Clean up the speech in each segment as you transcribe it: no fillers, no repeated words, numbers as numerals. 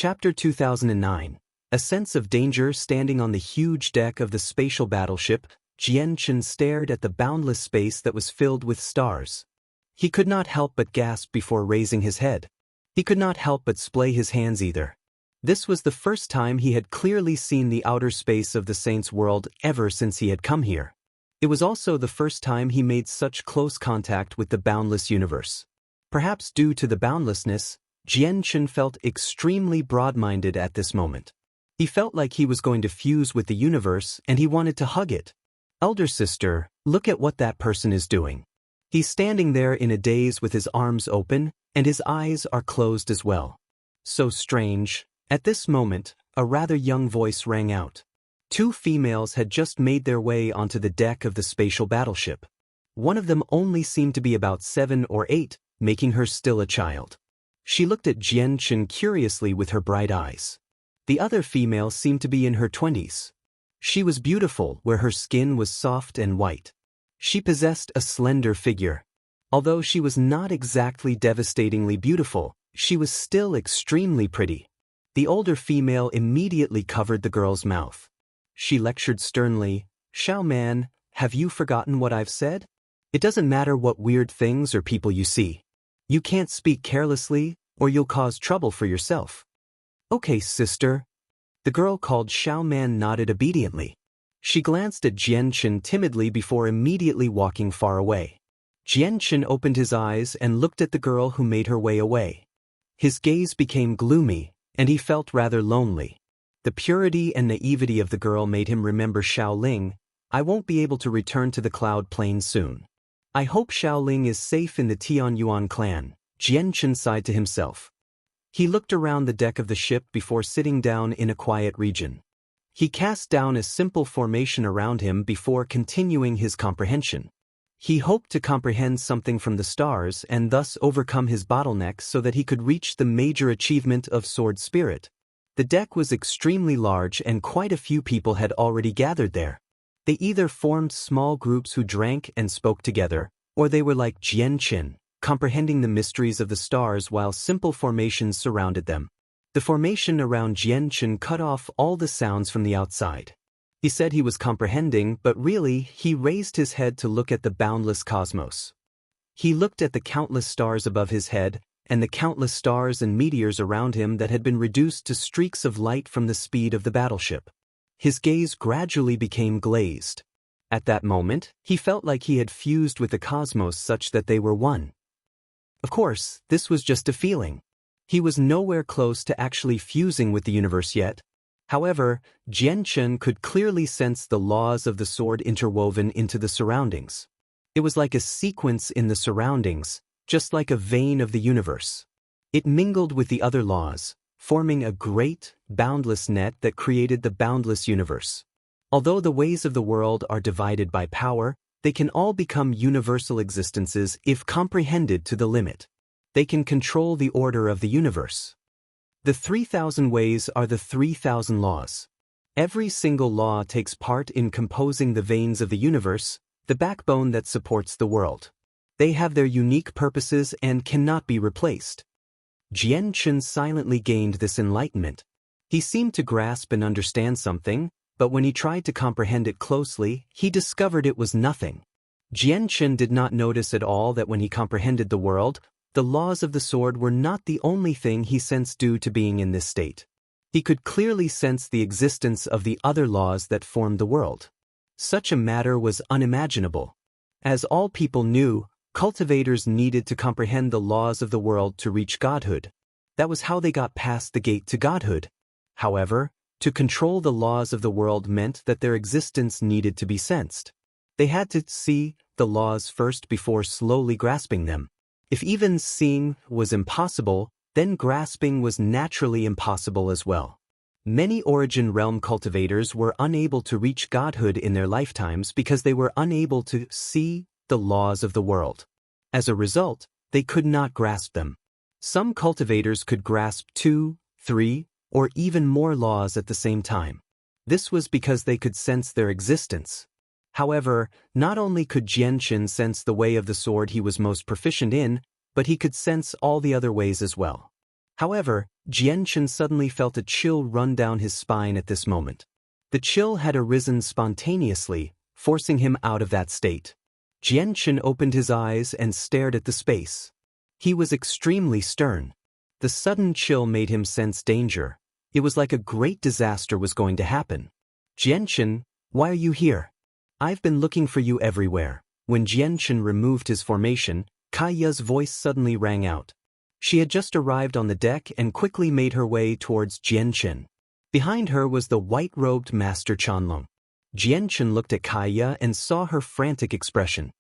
Chapter 2009. A sense of danger. Standing on the huge deck of the spatial battleship, Jian-Chen stared at the boundless space that was filled with stars. He could not help but gasp before raising his head. He could not help but splay his hands either. This was the first time he had clearly seen the outer space of the Saints' world ever since he had come here. It was also the first time he made such close contact with the boundless universe. Perhaps due to the boundlessness, Jian-Chen felt extremely broad-minded at this moment. He felt like he was going to fuse with the universe and he wanted to hug it. Elder sister, look at what that person is doing. He's standing there in a daze with his arms open, and his eyes are closed as well. So strange. At this moment, a rather young voice rang out. Two females had just made their way onto the deck of the spatial battleship. One of them only seemed to be about 7 or 8, making her still a child. She looked at Jian-Chen curiously with her bright eyes. The other female seemed to be in her 20s. She was beautiful, where her skin was soft and white. She possessed a slender figure. Although she was not exactly devastatingly beautiful, she was still extremely pretty. The older female immediately covered the girl's mouth. She lectured sternly, "Xiao Man, have you forgotten what I've said? It doesn't matter what weird things or people you see. You can't speak carelessly, or you'll cause trouble for yourself." "Okay, sister." The girl called Xiao Man nodded obediently. She glanced at Jian-Chen timidly before immediately walking far away. Jian-Chen opened his eyes and looked at the girl who made her way away. His gaze became gloomy, and he felt rather lonely. The purity and naivety of the girl made him remember Xiaoling. "I won't be able to return to the Cloud Plain soon. I hope Xiaoling is safe in the Tianyuan clan," Jian-Chen sighed to himself. He looked around the deck of the ship before sitting down in a quiet region. He cast down a simple formation around him before continuing his comprehension. He hoped to comprehend something from the stars and thus overcome his bottlenecks so that he could reach the major achievement of Sword Spirit. The deck was extremely large and quite a few people had already gathered there. They either formed small groups who drank and spoke together, or they were like Jian-Chen, comprehending the mysteries of the stars while simple formations surrounded them. The formation around Jian-Chen cut off all the sounds from the outside. He said he was comprehending, but really, he raised his head to look at the boundless cosmos. He looked at the countless stars above his head, and the countless stars and meteors around him that had been reduced to streaks of light from the speed of the battleship. His gaze gradually became glazed. At that moment, he felt like he had fused with the cosmos such that they were one. Of course, this was just a feeling. He was nowhere close to actually fusing with the universe yet. However, Jian-Chen could clearly sense the laws of the sword interwoven into the surroundings. It was like a sequence in the surroundings, just like a vein of the universe. It mingled with the other laws, forming a great, boundless net that created the boundless universe. Although the ways of the world are divided by power, they can all become universal existences if comprehended to the limit. They can control the order of the universe. The 3,000 ways are the 3,000 laws. Every single law takes part in composing the veins of the universe, the backbone that supports the world. They have their unique purposes and cannot be replaced. Jian-Chen silently gained this enlightenment. He seemed to grasp and understand something, but when he tried to comprehend it closely, he discovered it was nothing. Jian-Chen did not notice at all that when he comprehended the world, the laws of the sword were not the only thing he sensed due to being in this state. He could clearly sense the existence of the other laws that formed the world. Such a matter was unimaginable. As all people knew, cultivators needed to comprehend the laws of the world to reach godhood. That was how they got past the gate to godhood. However, to control the laws of the world meant that their existence needed to be sensed. They had to see the laws first before slowly grasping them. If even seeing was impossible, then grasping was naturally impossible as well. Many Origin Realm cultivators were unable to reach godhood in their lifetimes because they were unable to see the laws of the world. As a result, they could not grasp them. Some cultivators could grasp 2, 3, or even more laws at the same time. This was because they could sense their existence. However, not only could Jian-Chen sense the way of the sword he was most proficient in, but he could sense all the other ways as well. However, Jianchen suddenly felt a chill run down his spine at this moment. The chill had arisen spontaneously, forcing him out of that state. Jianchen opened his eyes and stared at the space. He was extremely stern. The sudden chill made him sense danger. It was like a great disaster was going to happen. Jianchen, why are you here? I've been looking for you everywhere. When Jianchen removed his formation, Kaiya's voice suddenly rang out. She had just arrived on the deck and quickly made her way towards Jianchen. Behind her was the white-robed Master Chanlong. Jianchen looked at Kaiya and saw her frantic expression.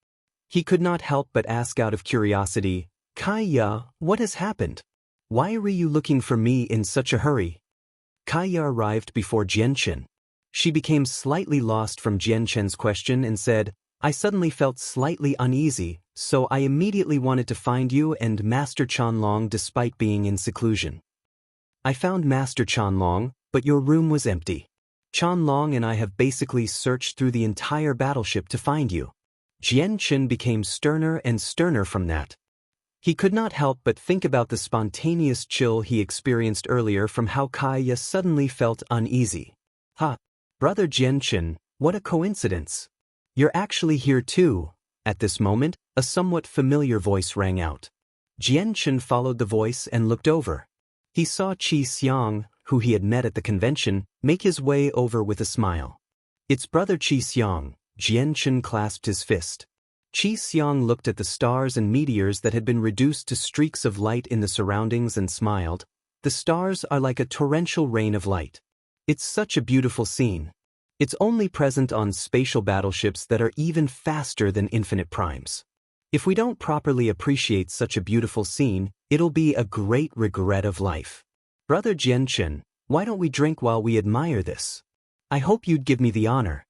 He could not help but ask out of curiosity, Kaiya, what has happened? Why were you looking for me in such a hurry? Kaiya arrived before Jianchen. She became slightly lost from Jianchen's question and said, I suddenly felt slightly uneasy, so I immediately wanted to find you and Master Chanlong despite being in seclusion. I found Master Chanlong, but your room was empty. Chanlong and I have basically searched through the entire battleship to find you. Jianchen became sterner and sterner from that. He could not help but think about the spontaneous chill he experienced earlier from how Kaiya suddenly felt uneasy. Brother Jianchen, what a coincidence. You're actually here too. At this moment, a somewhat familiar voice rang out. Jianchen followed the voice and looked over. He saw Qi Xiang, who he had met at the convention, make his way over with a smile. It's Brother Qi Xiang. Jianchen clasped his fist. Qi Xiang looked at the stars and meteors that had been reduced to streaks of light in the surroundings and smiled. The stars are like a torrential rain of light. It's such a beautiful scene. It's only present on spatial battleships that are even faster than infinite primes. If we don't properly appreciate such a beautiful scene, it'll be a great regret of life. Brother Jianchen, why don't we drink while we admire this? I hope you'd give me the honor.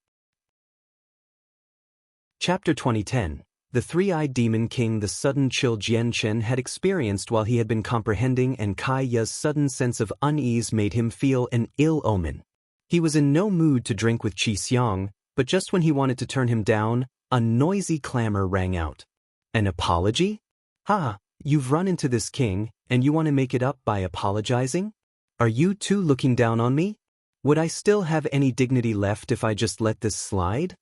Chapter 2010. The Three-Eyed Demon King. The sudden chill Jianchen had experienced while he had been comprehending and Kaiya's sudden sense of unease made him feel an ill omen. He was in no mood to drink with Qi Xiang, but just when he wanted to turn him down, a noisy clamor rang out. An apology? You've run into this king, and you want to make it up by apologizing? Are you too looking down on me? Would I still have any dignity left if I just let this slide?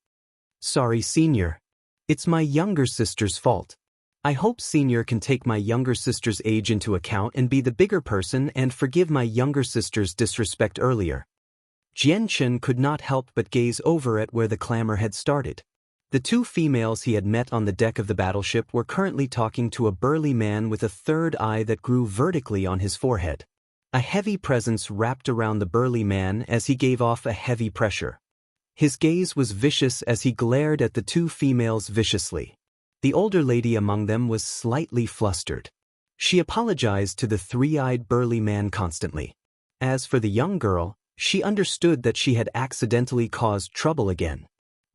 Sorry, Senior. It's my younger sister's fault. I hope Senior can take my younger sister's age into account and be the bigger person and forgive my younger sister's disrespect earlier. Jianchen could not help but gaze over at where the clamor had started. The two females he had met on the deck of the battleship were currently talking to a burly man with a third eye that grew vertically on his forehead. A heavy presence wrapped around the burly man as he gave off a heavy pressure. His gaze was vicious as he glared at the two females viciously. The older lady among them was slightly flustered. She apologized to the three-eyed burly man constantly. As for the young girl, she understood that she had accidentally caused trouble again.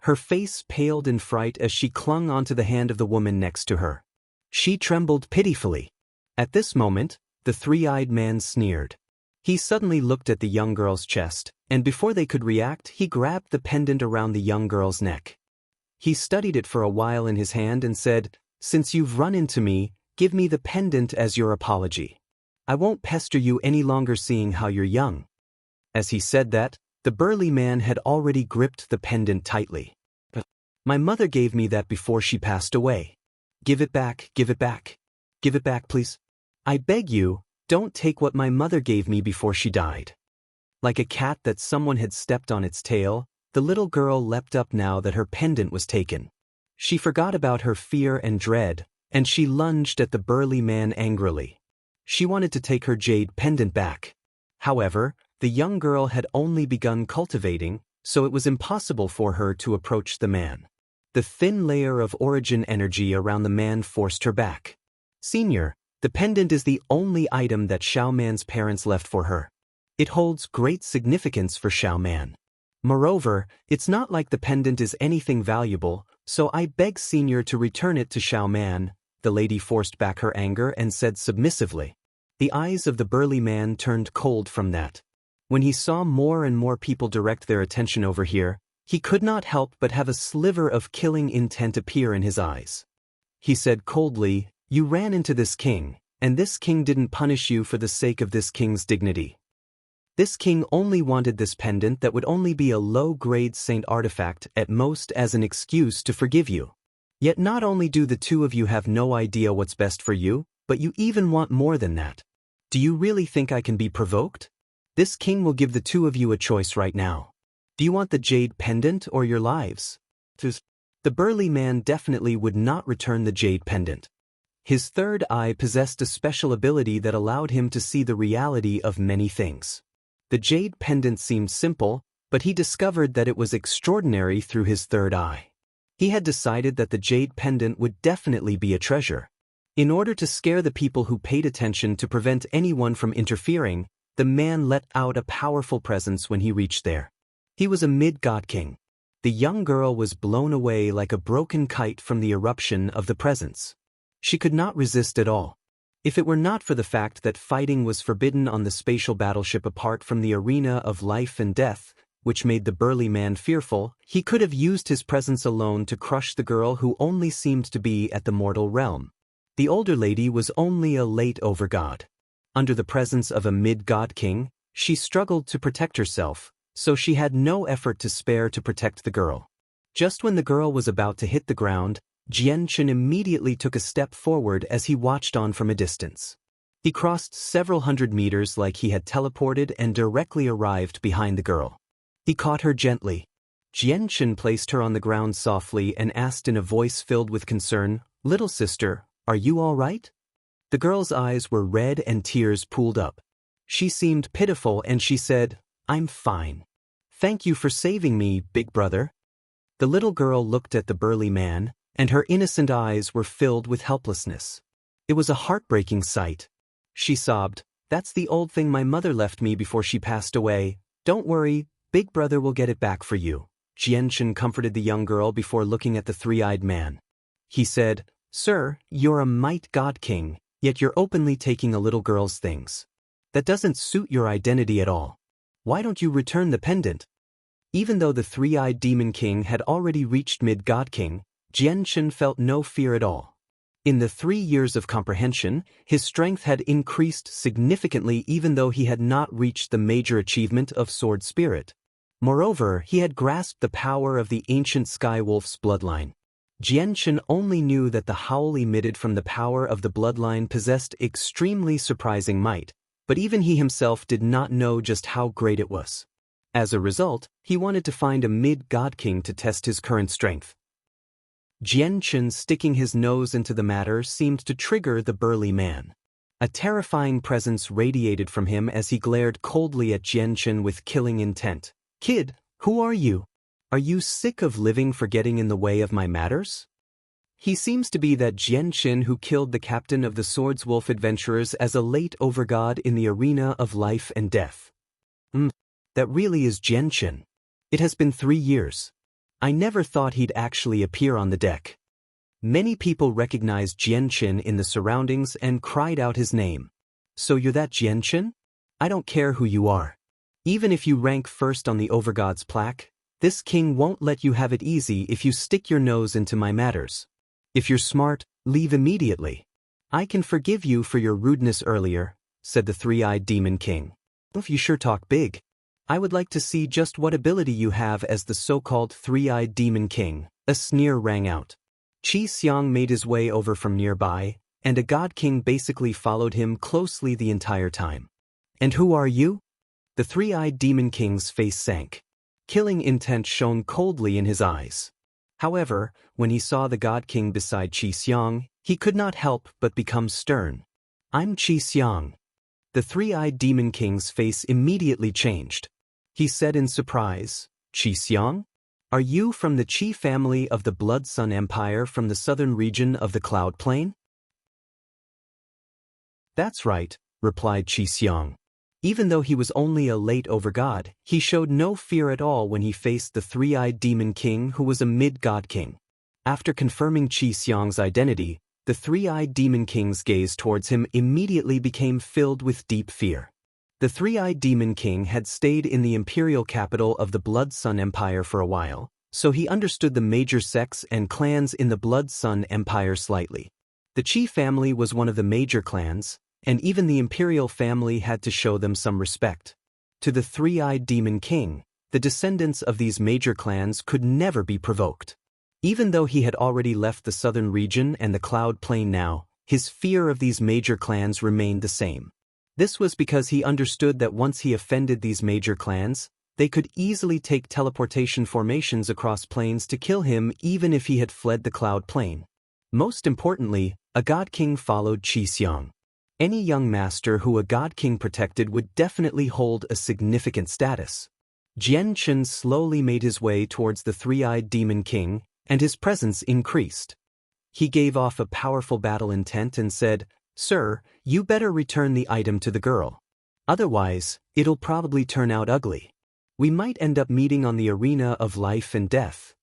Her face paled in fright as she clung onto the hand of the woman next to her. She trembled pitifully. At this moment, the three-eyed man sneered. He suddenly looked at the young girl's chest, and before they could react, he grabbed the pendant around the young girl's neck. He studied it for a while in his hand and said, Since you've run into me, give me the pendant as your apology. I won't pester you any longer seeing how you're young. As he said that, the burly man had already gripped the pendant tightly. My mother gave me that before she passed away. Give it back, give it back. Give it back, please. I beg you, don't take what my mother gave me before she died. Like a cat that someone had stepped on its tail, the little girl leapt up now that her pendant was taken. She forgot about her fear and dread, and she lunged at the burly man angrily. She wanted to take her jade pendant back. However, the young girl had only begun cultivating, so it was impossible for her to approach the man. The thin layer of origin energy around the man forced her back. Senior, the pendant is the only item that Xiao Man's parents left for her. It holds great significance for Xiao Man. Moreover, it's not like the pendant is anything valuable, so I beg Senior to return it to Xiao Man. The lady forced back her anger and said submissively. The eyes of the burly man turned cold from that. When he saw more and more people direct their attention over here, he could not help but have a sliver of killing intent appear in his eyes. He said coldly, You ran into this king, And this king didn't punish you for the sake of this king's dignity. This king only wanted this pendant that would only be a low-grade saint artifact at most as an excuse to forgive you. Yet not only do the two of you have no idea what's best for you, but you even want more than that. Do you really think I can be provoked? This king will give the two of you a choice right now. Do you want the jade pendant or your lives? The burly man definitely would not return the jade pendant. His third eye possessed a special ability that allowed him to see the reality of many things. The jade pendant seemed simple, but he discovered that it was extraordinary through his third eye. He had decided that the jade pendant would definitely be a treasure. In order to scare the people who paid attention to prevent anyone from interfering, the man let out a powerful presence when he reached there. He was a mid-god king. The young girl was blown away like a broken kite from the eruption of the presence. She could not resist at all. If it were not for the fact that fighting was forbidden on the spatial battleship apart from the arena of life and death, which made the burly man fearful, he could have used his presence alone to crush the girl who only seemed to be at the mortal realm. The older lady was only a late overgod. Under the presence of a mid-god king, she struggled to protect herself, so she had no effort to spare to protect the girl. Just when the girl was about to hit the ground, Jian-Chen immediately took a step forward as he watched on from a distance. He crossed several hundred meters like he had teleported and directly arrived behind the girl. He caught her gently. Jian-Chen placed her on the ground softly and asked in a voice filled with concern, "Little sister, are you all right?" The girl's eyes were red and tears pooled up. She seemed pitiful and she said, "I'm fine. Thank you for saving me, big brother." The little girl looked at the burly man, and her innocent eyes were filled with helplessness. It was a heartbreaking sight. She sobbed, "That's the old thing my mother left me before she passed away. Don't worry, big brother will get it back for you." Jian-Chen comforted the young girl before looking at the three-eyed man. He said, "Sir, you're a might god king, yet you're openly taking a little girl's things. That doesn't suit your identity at all. Why don't you return the pendant?" Even though the three-eyed demon king had already reached mid-god king, Jian-Chen felt no fear at all. In the 3 years of comprehension, his strength had increased significantly even though he had not reached the major achievement of sword spirit. Moreover, he had grasped the power of the ancient sky wolf's bloodline. Jian-Chen only knew that the howl emitted from the power of the bloodline possessed extremely surprising might, but even he himself did not know just how great it was. As a result, he wanted to find a mid-god king to test his current strength. Jian-Chen sticking his nose into the matter seemed to trigger the burly man. A terrifying presence radiated from him as he glared coldly at Jian-Chen with killing intent. "Kid, who are you? Are you sick of living for getting in the way of my matters?" He seems to be that Jian-Chen who killed the captain of the Swords Wolf adventurers as a late overgod in the arena of life and death. That really is Jian-Chen. It has been 3 years. I never thought he'd actually appear on the deck. Many people recognized Jian-Chen in the surroundings and cried out his name. "So you're that Jian-Chen? I don't care who you are. Even if you rank first on the Overgod's plaque, this king won't let you have it easy if you stick your nose into my matters. If you're smart, leave immediately. I can forgive you for your rudeness earlier," said the three-eyed demon king. "If you sure talk big. I would like to see just what ability you have as the so-called three-eyed demon king." A sneer rang out. Qi Xiang made his way over from nearby, and a god king basically followed him closely the entire time. "And who are you?" The three-eyed demon king's face sank. Killing intent shone coldly in his eyes. However, when he saw the god king beside Qi Xiang, he could not help but become stern. "I'm Qi Xiang." The three-eyed demon king's face immediately changed. He said in surprise, "Qi Xiang? Are you from the Qi family of the Blood Sun Empire from the southern region of the Cloud Plain?" "That's right," replied Qi Xiang. Even though he was only a late overgod, he showed no fear at all when he faced the three-eyed demon king who was a mid-god king. After confirming Qi Xiang's identity, the three-eyed demon king's gaze towards him immediately became filled with deep fear. The three-eyed demon king had stayed in the imperial capital of the Blood Sun Empire for a while, so he understood the major sects and clans in the Blood Sun Empire slightly. The Qi family was one of the major clans, and even the imperial family had to show them some respect. To the three-eyed demon king, the descendants of these major clans could never be provoked. Even though he had already left the southern region and the Cloud Plain now, his fear of these major clans remained the same. This was because he understood that once he offended these major clans, they could easily take teleportation formations across plains to kill him even if he had fled the Cloud Plain. Most importantly, a God King followed Qi Xiang. Any young master who a God King protected would definitely hold a significant status. Jian Chen slowly made his way towards the three-eyed demon king, and his presence increased. He gave off a powerful battle intent and said, "Sir, you better return the item to the girl. Otherwise, it'll probably turn out ugly. We might end up meeting on the arena of life and death."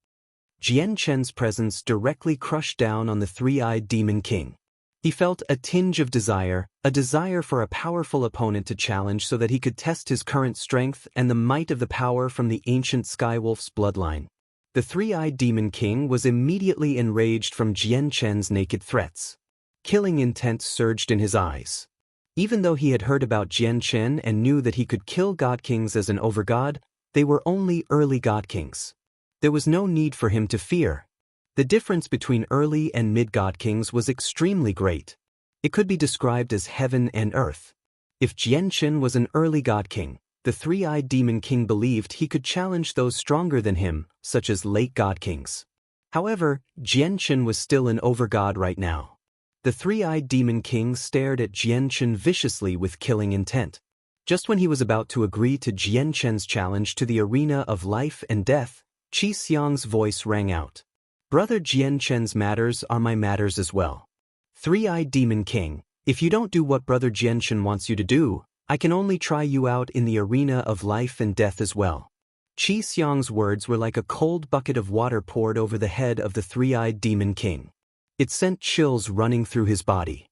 Jian Chen's presence directly crushed down on the three-eyed demon king. He felt a tinge of desire, a desire for a powerful opponent to challenge so that he could test his current strength and the might of the power from the ancient Skywolf's bloodline. The three-eyed demon king was immediately enraged from Jian Chen's naked threats. Killing intent surged in his eyes. Even though he had heard about Jian Chen and knew that he could kill God Kings as an overgod, they were only early God Kings. There was no need for him to fear. The difference between early and mid-God Kings was extremely great. It could be described as heaven and earth. If Jian Chen was an early God King, the three-eyed demon king believed he could challenge those stronger than him, such as late God Kings. However, Jian Chen was still an overgod right now. The three-eyed demon king stared at Jian Chen viciously with killing intent. Just when he was about to agree to Jian Chen's challenge to the arena of life and death, Qi Xiang's voice rang out. "Brother Jian Chen's matters are my matters as well. Three-eyed demon king, if you don't do what Brother Jian Chen wants you to do, I can only try you out in the arena of life and death as well." Qi Xiang's words were like a cold bucket of water poured over the head of the three-eyed demon king. It sent chills running through his body.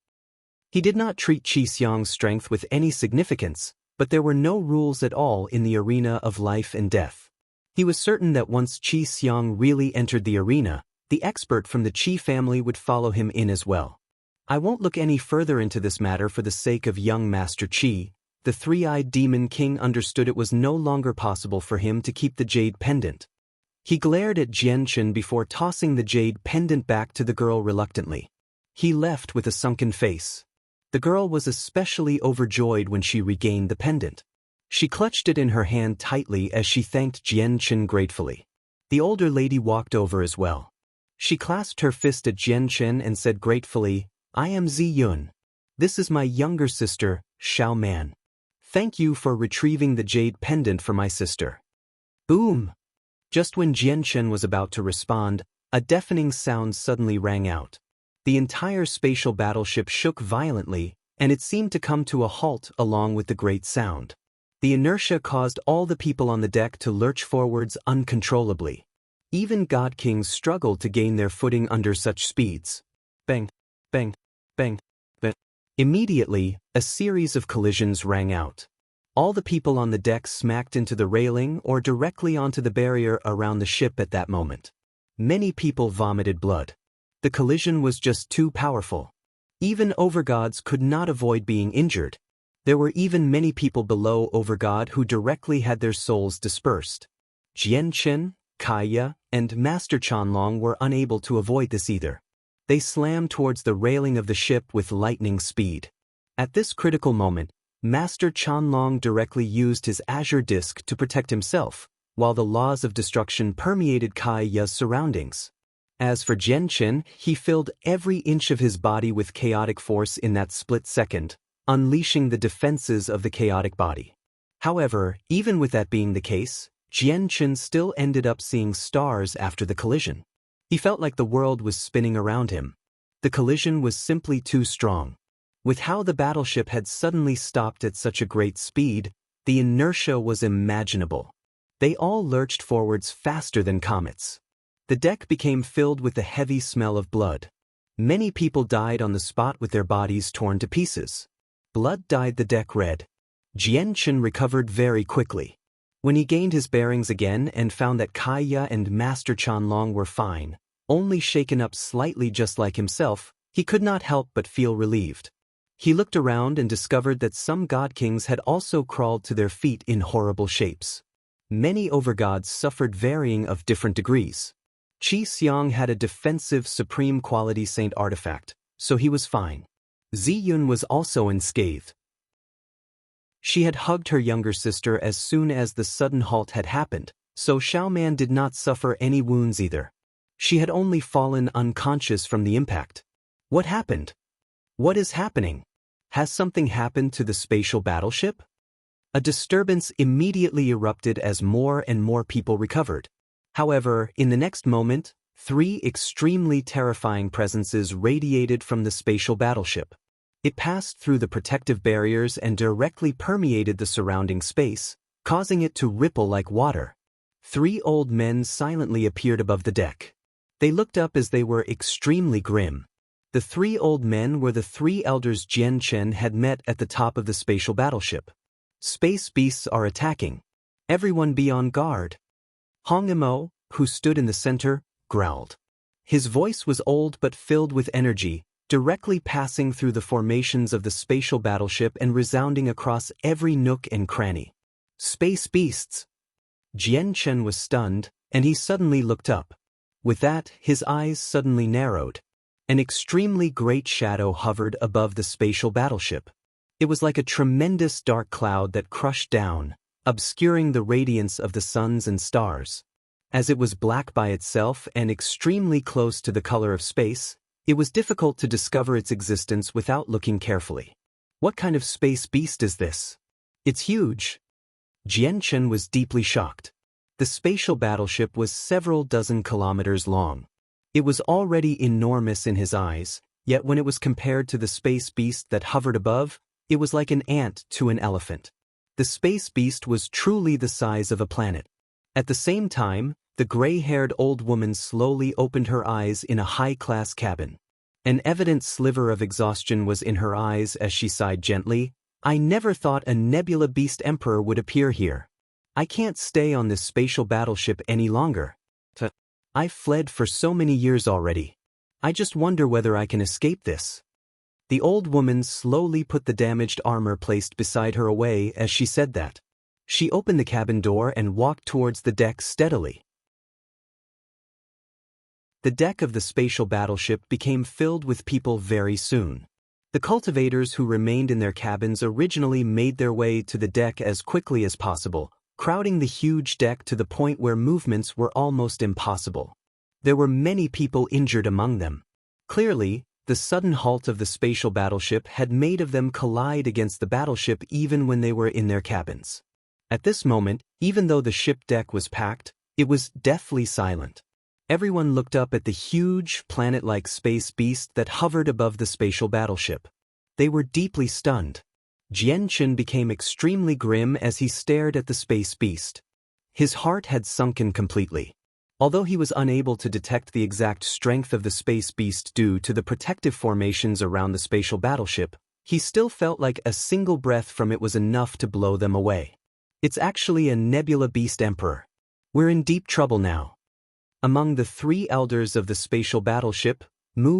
He did not treat Qi Xiang's strength with any significance, but there were no rules at all in the arena of life and death. He was certain that once Qi Xiang really entered the arena, the expert from the Qi family would follow him in as well. "I won't look any further into this matter for the sake of young Master Qi." The three-eyed demon king understood it was no longer possible for him to keep the jade pendant. He glared at Jian Chen before tossing the jade pendant back to the girl reluctantly. He left with a sunken face. The girl was especially overjoyed when she regained the pendant. She clutched it in her hand tightly as she thanked Jian Chen gratefully. The older lady walked over as well. She clasped her fist at Jian Chen and said gratefully, "I am Zi Yun. This is my younger sister, Xiao Man. Thank you for retrieving the jade pendant for my sister." Boom! Just when Jian Chen was about to respond, a deafening sound suddenly rang out. The entire spatial battleship shook violently, and it seemed to come to a halt along with the great sound. The inertia caused all the people on the deck to lurch forwards uncontrollably. Even God Kings struggled to gain their footing under such speeds. Bang, bang, bang, bang. Immediately, a series of collisions rang out. All the people on the deck smacked into the railing or directly onto the barrier around the ship at that moment. Many people vomited blood. The collision was just too powerful. Even overgods could not avoid being injured. There were even many people below overgod who directly had their souls dispersed. Jian Chen, Kaya, and Master Chanlong were unable to avoid this either. They slammed towards the railing of the ship with lightning speed. At this critical moment, Master Chanlong directly used his azure disc to protect himself, while the laws of destruction permeated Kaya's surroundings. As for Jian Chen, he filled every inch of his body with chaotic force in that split second, unleashing the defenses of the chaotic body. However, even with that being the case, Jian Chen still ended up seeing stars after the collision. He felt like the world was spinning around him. The collision was simply too strong. With how the battleship had suddenly stopped at such a great speed, the inertia was unimaginable. They all lurched forwards faster than comets. The deck became filled with the heavy smell of blood. Many people died on the spot with their bodies torn to pieces. Blood dyed the deck red. Jian Chen recovered very quickly. When he gained his bearings again and found that Kaya and Master Chanlong were fine, only shaken up slightly just like himself, He could not help but feel relieved. He looked around and discovered that some god kings had also crawled to their feet in horrible shapes. Many overgods suffered varying of different degrees. Qi Xiang had a defensive supreme quality saint artifact, so he was fine. Zi Yun was also unscathed. She had hugged her younger sister as soon as the sudden halt had happened, so Xiaoman did not suffer any wounds either. She had only fallen unconscious from the impact. What happened? What is happening? Has something happened to the spatial battleship? A disturbance immediately erupted as more and more people recovered. However, in the next moment, 3 extremely terrifying presences radiated from the spatial battleship. It passed through the protective barriers and directly permeated the surrounding space, causing it to ripple like water. 3 old men silently appeared above the deck. They looked up as they were extremely grim. The 3 old men were the 3 elders Jian Chen had met at the top of the spatial battleship. Space beasts are attacking. Everyone be on guard. Hong Imo, who stood in the center, growled. His voice was old but filled with energy, directly passing through the formations of the spatial battleship and resounding across every nook and cranny. Space beasts! Jian Chen was stunned, and he suddenly looked up. With that, his eyes suddenly narrowed. An extremely great shadow hovered above the spatial battleship. It was like a tremendous dark cloud that crushed down, obscuring the radiance of the suns and stars. As it was black by itself and extremely close to the color of space, it was difficult to discover its existence without looking carefully. What kind of space beast is this? It's huge. Jian Chen was deeply shocked. The spatial battleship was several dozen kilometers long. It was already enormous in his eyes, yet when it was compared to the space beast that hovered above, it was like an ant to an elephant. The space beast was truly the size of a planet. At the same time, the gray-haired old woman slowly opened her eyes in a high-class cabin. An evident sliver of exhaustion was in her eyes as she sighed gently. I never thought a Nebula Beast Emperor would appear here. I can't stay on this spatial battleship any longer. I've fled for so many years already. I just wonder whether I can escape this. The old woman slowly put the damaged armor placed beside her away as she said that. She opened the cabin door and walked towards the deck steadily. The deck of the spatial battleship became filled with people very soon. The cultivators who remained in their cabins originally made their way to the deck as quickly as possible, crowding the huge deck to the point where movements were almost impossible. There were many people injured among them. Clearly, the sudden halt of the spatial battleship had made of them collide against the battleship even when they were in their cabins. At this moment, even though the ship deck was packed, it was deathly silent. Everyone looked up at the huge, planet-like space beast that hovered above the spatial battleship. They were deeply stunned. Jian Chen became extremely grim as he stared at the space beast. His heart had sunken completely. Although he was unable to detect the exact strength of the space beast due to the protective formations around the spatial battleship, he still felt like a single breath from it was enough to blow them away. It's actually a Nebula Beast Emperor. We're in deep trouble now. Among the 3 elders of the spatial battleship,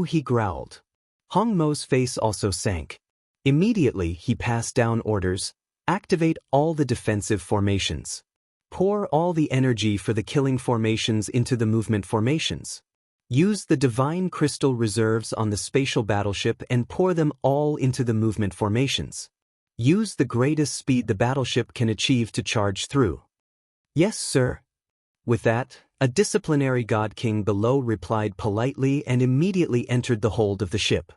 he growled. Hong Mo's face also sank. Immediately, he passed down orders: activate all the defensive formations. Pour all the energy for the killing formations into the movement formations. Use the divine crystal reserves on the spatial battleship and pour them all into the movement formations. Use the greatest speed the battleship can achieve to charge through. Yes, sir. With that, a disciplinary god king below replied politely and immediately entered the hold of the ship.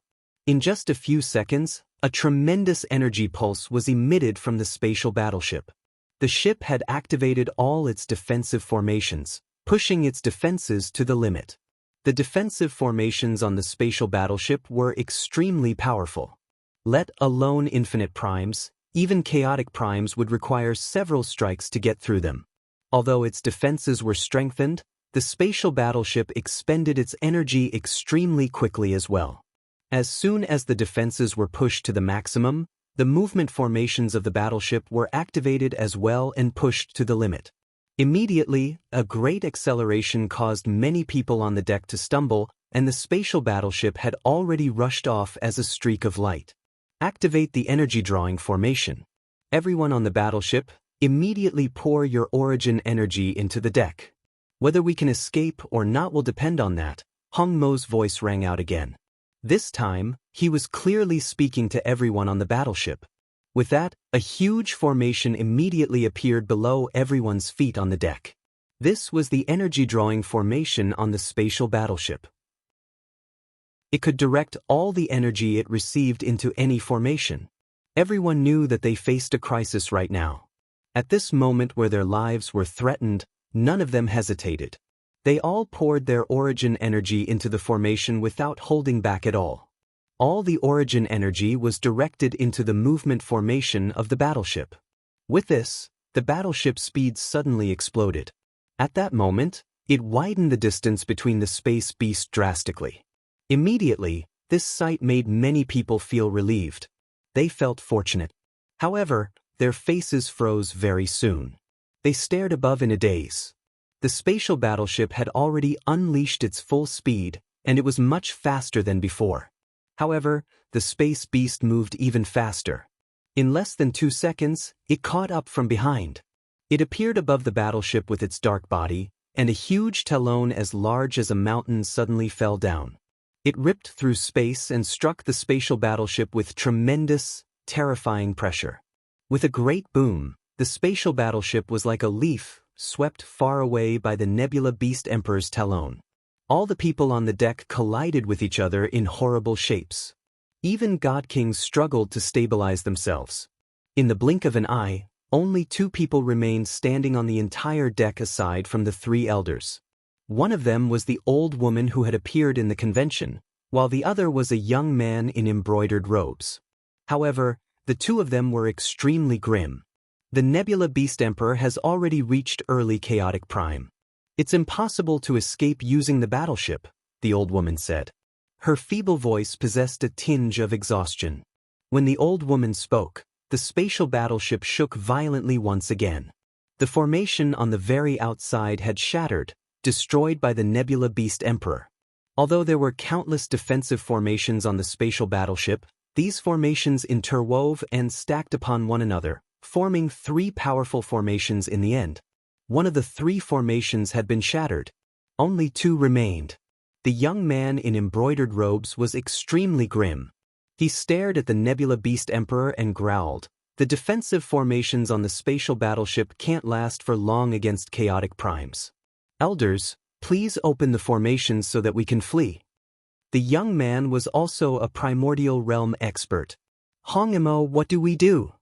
In just a few seconds, a tremendous energy pulse was emitted from the spatial battleship. The ship had activated all its defensive formations, pushing its defenses to the limit. The defensive formations on the spatial battleship were extremely powerful. Let alone infinite primes, even chaotic primes would require several strikes to get through them. Although its defenses were strengthened, the spatial battleship expended its energy extremely quickly as well. As soon as the defenses were pushed to the maximum, the movement formations of the battleship were activated as well and pushed to the limit. Immediately, a great acceleration caused many people on the deck to stumble, and the spatial battleship had already rushed off as a streak of light. Activate the energy drawing formation. Everyone on the battleship, immediately pour your origin energy into the deck. Whether we can escape or not will depend on that, Hong Mo's voice rang out again. This time, he was clearly speaking to everyone on the battleship. With that, a huge formation immediately appeared below everyone's feet on the deck. This was the energy drawing formation on the spatial battleship. It could direct all the energy it received into any formation. Everyone knew that they faced a crisis right now. At this moment where their lives were threatened, none of them hesitated. They all poured their origin energy into the formation without holding back at all. All the origin energy was directed into the movement formation of the battleship. With this, the battleship's speed suddenly exploded. At that moment, it widened the distance between the space beast drastically. Immediately, this sight made many people feel relieved. They felt fortunate. However, their faces froze very soon. They stared above in a daze. The spatial battleship had already unleashed its full speed, and it was much faster than before. However, the space beast moved even faster. In less than 2 seconds, it caught up from behind. It appeared above the battleship with its dark body, and a huge talon as large as a mountain suddenly fell down. It ripped through space and struck the spatial battleship with tremendous, terrifying pressure. With a great boom, the spatial battleship was like a leaf swept far away by the Nebula Beast Emperor's talon. All the people on the deck collided with each other in horrible shapes. Even God Kings struggled to stabilize themselves. In the blink of an eye, only 2 people remained standing on the entire deck aside from the 3 elders. One of them was the old woman who had appeared in the convention, while the other was a young man in embroidered robes. However, the 2 of them were extremely grim. The Nebula Beast Emperor has already reached early chaotic prime. It's impossible to escape using the battleship, the old woman said. Her feeble voice possessed a tinge of exhaustion. When the old woman spoke, the spatial battleship shook violently once again. The formation on the very outside had shattered, destroyed by the Nebula Beast Emperor. Although there were countless defensive formations on the spatial battleship, these formations interwove and stacked upon one another, forming 3 powerful formations in the end. One of the 3 formations had been shattered. Only 2 remained. The young man in embroidered robes was extremely grim. He stared at the Nebula Beast Emperor and growled, "The defensive formations on the spatial battleship can't last for long against chaotic primes. Elders, please open the formations so that we can flee." The young man was also a primordial realm expert. "Hong Mo, what do we do?"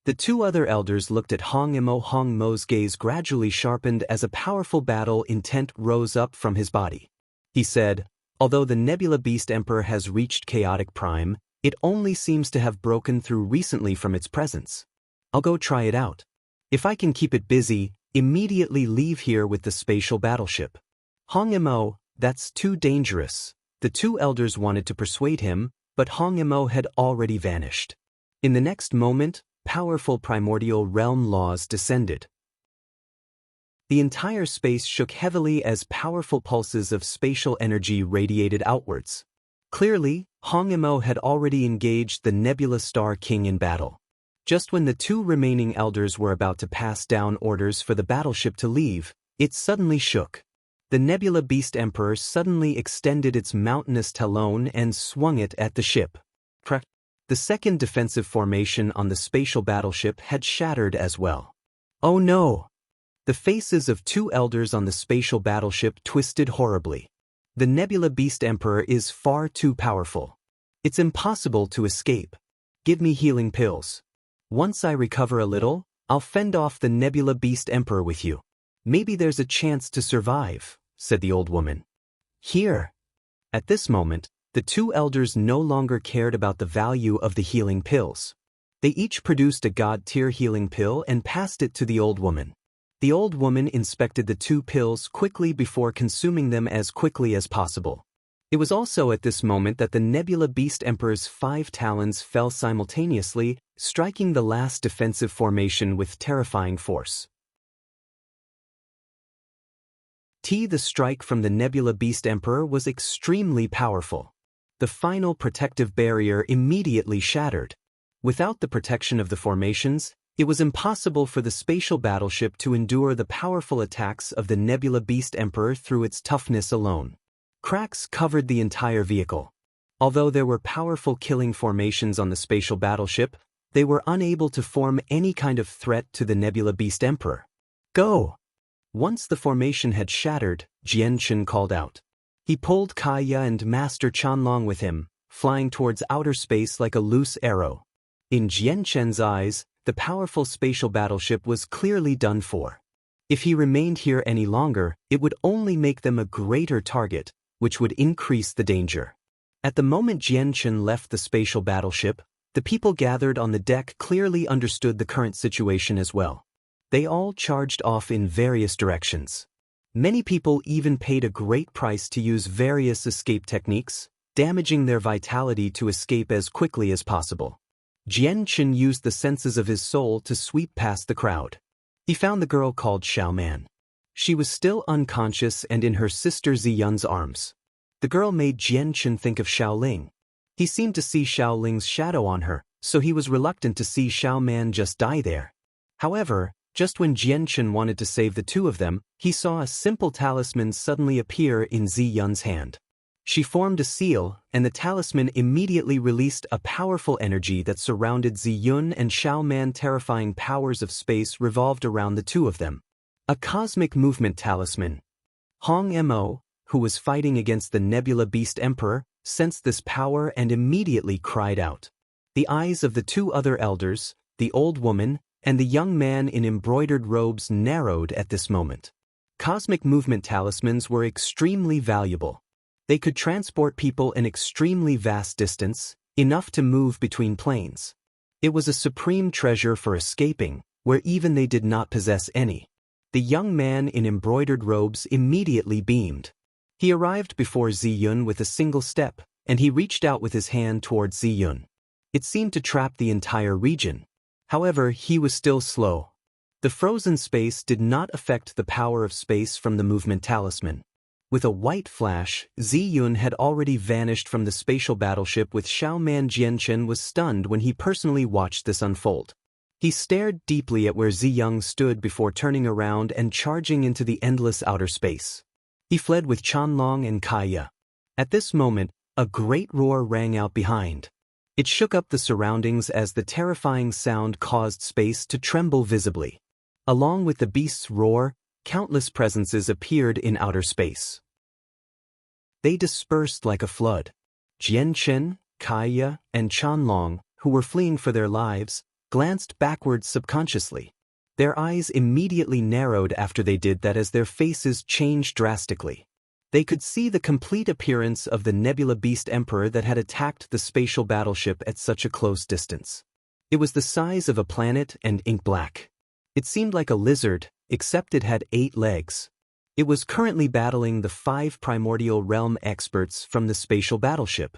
The 2 other elders looked at Hong Mo. Hong Mo's gaze gradually sharpened as a powerful battle intent rose up from his body. He said, "Although the Nebula Beast Emperor has reached chaotic prime, it only seems to have broken through recently from its presence. I'll go try it out. If I can keep it busy, immediately leave here with the spatial battleship." "Hong Mo, that's too dangerous." The 2 elders wanted to persuade him, but Hong Mo had already vanished. In the next moment, powerful primordial realm laws descended. The entire space shook heavily as powerful pulses of spatial energy radiated outwards. Clearly, Hong Mo had already engaged the Nebula Star King in battle. Just when the 2 remaining elders were about to pass down orders for the battleship to leave, it suddenly shook. The Nebula Beast Emperor suddenly extended its mountainous talon and swung it at the ship. The second defensive formation on the spatial battleship had shattered as well. "Oh no!" The faces of 2 elders on the spatial battleship twisted horribly. The Nebula Beast Emperor is far too powerful. It's impossible to escape. Give me healing pills. Once I recover a little, I'll fend off the Nebula Beast Emperor with you. Maybe there's a chance to survive," said the old woman. "Here." At this moment, the 2 elders no longer cared about the value of the healing pills. They each produced a god-tier healing pill and passed it to the old woman. The old woman inspected the 2 pills quickly before consuming them as quickly as possible. It was also at this moment that the Nebula Beast Emperor's 5 talons fell simultaneously, striking the last defensive formation with terrifying force. The strike from the Nebula Beast Emperor was extremely powerful. The final protective barrier immediately shattered. Without the protection of the formations, it was impossible for the spatial battleship to endure the powerful attacks of the Nebula Beast Emperor through its toughness alone. Cracks covered the entire vehicle. Although there were powerful killing formations on the spatial battleship, they were unable to form any kind of threat to the Nebula Beast Emperor. Go! Once the formation had shattered, Jianchen called out. He pulled Kaya and Master Chanlong with him, flying towards outer space like a loose arrow. In Jianchen's eyes, the powerful spatial battleship was clearly done for. If he remained here any longer, it would only make them a greater target, which would increase the danger. At the moment Jianchen left the spatial battleship, the people gathered on the deck clearly understood the current situation as well. They all charged off in various directions. Many people even paid a great price to use various escape techniques, damaging their vitality to escape as quickly as possible. Jianchen used the senses of his soul to sweep past the crowd. He found the girl called Xiaoman. She was still unconscious and in her sister Ziyun's arms. The girl made Jianchen think of Xiaoling. He seemed to see Xiaoling's shadow on her, so he was reluctant to see Xiaoman just die there. However, just when Jianchen wanted to save the two of them, he saw a simple talisman suddenly appear in Ziyun's hand. She formed a seal, and the talisman immediately released a powerful energy that surrounded Ziyun and Xiaoman. Terrifying powers of space revolved around the two of them. A cosmic movement talisman. Hong Mo, who was fighting against the Nebula Beast Emperor, sensed this power and immediately cried out. The eyes of the two other elders, the old woman, and the young man in embroidered robes narrowed at this moment. Cosmic movement talismans were extremely valuable. They could transport people an extremely vast distance, enough to move between planes. It was a supreme treasure for escaping, where even they did not possess any. The young man in embroidered robes immediately beamed. He arrived before Ziyun with a single step, and he reached out with his hand towards Ziyun. It seemed to trap the entire region. However, he was still slow. The frozen space did not affect the power of space from the movement talisman. With a white flash, Ziyun had already vanished from the spatial battleship. With Xiaoman. Jianchen was stunned when he personally watched this unfold. He stared deeply at where Ziyun stood before turning around and charging into the endless outer space. He fled with Chanlong and Kaya. At this moment, a great roar rang out behind. It shook up the surroundings as the terrifying sound caused space to tremble visibly. Along with the beast's roar, countless presences appeared in outer space. They dispersed like a flood. Jianchen, Kaya, and Chanlong, who were fleeing for their lives, glanced backwards subconsciously. Their eyes immediately narrowed after they did that as their faces changed drastically. They could see the complete appearance of the Nebula Beast Emperor that had attacked the spatial battleship at such a close distance. It was the size of a planet and ink black. It seemed like a lizard, except it had 8 legs. It was currently battling the 5 primordial realm experts from the spatial battleship.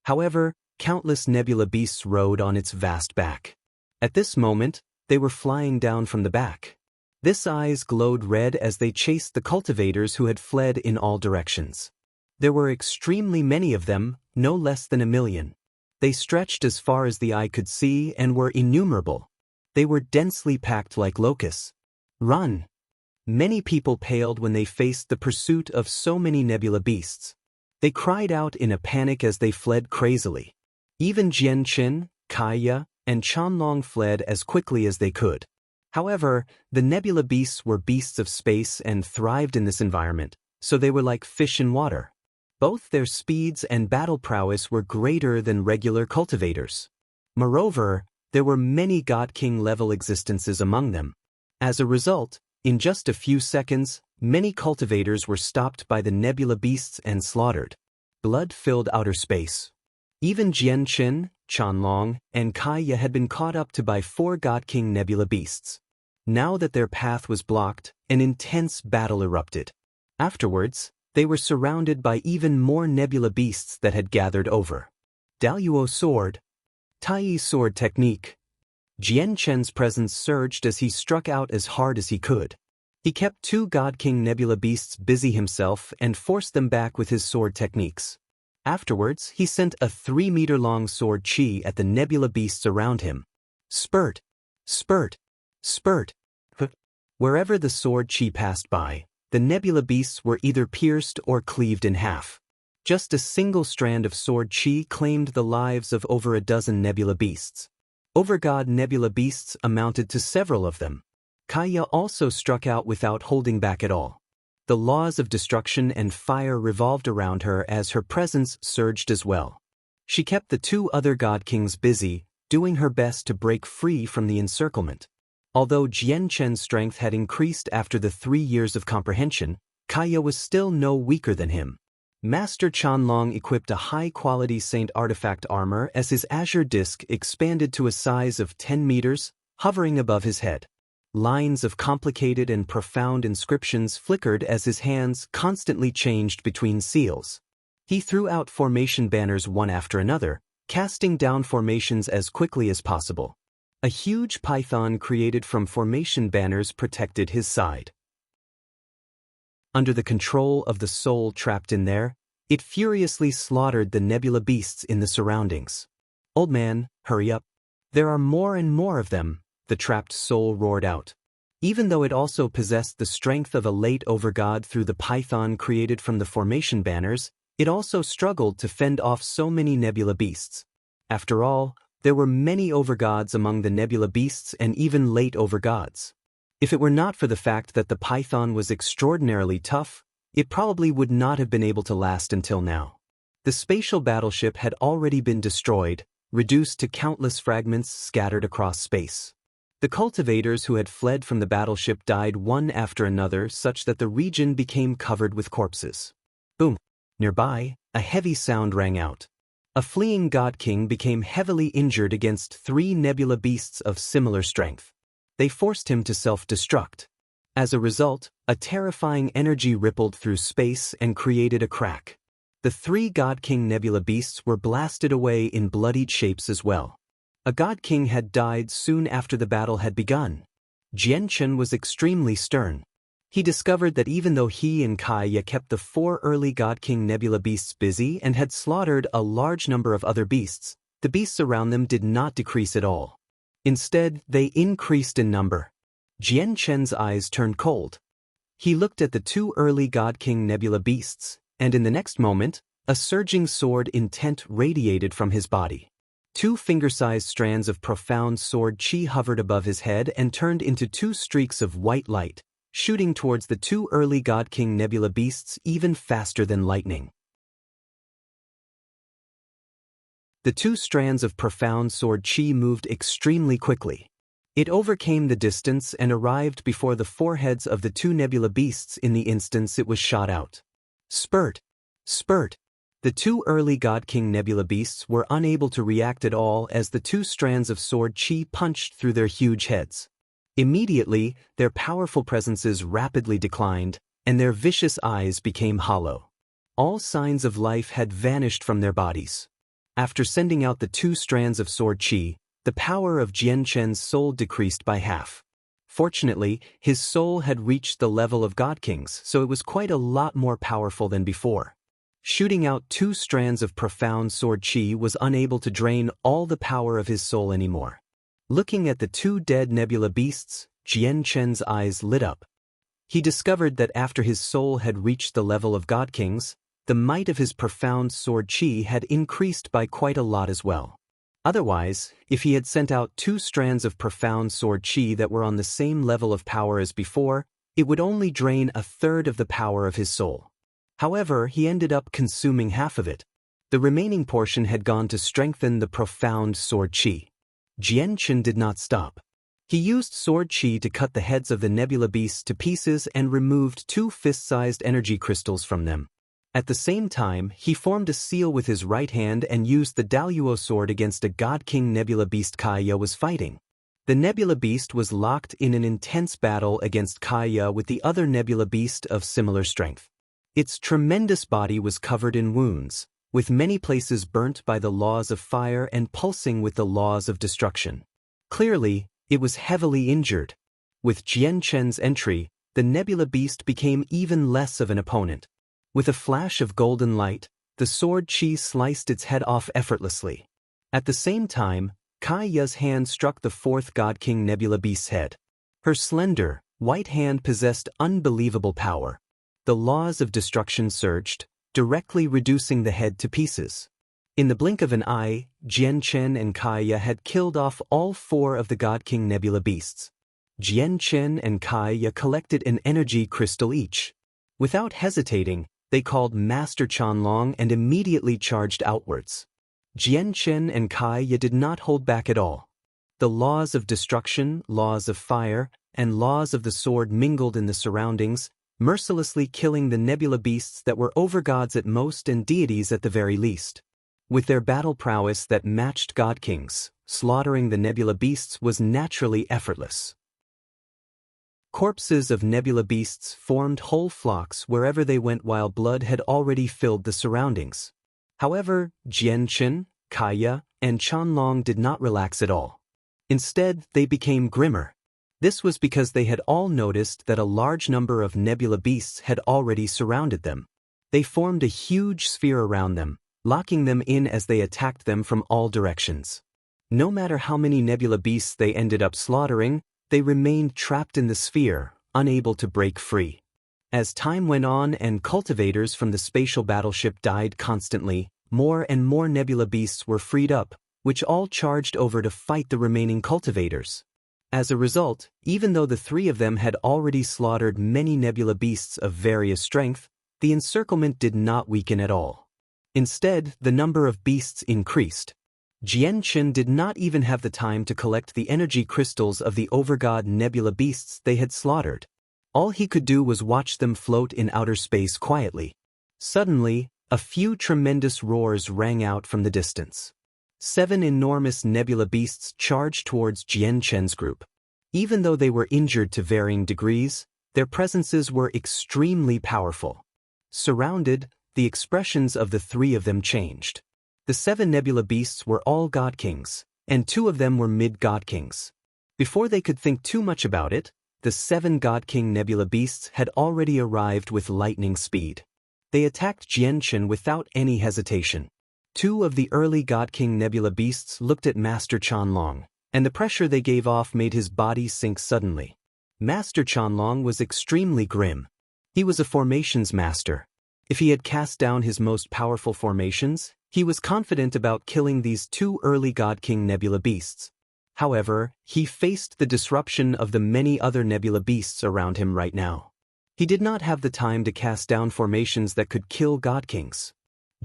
However, countless nebula beasts rode on its vast back. At this moment, they were flying down from the back. This eyes glowed red as they chased the cultivators who had fled in all directions. There were extremely many of them, no less than 1 million. They stretched as far as the eye could see and were innumerable. They were densely packed like locusts. Run! Many people paled when they faced the pursuit of so many nebula beasts. They cried out in a panic as they fled crazily. Even Jianchen, Kaya, and Chanlong fled as quickly as they could. However, the nebula beasts were beasts of space and thrived in this environment, so they were like fish in water. Both their speeds and battle prowess were greater than regular cultivators. Moreover, there were many God King level existences among them. As a result, in just a few seconds, many cultivators were stopped by the nebula beasts and slaughtered. Blood filled outer space. Even Jianchen, Chanlong, and Kaya had been caught up to by 4 God King nebula beasts. Now that their path was blocked, an intense battle erupted. Afterwards, they were surrounded by even more nebula beasts that had gathered over. Daluo sword. Tai sword technique. Jianchen's presence surged as he struck out as hard as he could. He kept 2 God King Nebula beasts busy himself and forced them back with his sword techniques. Afterwards, he sent a 3-meter-long sword chi at the Nebula beasts around him. Spurt! Spurt! Spurt! Wherever the sword chi passed by, the Nebula beasts were either pierced or cleaved in half. Just a single strand of sword chi claimed the lives of over a dozen Nebula beasts. Overgod Nebula beasts amounted to several of them. Kaya also struck out without holding back at all. The laws of destruction and fire revolved around her as her presence surged as well. She kept the 2 other God Kings busy, doing her best to break free from the encirclement. Although Jian Chen's strength had increased after the 3 years of comprehension, Kaya was still no weaker than him. Master Chanlong equipped a high-quality Saint artifact armor as his azure disc expanded to a size of 10 meters, hovering above his head. Lines of complicated and profound inscriptions flickered as his hands constantly changed between seals. He threw out formation banners one after another, casting down formations as quickly as possible. A huge python created from formation banners protected his side. Under the control of the soul trapped in there, it furiously slaughtered the Nebula beasts in the surroundings. "Old man, hurry up. There are more and more of them," the trapped soul roared out. Even though it also possessed the strength of a late overgod through the python created from the formation banners, it also struggled to fend off so many Nebula beasts. After all, there were many overgods among the Nebula beasts and even late overgods. If it were not for the fact that the python was extraordinarily tough, it probably would not have been able to last until now. The spatial battleship had already been destroyed, reduced to countless fragments scattered across space. The cultivators who had fled from the battleship died one after another such that the region became covered with corpses. Boom! Nearby, a heavy sound rang out. A fleeing God King became heavily injured against 3 Nebula beasts of similar strength. They forced him to self-destruct. As a result, a terrifying energy rippled through space and created a crack. The 3 God King Nebula beasts were blasted away in bloodied shapes as well. A God King had died soon after the battle had begun. Jian Chen was extremely stern. He discovered that even though he and Kaya kept the 4 early God King Nebula beasts busy and had slaughtered a large number of other beasts, the beasts around them did not decrease at all. Instead, they increased in number. Jian Chen's eyes turned cold. He looked at the 2 early God King Nebula beasts, and in the next moment, a surging sword intent radiated from his body. 2 finger-sized strands of profound sword chi hovered above his head and turned into 2 streaks of white light, shooting towards the 2 early God King Nebula beasts even faster than lightning. The 2 strands of profound sword chi moved extremely quickly. It overcame the distance and arrived before the foreheads of the 2 Nebula beasts in the instant it was shot out. Spurt! Spurt! The 2 early God King Nebula beasts were unable to react at all as the 2 strands of sword chi punched through their huge heads. Immediately, their powerful presences rapidly declined, and their vicious eyes became hollow. All signs of life had vanished from their bodies. After sending out the 2 strands of sword chi, the power of Jian Chen's soul decreased by half. Fortunately, his soul had reached the level of God Kings, so it was quite a lot more powerful than before. Shooting out 2 strands of profound sword chi was unable to drain all the power of his soul anymore. Looking at the 2 dead Nebula beasts, Jian Chen's eyes lit up. He discovered that after his soul had reached the level of God Kings, the might of his profound sword chi had increased by quite a lot as well. Otherwise, if he had sent out 2 strands of profound sword chi that were on the same level of power as before, it would only drain 1/3 of the power of his soul. However, he ended up consuming half of it. The remaining portion had gone to strengthen the profound sword chi. Jian Chen did not stop. He used sword chi to cut the heads of the Nebula beasts to pieces and removed 2 fist-sized energy crystals from them. At the same time, he formed a seal with his right hand and used the Daluo sword against a God King Nebula beast Kaya was fighting. The Nebula beast was locked in an intense battle against Kaya with the other Nebula beast of similar strength. Its tremendous body was covered in wounds, with many places burnt by the laws of fire and pulsing with the laws of destruction. Clearly, it was heavily injured. With Jian Chen's entry, the nebula beast became even less of an opponent. With a flash of golden light, the sword chi sliced its head off effortlessly. At the same time, Kaiya's hand struck the fourth God King Nebula Beast's head. Her slender, white hand possessed unbelievable power. The laws of destruction surged, directly reducing the head to pieces. In the blink of an eye, Jian Chen and Kaiya had killed off all four of the God King Nebula Beasts. Jian Chen and Kaiya collected an energy crystal each. Without hesitating, they called Master Chanlong and immediately charged outwards. Jian Chen and Kaiya did not hold back at all. The laws of destruction, laws of fire, and laws of the sword mingled in the surroundings, mercilessly killing the nebula beasts that were overgods at most and deities at the very least. With their battle prowess that matched God Kings, slaughtering the nebula beasts was naturally effortless. Corpses of nebula beasts formed whole flocks wherever they went while blood had already filled the surroundings. However, Jian Chen, Kaiya, and Chanlong did not relax at all. Instead, they became grimmer. This was because they had all noticed that a large number of nebula beasts had already surrounded them. They formed a huge sphere around them, locking them in as they attacked them from all directions. No matter how many nebula beasts they ended up slaughtering, they remained trapped in the sphere, unable to break free. As time went on and cultivators from the spatial battleship died constantly, more and more nebula beasts were freed up, which all charged over to fight the remaining cultivators. As a result, even though the three of them had already slaughtered many nebula beasts of various strength, the encirclement did not weaken at all. Instead, the number of beasts increased. Jian Chen did not even have the time to collect the energy crystals of the overgod nebula beasts they had slaughtered. All he could do was watch them float in outer space quietly. Suddenly, a few tremendous roars rang out from the distance. 7 enormous nebula beasts charged towards Jian Chen's group. Even though they were injured to varying degrees, their presences were extremely powerful. Surrounded, the expressions of the three of them changed. The 7 nebula beasts were all God Kings, and 2 of them were mid-God Kings. Before they could think too much about it, the 7 God King nebula beasts had already arrived with lightning speed. They attacked Jian Chen without any hesitation. 2 of the early God King nebula beasts looked at Master Chanlong, and the pressure they gave off made his body sink suddenly. Master Chanlong was extremely grim. He was a formations master. If he had cast down his most powerful formations, he was confident about killing these 2 early God King nebula beasts. However, he faced the disruption of the many other nebula beasts around him right now. He did not have the time to cast down formations that could kill God Kings.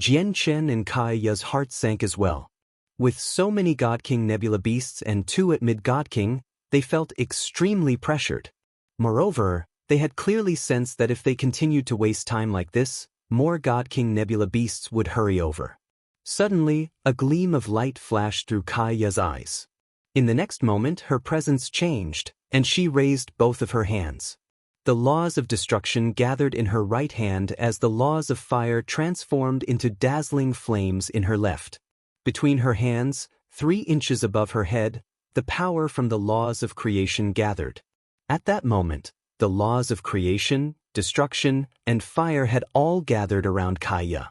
Jian Chen and Kaiya's heart sank as well. With so many God King nebula beasts and 2 at mid-God King, they felt extremely pressured. Moreover, they had clearly sensed that if they continued to waste time like this, more God King nebula beasts would hurry over. Suddenly, a gleam of light flashed through Kaiya's eyes. In the next moment, her presence changed, and she raised both of her hands. The laws of destruction gathered in her right hand as the laws of fire transformed into dazzling flames in her left. Between her hands, 3 inches above her head, the power from the laws of creation gathered. At that moment, the laws of creation, destruction, and fire had all gathered around Kaiya.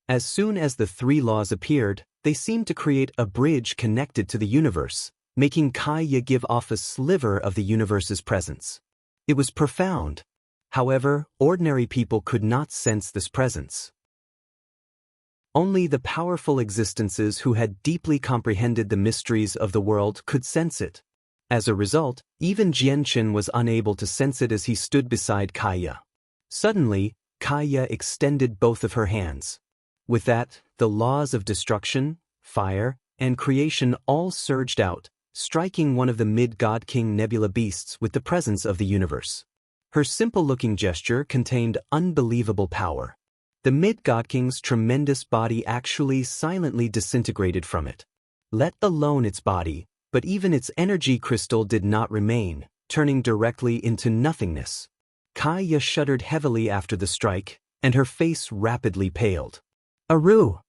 As soon as the 3 laws appeared, they seemed to create a bridge connected to the universe, making Kaiya give off a sliver of the universe's presence. It was profound. However, ordinary people could not sense this presence. Only the powerful existences who had deeply comprehended the mysteries of the world could sense it. As a result, even Jian Chen was unable to sense it as he stood beside Kaiya. Suddenly, Kaiya extended both of her hands. With that, the laws of destruction, fire, and creation all surged out, striking one of the mid-God King nebula beasts with the presence of the universe. Her simple-looking gesture contained unbelievable power. The mid-God King's tremendous body actually silently disintegrated from it. Let alone its body, but even its energy crystal did not remain, turning directly into nothingness. Kaiya shuddered heavily after the strike, and her face rapidly paled. Aru!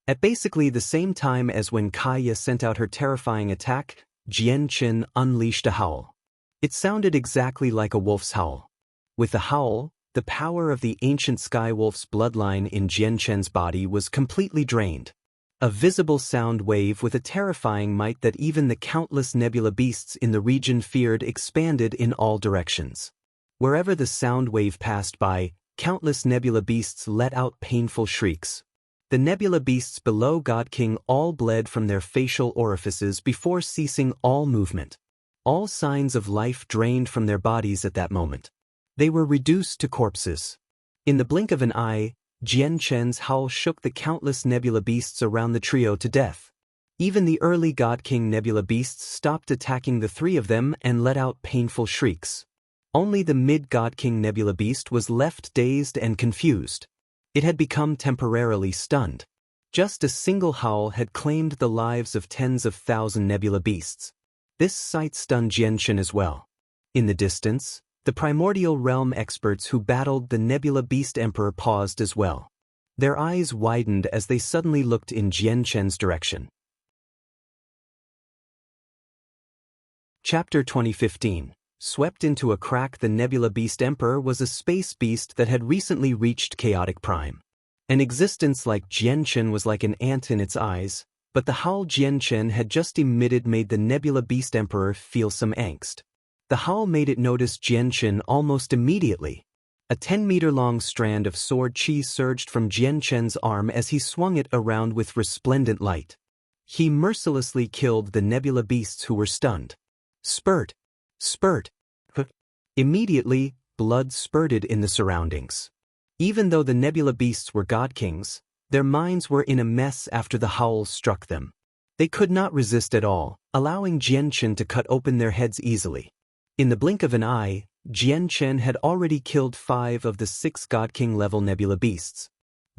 At basically the same time as when Kaiya sent out her terrifying attack, Jian Chen unleashed a howl. It sounded exactly like a wolf's howl. With the howl, the power of the ancient Skywolf's bloodline in Jian Chen's body was completely drained. A visible sound wave with a terrifying might that even the countless nebula beasts in the region feared expanded in all directions. Wherever the sound wave passed by, countless nebula beasts let out painful shrieks. The nebula beasts below God King all bled from their facial orifices before ceasing all movement. All signs of life drained from their bodies at that moment. They were reduced to corpses. In the blink of an eye, Jian Chen's howl shook the countless nebula beasts around the trio to death. Even the early God King nebula beasts stopped attacking the three of them and let out painful shrieks. Only the mid-God King nebula beast was left dazed and confused. It had become temporarily stunned. Just a single howl had claimed the lives of tens of thousands nebula beasts. This sight stunned Jian Chen as well. In the distance, the primordial realm experts who battled the Nebula Beast Emperor paused as well. Their eyes widened as they suddenly looked in Jian Chen's direction. Chapter 2015. Swept into a crack. The Nebula Beast Emperor was a space beast that had recently reached chaotic prime. An existence like Jian Chen was like an ant in its eyes, but the howl Jian Chen had just emitted made the Nebula Beast Emperor feel some angst. The howl made it notice Jian Chen almost immediately. A 10-meter-long strand of sword chi surged from Jian Chen's arm as he swung it around with resplendent light. He mercilessly killed the nebula beasts who were stunned. Spurt! Spurt! Immediately, blood spurted in the surroundings. Even though the nebula beasts were god kings, their minds were in a mess after the howl struck them. They could not resist at all, allowing Jian Chen to cut open their heads easily. In the blink of an eye, Jian Chen had already killed 5 of the 6 God King level nebula beasts.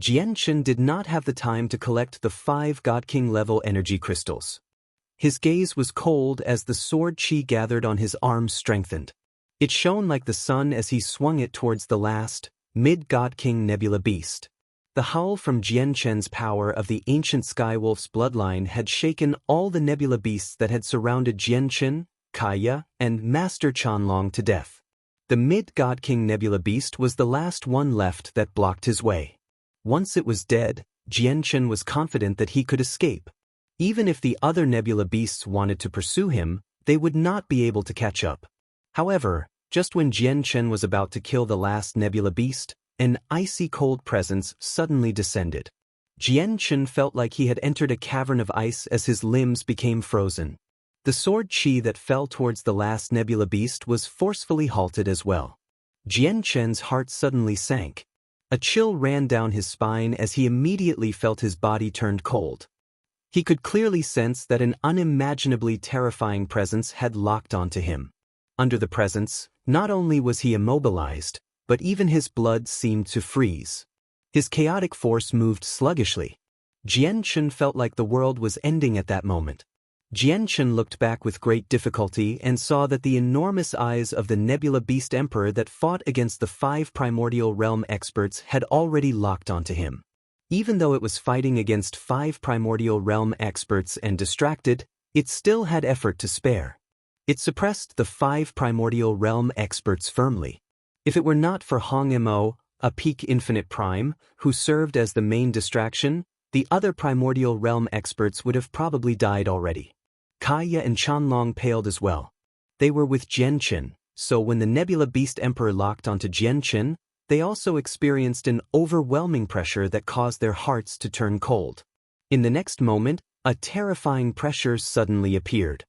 Jian Chen did not have the time to collect the 5 God King level energy crystals. His gaze was cold as the sword chi gathered on his arms strengthened. It shone like the sun as he swung it towards the last, mid-God King nebula beast. The howl from Jian Chen's power of the ancient Skywolf's bloodline had shaken all the nebula beasts that had surrounded Jian Chen, Kaya, and Master Chanlong to death. The mid-God King nebula beast was the last one left that blocked his way. Once it was dead, Jian Chen was confident that he could escape. Even if the other nebula beasts wanted to pursue him, they would not be able to catch up. However, just when Jian Chen was about to kill the last nebula beast, an icy cold presence suddenly descended. Jian Chen felt like he had entered a cavern of ice as his limbs became frozen. The sword chi that fell towards the last nebula beast was forcefully halted as well. Jian Chen's heart suddenly sank. A chill ran down his spine as he immediately felt his body turned cold. He could clearly sense that an unimaginably terrifying presence had locked onto him. Under the presence, not only was he immobilized, but even his blood seemed to freeze. His chaotic force moved sluggishly. Jian Chen felt like the world was ending at that moment. Jian Chen looked back with great difficulty and saw that the enormous eyes of the Nebula Beast Emperor that fought against the 5 primordial realm experts had already locked onto him. Even though it was fighting against 5 primordial realm experts and distracted, it still had effort to spare. It suppressed the 5 primordial realm experts firmly. If it were not for Hong Mo, a peak infinite prime, who served as the main distraction, the other primordial realm experts would have probably died already. Kaya and Chanlong paled as well. They were with Jian Chen, so when the Nebula Beast Emperor locked onto Jian Chen, they also experienced an overwhelming pressure that caused their hearts to turn cold. In the next moment, a terrifying pressure suddenly appeared.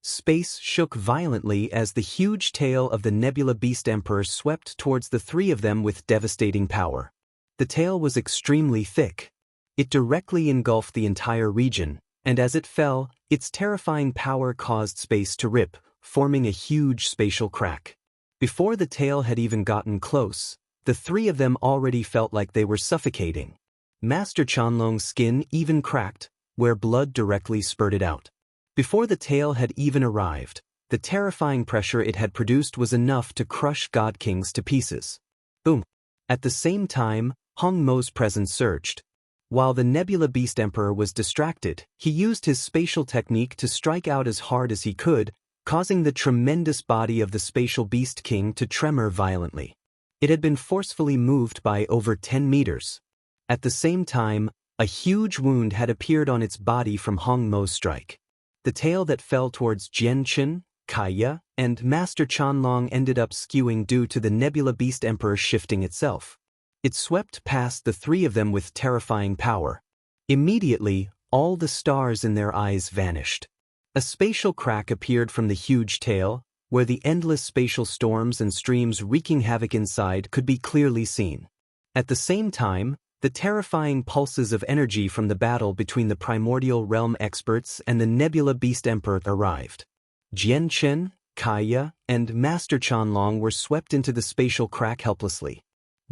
Space shook violently as the huge tail of the Nebula Beast Emperor swept towards the 3 of them with devastating power. The tail was extremely thick. It directly engulfed the entire region, and as it fell, its terrifying power caused space to rip, forming a huge spatial crack. Before the tail had even gotten close, the 3 of them already felt like they were suffocating. Master Chanlong's skin even cracked, where blood directly spurted out. Before the tail had even arrived, the terrifying pressure it had produced was enough to crush God Kings to pieces. Boom! At the same time, Hong Mo's presence surged. While the Nebula Beast Emperor was distracted, he used his spatial technique to strike out as hard as he could, causing the tremendous body of the spatial beast king to tremor violently. It had been forcefully moved by over 10 meters. At the same time, a huge wound had appeared on its body from Hong Mo's strike. The tail that fell towards Jianchen, Kaya, and Master Chanlong ended up skewing due to the Nebula Beast Emperor shifting itself. It swept past the three of them with terrifying power. Immediately, all the stars in their eyes vanished. A spatial crack appeared from the huge tail, where the endless spatial storms and streams wreaking havoc inside could be clearly seen. At the same time, the terrifying pulses of energy from the battle between the primordial realm experts and the Nebula Beast Emperor arrived. Jianchen, Kaya, and Master Chanlong were swept into the spatial crack helplessly.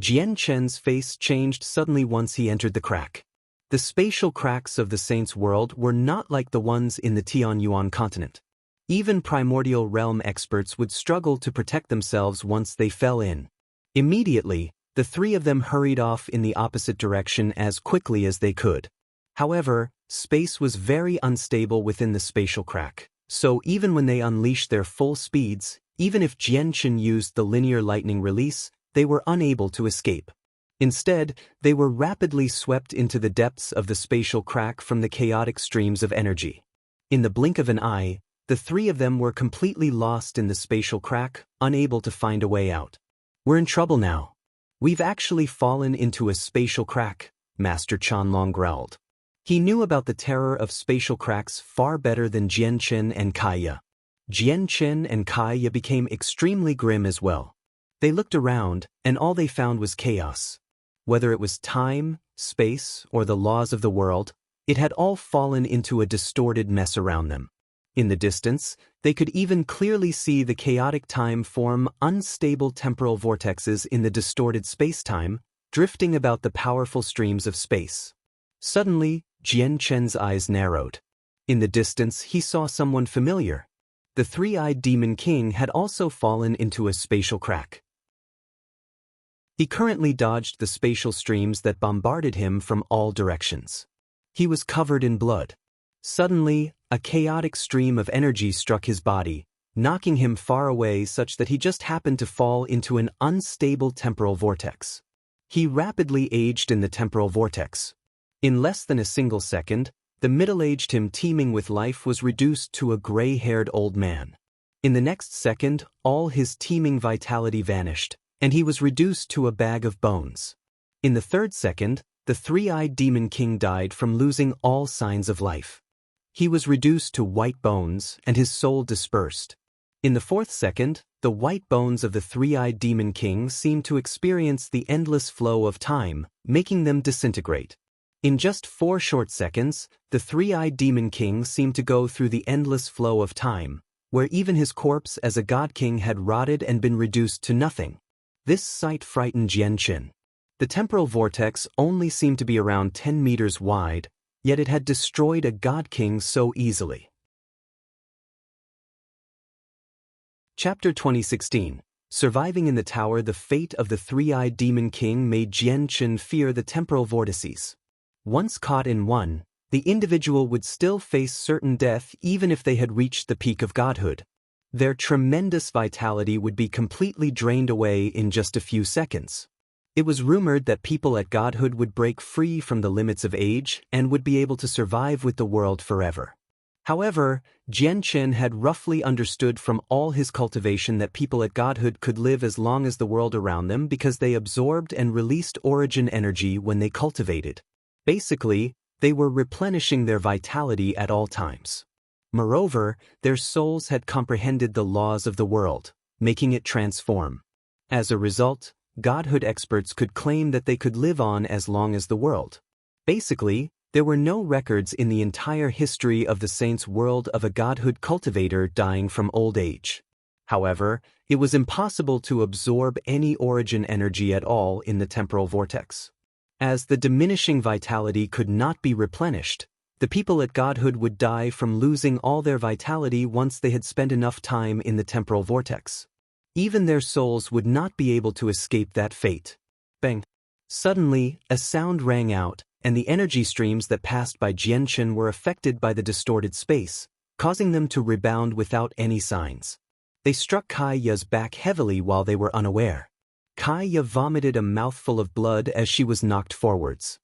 Jianchen's face changed suddenly once he entered the crack. The spatial cracks of the Saints' world were not like the ones in the Tianyuan continent. Even primordial realm experts would struggle to protect themselves once they fell in. Immediately, the three of them hurried off in the opposite direction as quickly as they could. However, space was very unstable within the spatial crack, so even when they unleashed their full speeds, even if Jianchen used the linear lightning release, they were unable to escape. Instead, they were rapidly swept into the depths of the spatial crack from the chaotic streams of energy. In the blink of an eye, the three of them were completely lost in the spatial crack, unable to find a way out. "We're in trouble now. We've actually fallen into a spatial crack," Master Chanlong growled. He knew about the terror of spatial cracks far better than Jianchen and Kaya. Jianchen and Kaya became extremely grim as well. They looked around, and all they found was chaos. Whether it was time, space, or the laws of the world, it had all fallen into a distorted mess around them. In the distance, they could even clearly see the chaotic time form unstable temporal vortexes in the distorted space-time, drifting about the powerful streams of space. Suddenly, Jianchen's eyes narrowed. In the distance, he saw someone familiar. The three-eyed demon king had also fallen into a spatial crack. He currently dodged the spatial streams that bombarded him from all directions. He was covered in blood. Suddenly, a chaotic stream of energy struck his body, knocking him far away such that he just happened to fall into an unstable temporal vortex. He rapidly aged in the temporal vortex. In less than a single second, the middle-aged him teeming with life was reduced to a gray-haired old man. In the next second, all his teeming vitality vanished, and he was reduced to a bag of bones. In the third second, the three-eyed demon king died from losing all signs of life. He was reduced to white bones, and his soul dispersed. In the fourth second, the white bones of the three-eyed demon king seemed to experience the endless flow of time, making them disintegrate. In just 4 short seconds, the three-eyed demon king seemed to go through the endless flow of time, where even his corpse as a god king had rotted and been reduced to nothing. This sight frightened Jianchen. The temporal vortex only seemed to be around 10 meters wide, yet it had destroyed a god king so easily. Chapter 2016. Surviving in the tower. The fate of the three-eyed demon king made Jianchen fear the temporal vortices. Once caught in one, the individual would still face certain death even if they had reached the peak of godhood. Their tremendous vitality would be completely drained away in just a few seconds. It was rumored that people at godhood would break free from the limits of age and would be able to survive with the world forever. However, Jianchen had roughly understood from all his cultivation that people at godhood could live as long as the world around them because they absorbed and released origin energy when they cultivated. Basically, they were replenishing their vitality at all times. Moreover, their souls had comprehended the laws of the world, making it transform. As a result, godhood experts could claim that they could live on as long as the world. Basically, there were no records in the entire history of the Saints' world of a godhood cultivator dying from old age. However, it was impossible to absorb any origin energy at all in the temporal vortex. As the diminishing vitality could not be replenished, the people at godhood would die from losing all their vitality once they had spent enough time in the temporal vortex. Even their souls would not be able to escape that fate. Bang! Suddenly, a sound rang out, and the energy streams that passed by Jianchen were affected by the distorted space, causing them to rebound without any signs. They struck Kaiya's back heavily while they were unaware. Kaiya vomited a mouthful of blood as she was knocked forwards.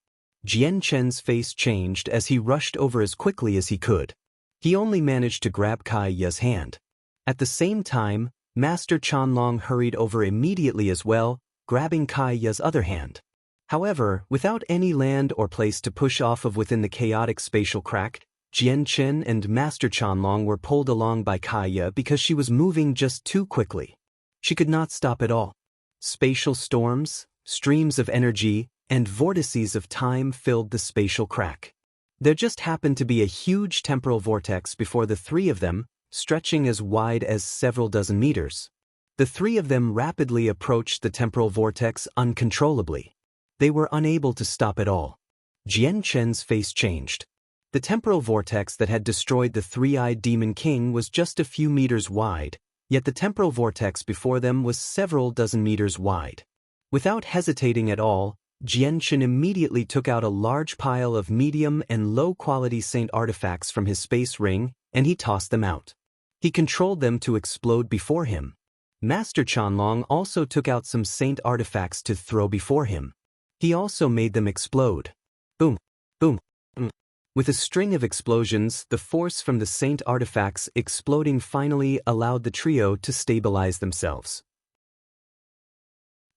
Jian Chen's face changed as he rushed over as quickly as he could. He only managed to grab Kaiya's hand. At the same time, Master Chanlong hurried over immediately as well, grabbing Kaiya's other hand. However, without any land or place to push off of within the chaotic spatial crack, Jian Chen and Master Chanlong were pulled along by Kaiya because she was moving just too quickly. She could not stop at all. Spatial storms, streams of energy, and vortices of time filled the spatial crack. There just happened to be a huge temporal vortex before the three of them, stretching as wide as several dozen meters. The three of them rapidly approached the temporal vortex uncontrollably. They were unable to stop at all. Jian Chen's face changed. The temporal vortex that had destroyed the three-eyed Demon King was just a few meters wide, yet the temporal vortex before them was several dozen meters wide. Without hesitating at all, Jian Chen immediately took out a large pile of medium and low-quality saint artifacts from his space ring, and he tossed them out. He controlled them to explode before him. Master Chanlong also took out some saint artifacts to throw before him. He also made them explode. Boom, boom, boom. With a string of explosions, the force from the saint artifacts exploding finally allowed the trio to stabilize themselves.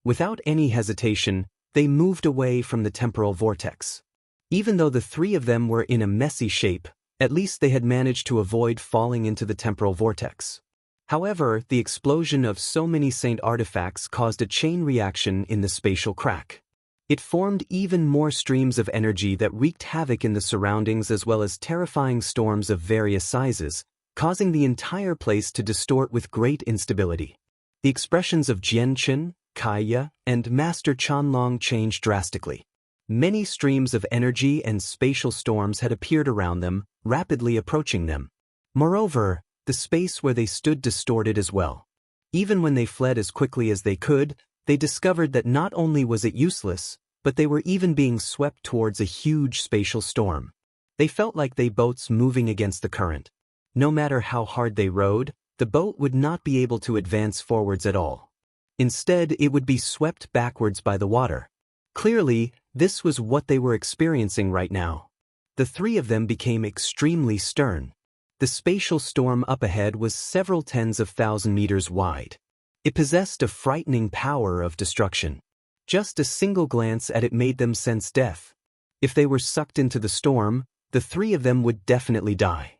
Without any hesitation, they moved away from the temporal vortex. Even though the three of them were in a messy shape, at least they had managed to avoid falling into the temporal vortex. However, the explosion of so many saint artifacts caused a chain reaction in the spatial crack. It formed even more streams of energy that wreaked havoc in the surroundings as well as terrifying storms of various sizes, causing the entire place to distort with great instability. The expressions of Jian Chen, Kaiya, and Master Chanlong changed drastically. Many streams of energy and spatial storms had appeared around them, rapidly approaching them. Moreover, the space where they stood distorted as well. Even when they fled as quickly as they could, they discovered that not only was it useless, but they were even being swept towards a huge spatial storm. They felt like boats moving against the current. No matter how hard they rowed, the boat would not be able to advance forwards at all. Instead, it would be swept backwards by the water. Clearly, this was what they were experiencing right now. The three of them became extremely stern. The spatial storm up ahead was several tens of thousand meters wide. It possessed a frightening power of destruction. Just a single glance at it made them sense death. If they were sucked into the storm, the three of them would definitely die.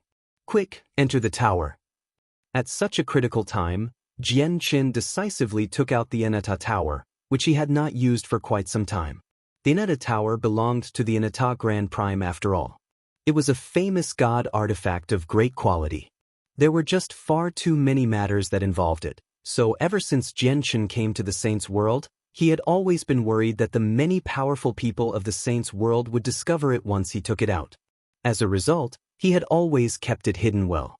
Quick, enter the tower. At such a critical time, Jian Chen decisively took out the Eneta Tower, which he had not used for quite some time. The Eneta Tower belonged to the Eneta Grand Prime after all. It was a famous god artifact of great quality. There were just far too many matters that involved it. So ever since Jian Chen came to the Saints' world, he had always been worried that the many powerful people of the Saints' world would discover it once he took it out. As a result, he had always kept it hidden well.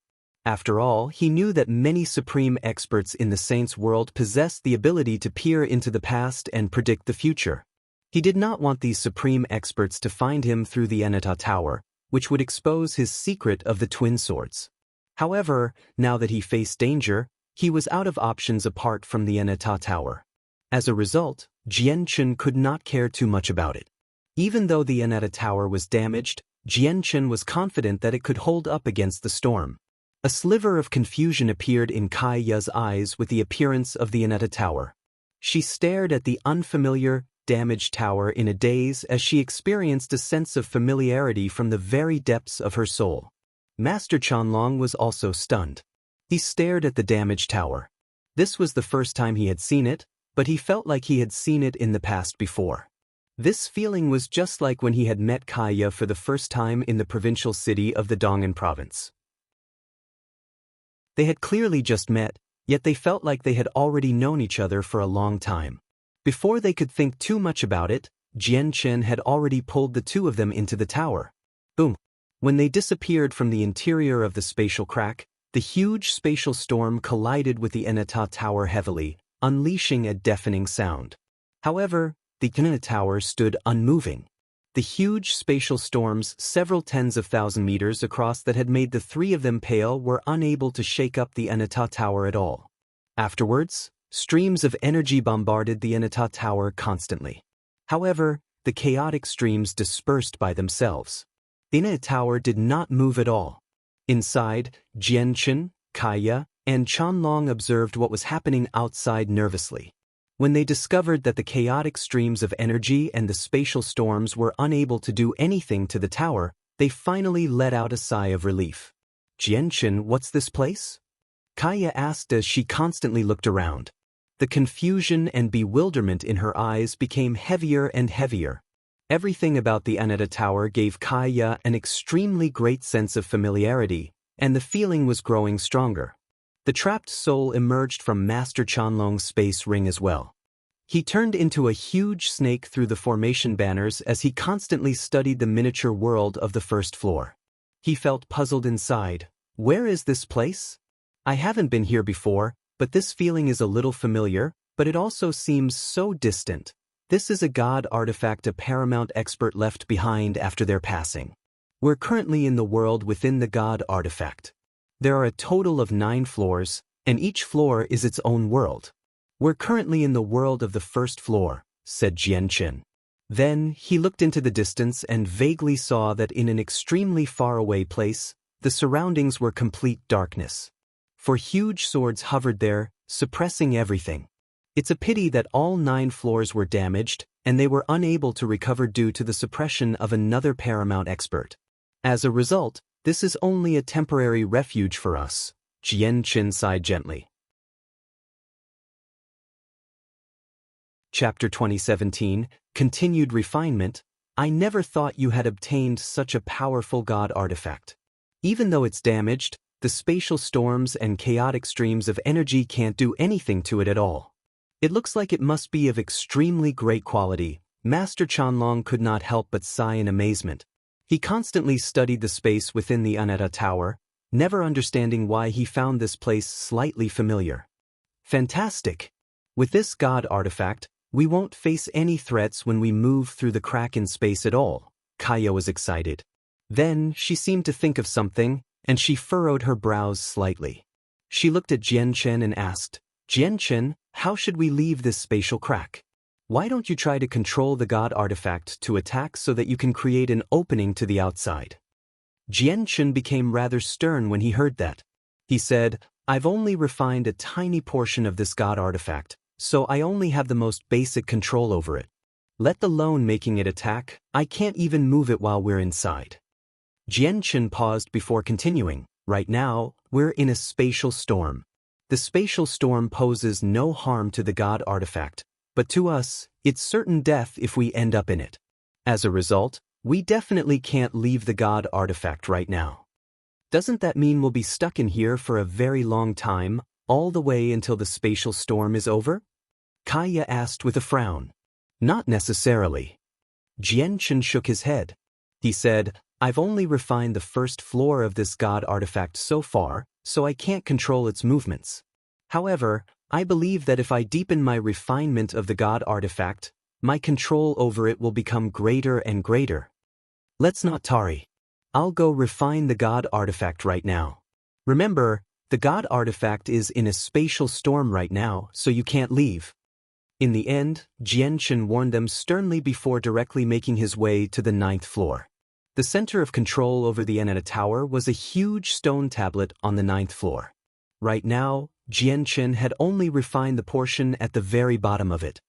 After all, he knew that many supreme experts in the Saints' world possessed the ability to peer into the past and predict the future. He did not want these supreme experts to find him through the Eneta Tower, which would expose his secret of the twin swords. However, now that he faced danger, he was out of options apart from the Eneta Tower. As a result, Jian Chen could not care too much about it. Even though the Eneta Tower was damaged, Jian Chen was confident that it could hold up against the storm. A sliver of confusion appeared in Kaiya's eyes with the appearance of the Eneta Tower. She stared at the unfamiliar, damaged tower in a daze as she experienced a sense of familiarity from the very depths of her soul. Master Chanlong was also stunned. He stared at the damaged tower. This was the first time he had seen it, but he felt like he had seen it in the past before. This feeling was just like when he had met Kaiya for the first time in the provincial city of the Dong'an province. They had clearly just met, yet they felt like they had already known each other for a long time. Before they could think too much about it, Jian Chen had already pulled the two of them into the tower. Boom! When they disappeared from the interior of the spatial crack, the huge spatial storm collided with the Eneta Tower heavily, unleashing a deafening sound. However, the Eneta Tower stood unmoving. The huge spatial storms several tens of thousand meters across that had made the three of them pale were unable to shake up the Anata Tower at all. Afterwards, streams of energy bombarded the Anata Tower constantly. However, the chaotic streams dispersed by themselves. The Anata Tower did not move at all. Inside, Jianchen, Kaya, and Chanlong observed what was happening outside nervously. When they discovered that the chaotic streams of energy and the spatial storms were unable to do anything to the tower, they finally let out a sigh of relief. Jianchen, what's this place? Kaya asked as she constantly looked around. The confusion and bewilderment in her eyes became heavier and heavier. Everything about the Anata Tower gave Kaya an extremely great sense of familiarity, and the feeling was growing stronger. The trapped soul emerged from Master Chanlong's space ring as well. He turned into a huge snake through the formation banners as he constantly studied the miniature world of the first floor. He felt puzzled inside. Where is this place? I haven't been here before, but this feeling is a little familiar, but it also seems so distant. This is a god artifact a paramount expert left behind after their passing. We're currently in the world within the god artifact. There are a total of 9 floors, and each floor is its own world. We're currently in the world of the first floor, said Jianchen. Then he looked into the distance and vaguely saw that in an extremely far-away place, the surroundings were complete darkness. For huge swords hovered there, suppressing everything. It's a pity that all 9 floors were damaged, and they were unable to recover due to the suppression of another paramount expert. As a result, this is only a temporary refuge for us, Jianchen sighed gently. Chapter 2017, Continued Refinement. I never thought you had obtained such a powerful god artifact. Even though it's damaged, the spatial storms and chaotic streams of energy can't do anything to it at all. It looks like it must be of extremely great quality. Master Chanlong could not help but sigh in amazement. He constantly studied the space within the Anata Tower, never understanding why he found this place slightly familiar. Fantastic! With this god artifact, we won't face any threats when we move through the crack in space at all, Kaya was excited. Then she seemed to think of something, and she furrowed her brows slightly. She looked at Jianchen and asked, Jianchen, how should we leave this spatial crack? Why don't you try to control the god artifact to attack so that you can create an opening to the outside? Jianchen became rather stern when he heard that. He said, I've only refined a tiny portion of this god artifact, so I only have the most basic control over it. Let alone making it attack, I can't even move it while we're inside. Jianchen paused before continuing. Right now, we're in a spatial storm. The spatial storm poses no harm to the god artifact, but to us, it's certain death if we end up in it. As a result, we definitely can't leave the god artifact right now. Doesn't that mean we'll be stuck in here for a very long time, all the way until the spatial storm is over? Kaya asked with a frown. Not necessarily. Jianchen shook his head. He said, I've only refined the first floor of this god artifact so far, so I can't control its movements. However, I believe that if I deepen my refinement of the god artifact, my control over it will become greater and greater. Let's not tarry. I'll go refine the god artifact right now. Remember, the god artifact is in a spatial storm right now, so you can't leave. In the end, Jianchen warned them sternly before directly making his way to the 9th floor. The center of control over the Anata Tower was a huge stone tablet on the 9th floor. Right now, Jianchen had only refined the portion at the very bottom of it.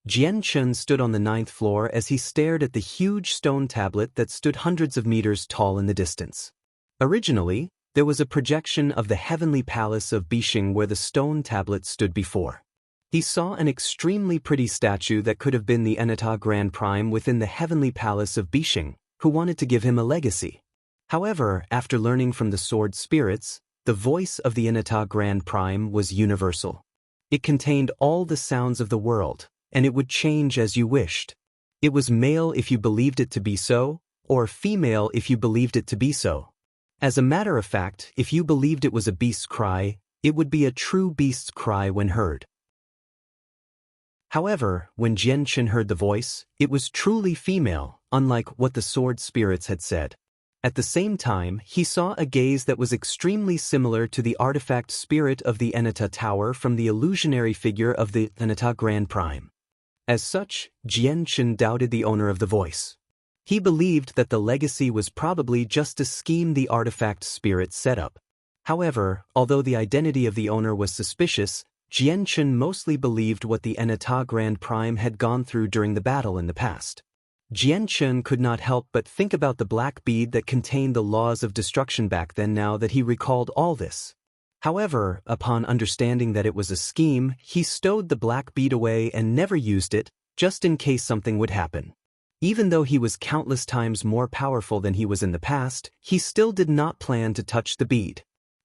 Jianchen stood on the 9th floor as he stared at the huge stone tablet that stood hundreds of meters tall in the distance. Originally, there was a projection of the heavenly palace of Bishing where the stone tablet stood before. He saw an extremely pretty statue that could have been the Anata Grand Prime within the heavenly palace of Bishing, who wanted to give him a legacy. However, after learning from the sword spirits, the voice of the Anata Grand Prime was universal. It contained all the sounds of the world, and it would change as you wished. It was male if you believed it to be so, or female if you believed it to be so. As a matter of fact, if you believed it was a beast's cry, it would be a true beast's cry when heard. However, when Jian Chen heard the voice, it was truly female, unlike what the sword spirits had said. At the same time, he saw a gaze that was extremely similar to the artifact spirit of the Enata Tower from the illusionary figure of the Enata Grand Prime. As such, Jian Chen doubted the owner of the voice. He believed that the legacy was probably just a scheme the artifact spirit set up. However, although the identity of the owner was suspicious, Jian Chen mostly believed what the Enata Grand Prime had gone through during the battle in the past. Jian Chen could not help but think about the black bead that contained the laws of destruction back then now that he recalled all this. However, upon understanding that it was a scheme, he stowed the black bead away and never used it, just in case something would happen. Even though he was countless times more powerful than he was in the past, he still did not plan to touch the bead.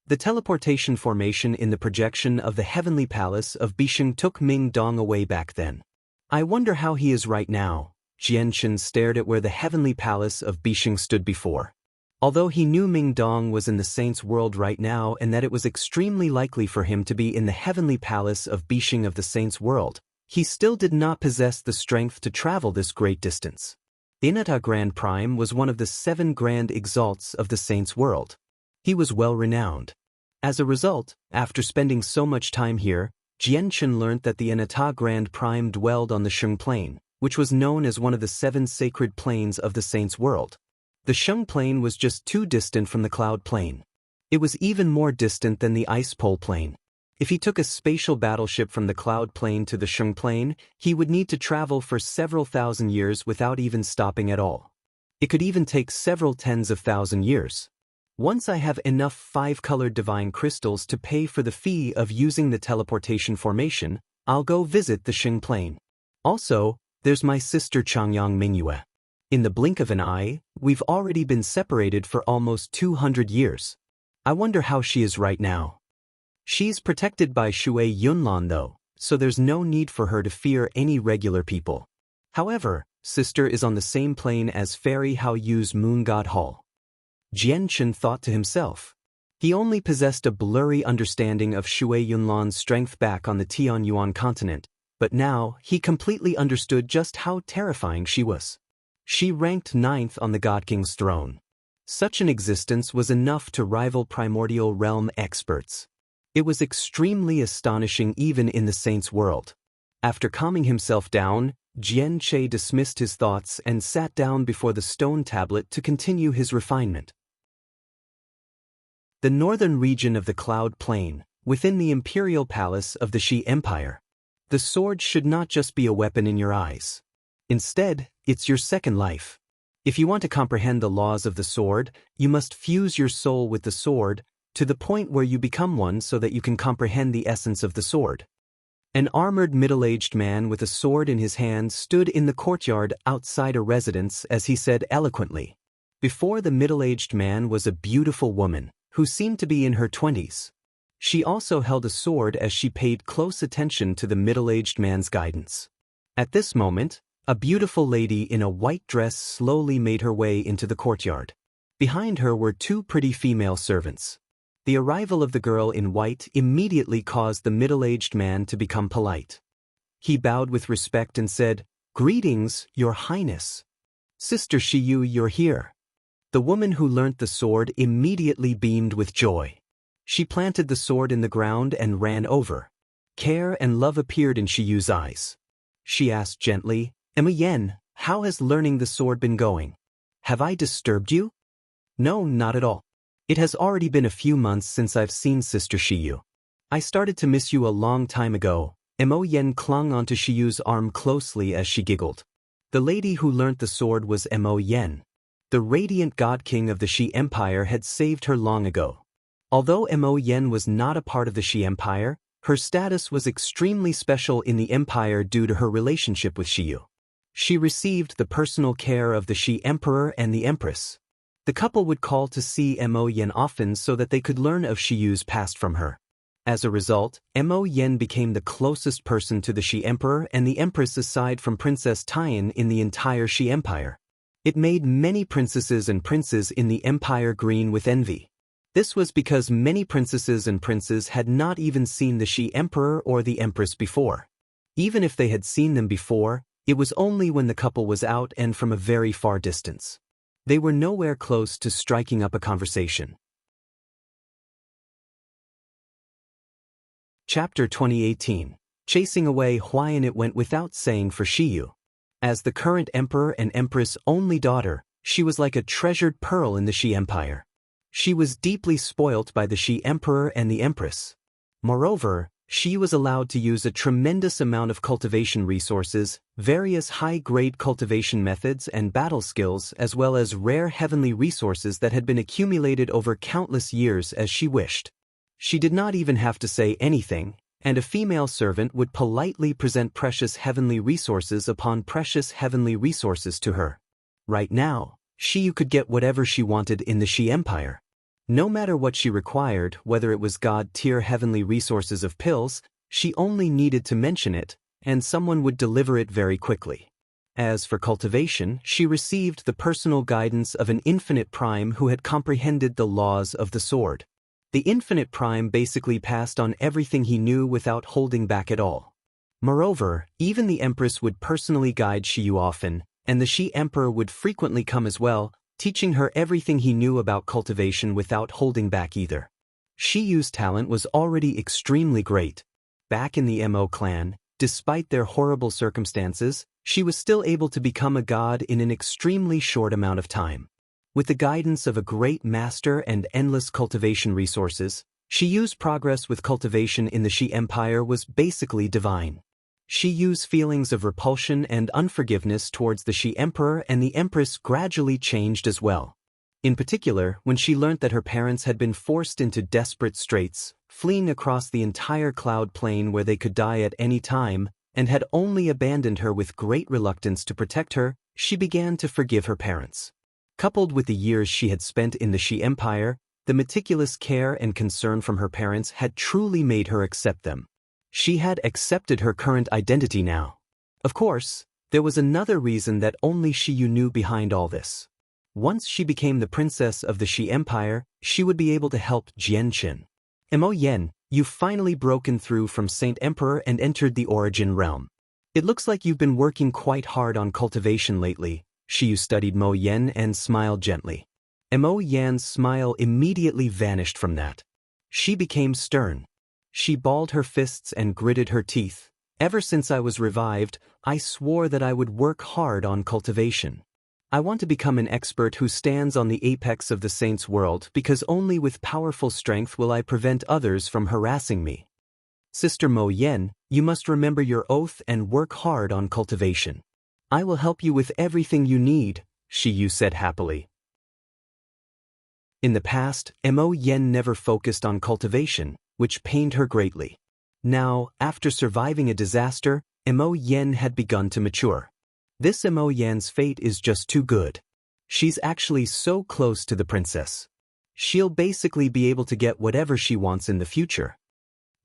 The teleportation formation in the projection of the heavenly palace of Bisheng took Ming Dong away back then. I wonder how he is right now. Jian Chen stared at where the heavenly palace of Bisheng stood before. Although he knew Ming Dong was in the saint's world right now and that it was extremely likely for him to be in the heavenly palace of Bisheng of the saint's world, he still did not possess the strength to travel this great distance. Enata Grand Prime was one of the 7 grand exalts of the saint's world. He was well renowned. As a result, after spending so much time here, Jian Chen learned that the Enata Grand Prime dwelled on the Sheng Plain, which was known as one of the 7 sacred plains of the saint's world. The Sheng Plain was just too distant from the Cloud Plain. It was even more distant than the Ice Pole Plain. If he took a spatial battleship from the Cloud Plain to the Sheng Plain, he would need to travel for several thousand years without even stopping at all. It could even take several tens of thousand years. Once I have enough 5-colored divine crystals to pay for the fee of using the teleportation formation, I'll go visit the Sheng Plain. Also, there's my sister Changyang Mingyue. In the blink of an eye, we've already been separated for almost 200 years. I wonder how she is right now. She's protected by Shui Yunlan though, so there's no need for her to fear any regular people. However, sister is on the same plane as Fairy Hao Yu's Moon God Hall. Jian Chen thought to himself. He only possessed a blurry understanding of Shui Yunlan's strength back on the Tianyuan continent, but now he completely understood just how terrifying she was. She ranked 9th on the God King's throne. Such an existence was enough to rival primordial realm experts. It was extremely astonishing even in the saint's world. After calming himself down, Jian Che dismissed his thoughts and sat down before the stone tablet to continue his refinement. The northern region of the Cloud Plain, within the imperial palace of the Shi Empire. The sword should not just be a weapon in your eyes. Instead, it's your second life. If you want to comprehend the laws of the sword, you must fuse your soul with the sword, to the point where you become one so that you can comprehend the essence of the sword. An armored middle-aged man with a sword in his hand stood in the courtyard outside a residence as he said eloquently. Before the middle-aged man was a beautiful woman, who seemed to be in her 20s. She also held a sword as she paid close attention to the middle-aged man's guidance. At this moment, a beautiful lady in a white dress slowly made her way into the courtyard. Behind her were 2 pretty female servants. The arrival of the girl in white immediately caused the middle-aged man to become polite. He bowed with respect and said, "Greetings, Your Highness. Sister Shiyu, you're here." The woman who learnt the sword immediately beamed with joy. She planted the sword in the ground and ran over. Care and love appeared in Shiyu's eyes. She asked gently, "Emma Yen, how has learning the sword been going? Have I disturbed you?" "No, not at all. It has already been a few months since I've seen Sister Shiyu. I started to miss you a long time ago." Mo Yen clung onto Shiyu's arm closely as she giggled. The lady who learnt the sword was Mo Yen. The radiant God King of the Shi Empire had saved her long ago. Although Mo Yen was not a part of the Shi Empire, her status was extremely special in the empire due to her relationship with Shiyu. She received the personal care of the Shi Emperor and the Empress. The couple would call to see Mo Yen often so that they could learn of Shiyu's past from her. As a result, Mo Yen became the closest person to the Shi Emperor and the Empress aside from Princess Tian in the entire Shi Empire. It made many princesses and princes in the empire green with envy. This was because many princesses and princes had not even seen the Shi Emperor or the Empress before. Even if they had seen them before, it was only when the couple was out and from a very far distance. They were nowhere close to striking up a conversation. Chapter 2018. Chasing away Huayan. It went without saying for Shiyu. As the current emperor and empress' only daughter, she was like a treasured pearl in the Shi Empire. She was deeply spoilt by the Shi emperor and the empress. Moreover, she was allowed to use a tremendous amount of cultivation resources, various high-grade cultivation methods and battle skills, as well as rare heavenly resources that had been accumulated over countless years as she wished. She did not even have to say anything, and a female servant would politely present precious heavenly resources upon precious heavenly resources to her. Right now, Shiyu could get whatever she wanted in the Shi Empire. No matter what she required, whether it was god-tier heavenly resources of pills, she only needed to mention it, and someone would deliver it very quickly. As for cultivation, she received the personal guidance of an infinite prime who had comprehended the laws of the sword. The infinite prime basically passed on everything he knew without holding back at all. Moreover, even the empress would personally guide Shiyu often, and the Shi emperor would frequently come as well, teaching her everything he knew about cultivation without holding back either. Shiyu's talent was already extremely great. Back in the Mo clan, despite their horrible circumstances, she was still able to become a god in an extremely short amount of time. With the guidance of a great master and endless cultivation resources, Shiyu's progress with cultivation in the Shi Empire was basically divine. Shiyu's feelings of repulsion and unforgiveness towards the Shi Emperor and the Empress gradually changed as well. In particular, when she learnt that her parents had been forced into desperate straits, fleeing across the entire cloud plain where they could die at any time, and had only abandoned her with great reluctance to protect her, she began to forgive her parents. Coupled with the years she had spent in the Shi Empire, the meticulous care and concern from her parents had truly made her accept them. She had accepted her current identity now. Of course, there was another reason that only Shiyu knew behind all this. Once she became the princess of the Shi Empire, she would be able to help Jianqin. Mo Yen, you've finally broken through from Saint Emperor and entered the Origin realm. It looks like you've been working quite hard on cultivation lately. Shiyu studied Mo Yen and smiled gently. Mo Yan's smile immediately vanished from that. She became stern. She balled her fists and gritted her teeth. Ever since I was revived, I swore that I would work hard on cultivation. I want to become an expert who stands on the apex of the saints' world because only with powerful strength will I prevent others from harassing me. Sister Mo Yen, you must remember your oath and work hard on cultivation. I will help you with everything you need, Shiyu said happily. In the past, Mo Yen never focused on cultivation, which pained her greatly. Now, after surviving a disaster, Mo Yen had begun to mature. This Mo Yan's fate is just too good. She's actually so close to the princess. She'll basically be able to get whatever she wants in the future.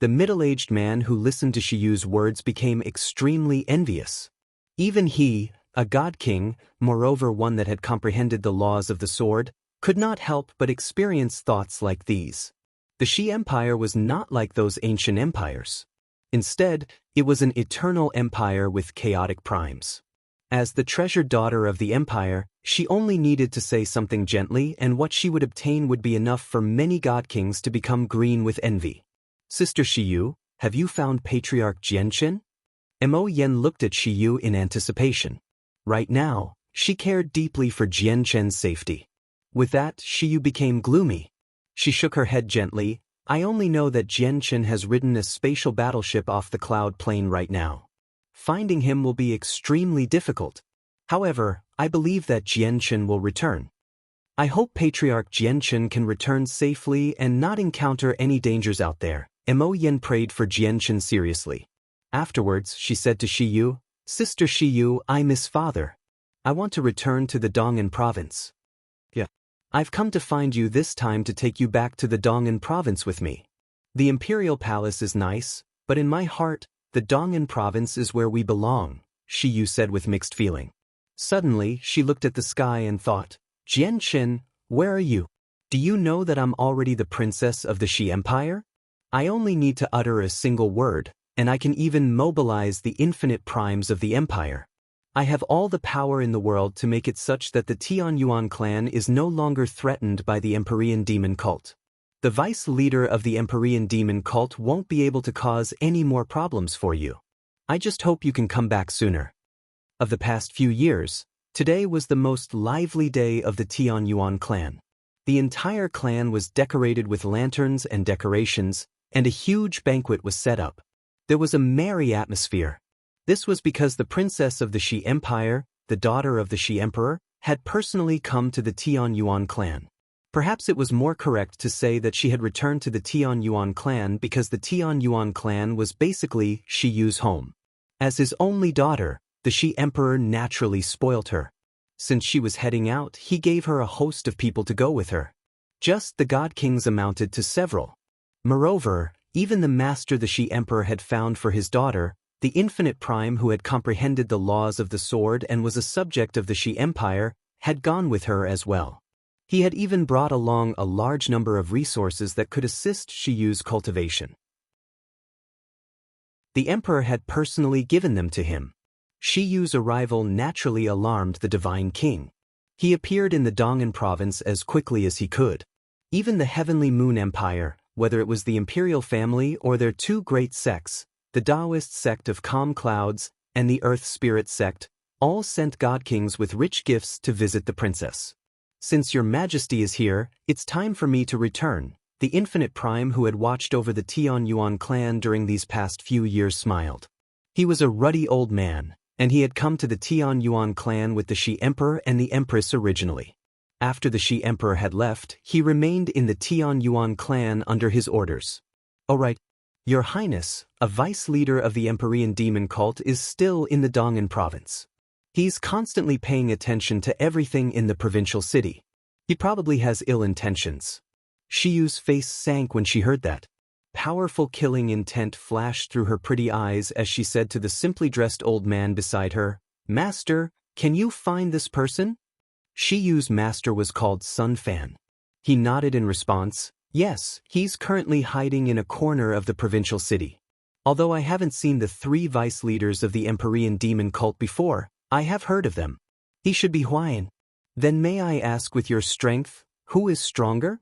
The middle-aged man who listened to Shiyu's words became extremely envious. Even he, a god king, moreover one that had comprehended the laws of the sword, could not help but experience thoughts like these. The Shi Empire was not like those ancient empires. Instead, it was an eternal empire with chaotic primes. As the treasured daughter of the empire, she only needed to say something gently and what she would obtain would be enough for many god kings to become green with envy. Sister Shiyu, have you found Patriarch Jianqin? Mo Yen looked at Shiyu in anticipation. Right now, she cared deeply for Jianqin's safety. With that, Shiyu became gloomy. She shook her head gently. I only know that Jianqin has ridden a spatial battleship off the cloud plain right now. Finding him will be extremely difficult. However, I believe that Jianqin will return. I hope Patriarch Jianqin can return safely and not encounter any dangers out there. Mo Yen prayed for Jianqin seriously. Afterwards, she said to Shiyu, Sister Shiyu, I miss father. I want to return to the Dong'an province. Yeah. I've come to find you this time to take you back to the Dong'an province with me. The imperial palace is nice, but in my heart, the Dong'an province is where we belong, Shiyu said with mixed feeling. Suddenly, she looked at the sky and thought, Jianqin, where are you? Do you know that I'm already the princess of the Shi Empire? I only need to utter a single word, and I can even mobilize the infinite primes of the empire. I have all the power in the world to make it such that the Tianyuan clan is no longer threatened by the Empyrean demon cult. The vice leader of the Empyrean demon cult won't be able to cause any more problems for you. I just hope you can come back sooner. Of the past few years, today was the most lively day of the Tianyuan clan. The entire clan was decorated with lanterns and decorations, and a huge banquet was set up. There was a merry atmosphere. This was because the princess of the Shi Empire, the daughter of the Shi Emperor, had personally come to the Tianyuan clan. Perhaps it was more correct to say that she had returned to the Tianyuan clan because the Tianyuan clan was basically Shi Yu's home. As his only daughter, the Shi Emperor naturally spoilt her. Since she was heading out, he gave her a host of people to go with her. Just the God Kings amounted to several. Moreover, even the master the Shi Emperor had found for his daughter, the infinite prime who had comprehended the laws of the sword and was a subject of the Shi Empire, had gone with her as well. He had even brought along a large number of resources that could assist Shi Yu's cultivation. The emperor had personally given them to him. Shi Yu's arrival naturally alarmed the divine king. He appeared in the Dong'an province as quickly as he could. Even the Heavenly Moon Empire, whether it was the imperial family or their two great sects, the Taoist sect of Calm Clouds and the Earth Spirit sect, all sent God Kings with rich gifts to visit the princess. Since your majesty is here, it's time for me to return. The infinite prime who had watched over the Tianyuan clan during these past few years smiled. He was a ruddy old man, and he had come to the Tianyuan clan with the Shi Emperor and the Empress originally. After the Shi Emperor had left, he remained in the Tianyuan clan under his orders. "All right, Your Highness, a vice leader of the Empyrean demon cult is still in the Dong'an province. He's constantly paying attention to everything in the provincial city. He probably has ill intentions." Shi Yu's face sank when she heard that. Powerful killing intent flashed through her pretty eyes as she said to the simply dressed old man beside her, "Master, can you find this person?" Shi Yu's master was called Sun Fan. He nodded in response, "Yes, he's currently hiding in a corner of the provincial city. Although I haven't seen the three vice leaders of the Empyrean demon cult before, I have heard of them. He should be Huayan. Then may I ask with your strength, who is stronger?"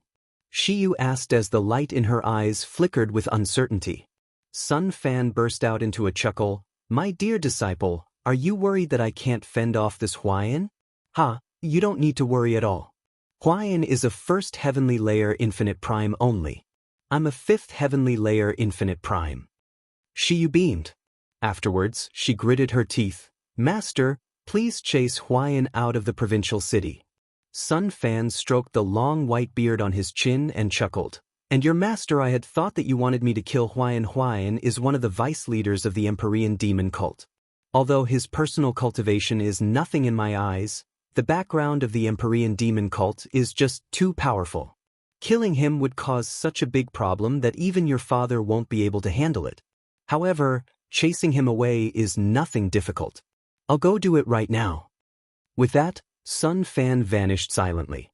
Shi Yu asked as the light in her eyes flickered with uncertainty. Sun Fan burst out into a chuckle, "My dear disciple, are you worried that I can't fend off this Huayan? You don't need to worry at all. Huayan is a first heavenly layer infinite prime only. I'm a fifth heavenly layer infinite prime." Shi Yu beamed. Afterwards, she gritted her teeth, "Master, please chase Huayan out of the provincial city." Sun Fan stroked the long white beard on his chin and chuckled. "And your master, I had thought that you wanted me to kill Huayan. Huayan is one of the vice leaders of the Empyrean demon cult. Although his personal cultivation is nothing in my eyes, the background of the Empyrean demon cult is just too powerful. Killing him would cause such a big problem that even your father won't be able to handle it. However, chasing him away is nothing difficult. I'll go do it right now." With that, Sun Fan vanished silently.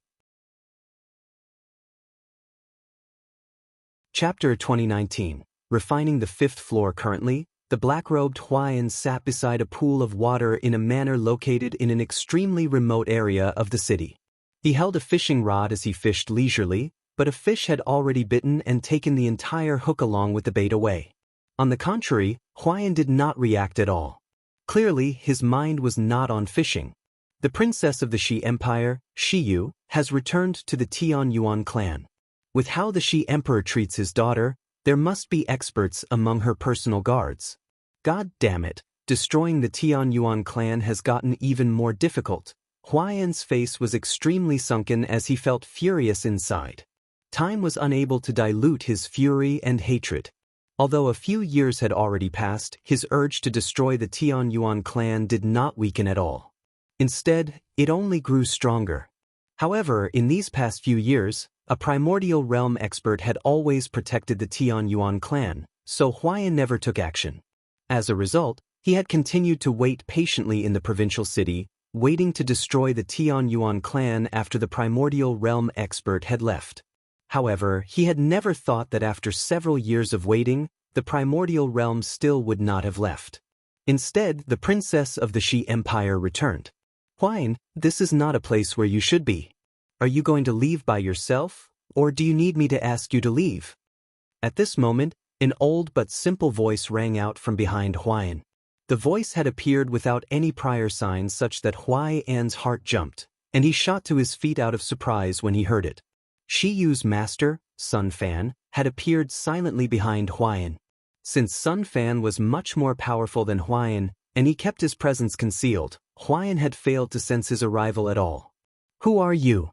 Chapter 2019. Refining the fifth floor. Currently, the black-robed Huayan sat beside a pool of water in a manor located in an extremely remote area of the city. He held a fishing rod as he fished leisurely, but a fish had already bitten and taken the entire hook along with the bait away. On the contrary, Huayan did not react at all. Clearly, his mind was not on fishing. The princess of the Shi Empire, Shi Yu, has returned to the Tianyuan clan. With how the Shi Emperor treats his daughter, there must be experts among her personal guards. God damn it, destroying the Tianyuan clan has gotten even more difficult. Huayan's face was extremely sunken as he felt furious inside. Time was unable to dilute his fury and hatred. Although a few years had already passed, his urge to destroy the Tianyuan clan did not weaken at all. Instead, it only grew stronger. However, in these past few years, a primordial realm expert had always protected the Tianyuan clan, so Huayan never took action. As a result, he had continued to wait patiently in the provincial city, waiting to destroy the Tianyuan clan after the primordial realm expert had left. However, he had never thought that after several years of waiting, the primordial realm still would not have left. Instead, the princess of the Shi Empire returned. Huayan, this is not a place where you should be. Are you going to leave by yourself, or do you need me to ask you to leave? At this moment, an old but simple voice rang out from behind Huayan. The voice had appeared without any prior signs such that Huayan's heart jumped, and he shot to his feet out of surprise when he heard it. Shi Yu's master, Sun Fan, had appeared silently behind Huayan. Since Sun Fan was much more powerful than Huayan, and he kept his presence concealed, Huayan had failed to sense his arrival at all. Who are you?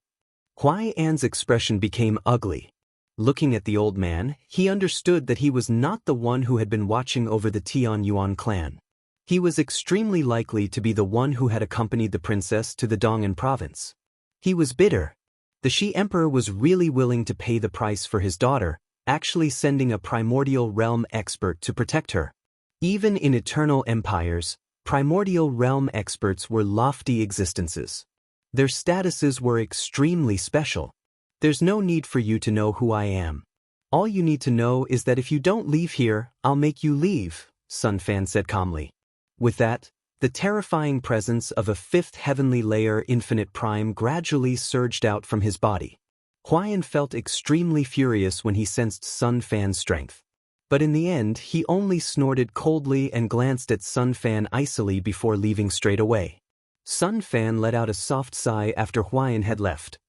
Huayan's expression became ugly. Looking at the old man, he understood that he was not the one who had been watching over the Tian Yuan clan. He was extremely likely to be the one who had accompanied the princess to the Dong'an province. He was bitter. The Shi Emperor was really willing to pay the price for his daughter, actually sending a primordial realm expert to protect her. Even in eternal empires, primordial realm experts were lofty existences. Their statuses were extremely special. There's no need for you to know who I am. All you need to know is that if you don't leave here, I'll make you leave, Sun Fan said calmly. With that, the terrifying presence of a fifth heavenly layer infinite prime gradually surged out from his body. Huayan felt extremely furious when he sensed Sun Fan's strength. But in the end, he only snorted coldly and glanced at Sun Fan icily before leaving straight away. Sun Fan let out a soft sigh after Huayan had left.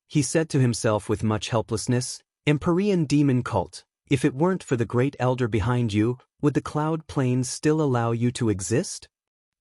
He said to himself with much helplessness, Empyrean demon cult, if it weren't for the great elder behind you, would the cloud plains still allow you to exist?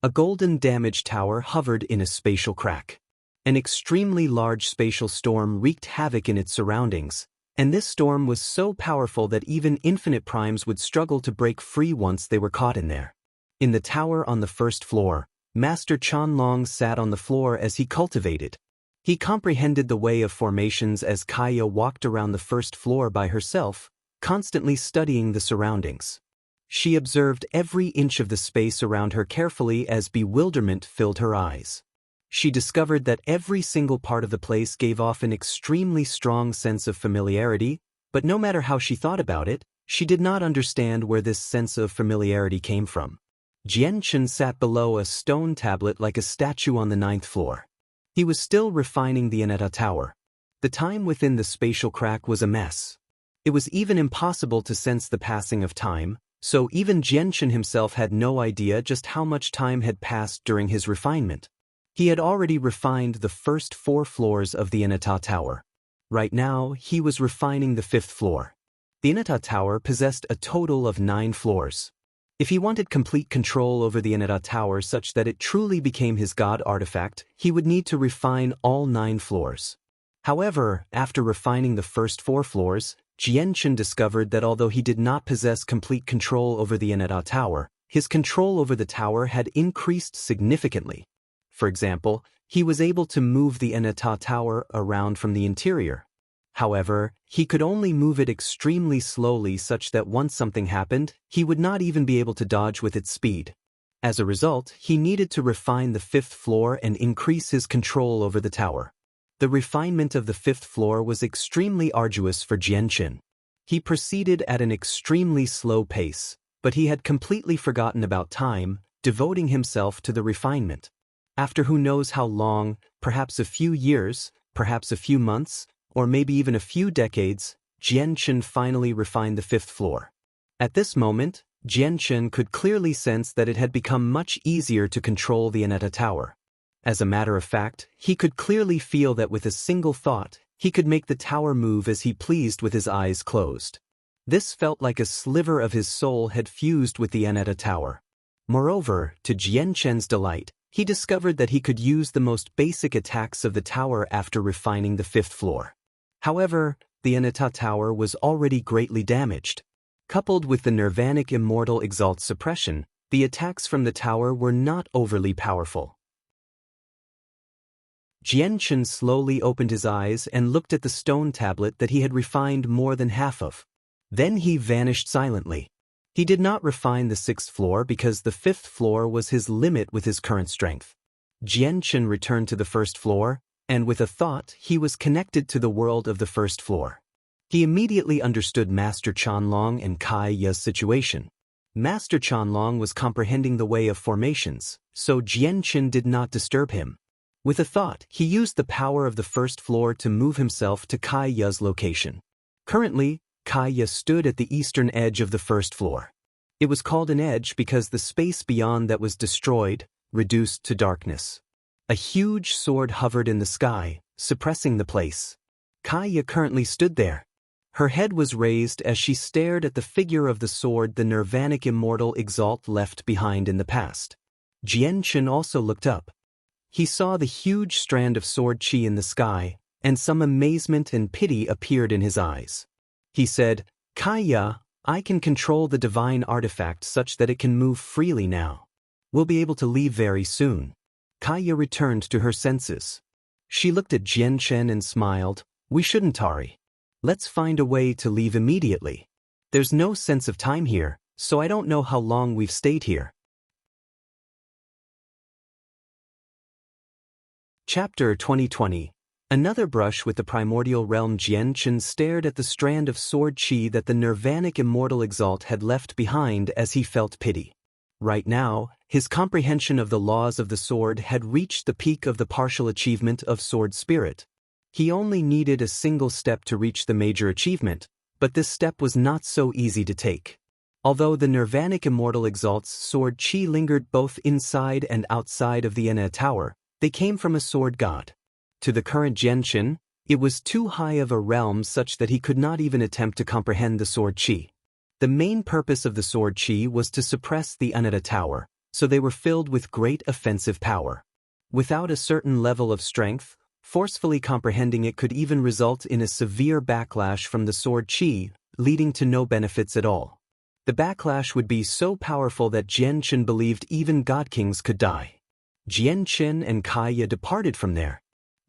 A golden damage tower hovered in a spatial crack. An extremely large spatial storm wreaked havoc in its surroundings, and this storm was so powerful that even infinite primes would struggle to break free once they were caught in there. In the tower on the first floor, Master Chanlong sat on the floor as he cultivated. He comprehended the way of formations as Kaya walked around the first floor by herself, constantly studying the surroundings. She observed every inch of the space around her carefully as bewilderment filled her eyes. She discovered that every single part of the place gave off an extremely strong sense of familiarity, but no matter how she thought about it, she did not understand where this sense of familiarity came from. Jianchen sat below a stone tablet like a statue on the 9th floor. He was still refining the Aneta Tower. The time within the spatial crack was a mess. It was even impossible to sense the passing of time, so even Jianchen himself had no idea just how much time had passed during his refinement. He had already refined the first 4 floors of the Aneta Tower. Right now, he was refining the 5th floor. The Aneta Tower possessed a total of 9 floors. If he wanted complete control over the Aneta Tower such that it truly became his god artifact, he would need to refine all 9 floors. However, after refining the first 4 floors, Jianchen discovered that although he did not possess complete control over the Aneta Tower, his control over the tower had increased significantly. For example, he was able to move the Aneta Tower around from the interior. However, he could only move it extremely slowly such that once something happened, he would not even be able to dodge with its speed. As a result, he needed to refine the 5th floor and increase his control over the tower. The refinement of the 5th floor was extremely arduous for Jianchen. He proceeded at an extremely slow pace, but he had completely forgotten about time, devoting himself to the refinement. After who knows how long, perhaps a few years, perhaps a few months, or maybe even a few decades, Jianchen finally refined the 5th floor. At this moment, Jianchen could clearly sense that it had become much easier to control the Aneta Tower. As a matter of fact, he could clearly feel that with a single thought, he could make the tower move as he pleased with his eyes closed. This felt like a sliver of his soul had fused with the Aneta Tower. Moreover, to Jianchen's delight, he discovered that he could use the most basic attacks of the tower after refining the 5th floor. However, the Aneta Tower was already greatly damaged. Coupled with the Nirvanic Immortal Exalt suppression, the attacks from the tower were not overly powerful. Jianchen slowly opened his eyes and looked at the stone tablet that he had refined more than half of. Then he vanished silently. He did not refine the 6th floor because the 5th floor was his limit with his current strength. Jianchen returned to the 1st floor, and with a thought, he was connected to the world of the 1st floor. He immediately understood Master Chanlong and Kai Ya's situation. Master Chanlong was comprehending the way of formations, so Jianqin did not disturb him. With a thought, he used the power of the first floor to move himself to Kai Ya's location. Currently, Kai Ya stood at the eastern edge of the first floor. It was called an edge because the space beyond that was destroyed, reduced to darkness. A huge sword hovered in the sky, suppressing the place. Kai Ya currently stood there. Her head was raised as she stared at the figure of the sword the Nirvanic Immortal Exalt left behind in the past. Jianqin also looked up. He saw the huge strand of sword chi in the sky, and some amazement and pity appeared in his eyes. He said, "Kai Ya, I can control the divine artifact such that it can move freely now. We'll be able to leave very soon." Kai Ya returned to her senses. She looked at Jianqin and smiled. "We shouldn't hurry. Let's find a way to leave immediately. There's no sense of time here, so I don't know how long we've stayed here." Chapter 2020. Another brush with the primordial realm. Jianqin stared at the strand of sword chi that the Nirvanic Immortal Exalt had left behind as he felt pity. Right now, his comprehension of the laws of the sword had reached the peak of the partial achievement of sword spirit. He only needed a single step to reach the major achievement, but this step was not so easy to take. Although the Nirvanic Immortal Exalt's sword chi lingered both inside and outside of the Ena Tower, they came from a sword god. To the current Jianqin, it was too high of a realm such that he could not even attempt to comprehend the sword chi. The main purpose of the sword chi was to suppress the Ena Tower, so they were filled with great offensive power. Without a certain level of strength, forcefully comprehending it could even result in a severe backlash from the sword chi, leading to no benefits at all. The backlash would be so powerful that Jianqin believed even god kings could die. Jianqin and Kai Ya departed from there.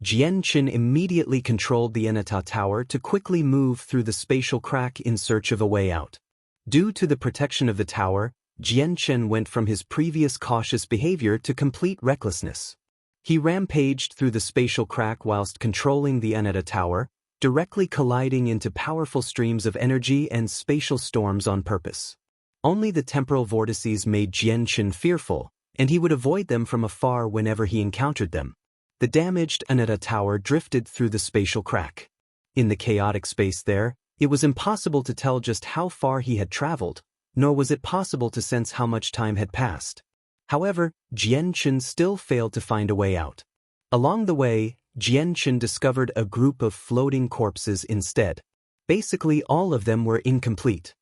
Jianqin immediately controlled the Enata Tower to quickly move through the spatial crack in search of a way out. Due to the protection of the tower, Jianqin went from his previous cautious behavior to complete recklessness. He rampaged through the spatial crack whilst controlling the Enata Tower, directly colliding into powerful streams of energy and spatial storms on purpose. Only the temporal vortices made Jianqin fearful, and he would avoid them from afar whenever he encountered them. The damaged Enata Tower drifted through the spatial crack. In the chaotic space there, it was impossible to tell just how far he had traveled, nor was it possible to sense how much time had passed. However, Jianqin still failed to find a way out. Along the way, Jianqin discovered a group of floating corpses instead. Basically, all of them were incomplete.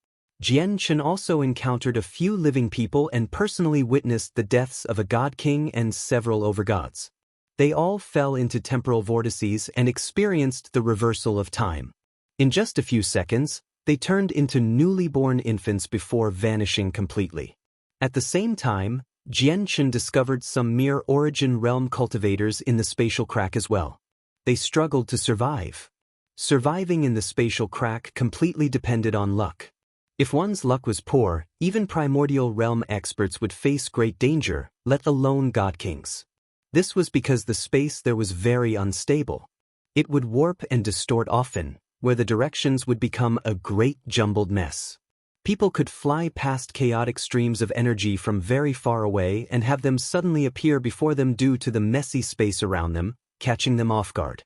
Jianqin also encountered a few living people and personally witnessed the deaths of a god king and several overgods. They all fell into temporal vortices and experienced the reversal of time. In just a few seconds, they turned into newly born infants before vanishing completely. At the same time, Jianqin discovered some mere origin realm cultivators in the spatial crack as well. They struggled to survive. Surviving in the spatial crack completely depended on luck. If one's luck was poor, even primordial realm experts would face great danger, let alone god kings. This was because the space there was very unstable. It would warp and distort often, where the directions would become a great jumbled mess. People could fly past chaotic streams of energy from very far away and have them suddenly appear before them due to the messy space around them, catching them off guard.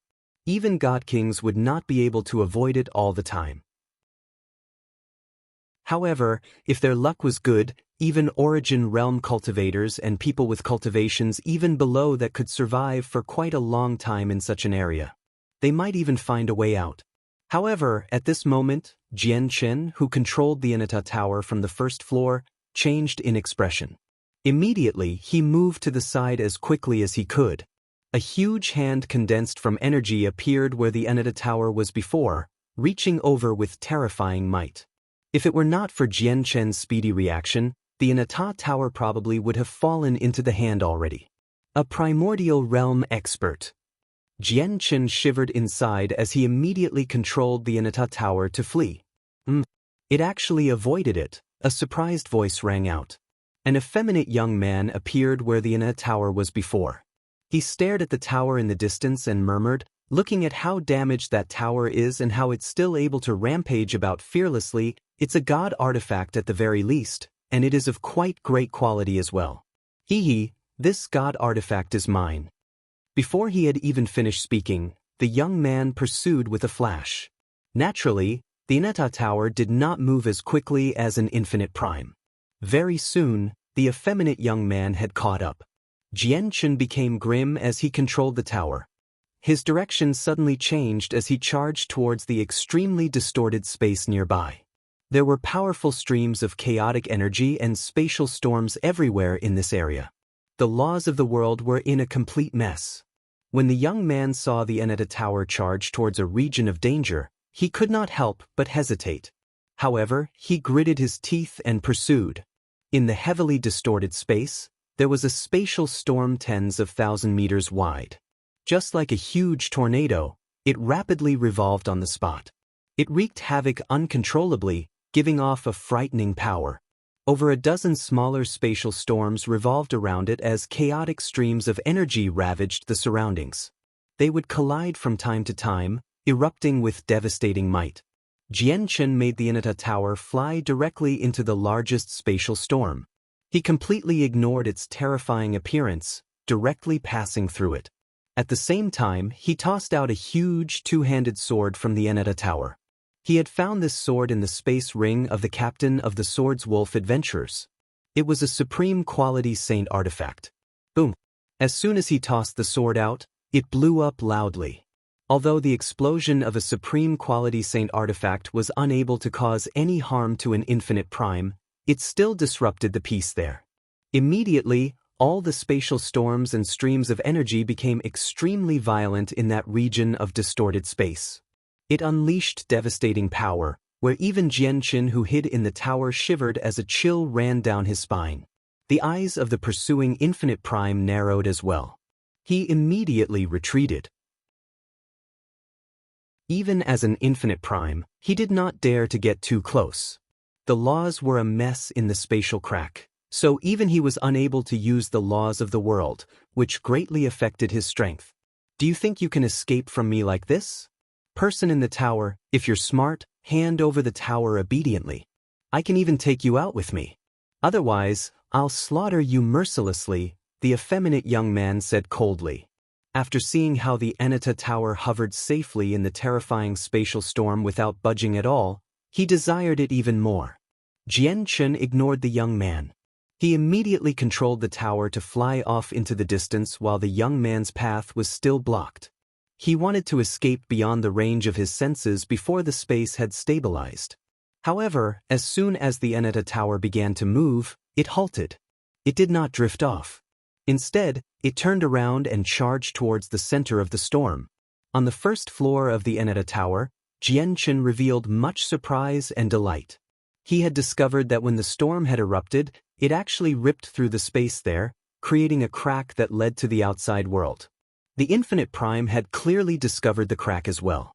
Even god kings would not be able to avoid it all the time. However, if their luck was good, even origin realm cultivators and people with cultivations even below that could survive for quite a long time in such an area. They might even find a way out. However, at this moment, Jianqin, who controlled the Enata Tower from the first floor, changed in expression. Immediately, he moved to the side as quickly as he could. A huge hand condensed from energy appeared where the Enata Tower was before, reaching over with terrifying might. If it were not for Jianqin's speedy reaction, the Enata Tower probably would have fallen into the hand already. A primordial realm expert. Jianqin shivered inside as he immediately controlled the Enata Tower to flee. It actually avoided it, a surprised voice rang out. An effeminate young man appeared where the Enata Tower was before. He stared at the tower in the distance and murmured, Looking at how damaged that tower is and how it's still able to rampage about fearlessly, it's a god artifact at the very least, and it is of quite great quality as well. Hee, this god artifact is mine. Before he had even finished speaking, the young man pursued with a flash. Naturally, the Ineta Tower did not move as quickly as an infinite prime. Very soon, the effeminate young man had caught up. Jianchen became grim as he controlled the tower. His direction suddenly changed as he charged towards the extremely distorted space nearby. There were powerful streams of chaotic energy and spatial storms everywhere in this area. The laws of the world were in a complete mess. When the young man saw the Ineta Tower charge towards a region of danger, he could not help but hesitate. However, he gritted his teeth and pursued. In the heavily distorted space, there was a spatial storm tens of thousand meters wide. Just like a huge tornado, it rapidly revolved on the spot. It wreaked havoc uncontrollably, giving off a frightening power. Over a dozen smaller spatial storms revolved around it as chaotic streams of energy ravaged the surroundings. They would collide from time to time, erupting with devastating might. Jianchen made the Ineta Tower fly directly into the largest spatial storm. He completely ignored its terrifying appearance, directly passing through it. At the same time, he tossed out a huge two-handed sword from the Ineta Tower. He had found this sword in the space ring of the captain of the Swords Wolf adventurers. It was a supreme quality saint artifact. Boom! As soon as he tossed the sword out, it blew up loudly. Although the explosion of a supreme quality saint artifact was unable to cause any harm to an infinite prime, it still disrupted the peace there. Immediately, all the spatial storms and streams of energy became extremely violent in that region of distorted space. It unleashed devastating power, where even Jianchen, who hid in the tower, shivered as a chill ran down his spine. The eyes of the pursuing infinite prime narrowed as well. He immediately retreated. Even as an infinite prime, he did not dare to get too close. The laws were a mess in the spatial crack, so even he was unable to use the laws of the world, which greatly affected his strength. Do you think you can escape from me like this? Person in the tower, if you're smart, hand over the tower obediently. I can even take you out with me. Otherwise, I'll slaughter you mercilessly, the effeminate young man said coldly. After seeing how the Ineta Tower hovered safely in the terrifying spatial storm without budging at all, he desired it even more. Jianchen ignored the young man. He immediately controlled the tower to fly off into the distance while the young man's path was still blocked. He wanted to escape beyond the range of his senses before the space had stabilized. However, as soon as the Ineta Tower began to move, it halted. It did not drift off. Instead, it turned around and charged towards the center of the storm. On the first floor of the Ineta Tower, Jianchen revealed much surprise and delight. He had discovered that when the storm had erupted, it actually ripped through the space there, creating a crack that led to the outside world. The Infinite Prime had clearly discovered the crack as well.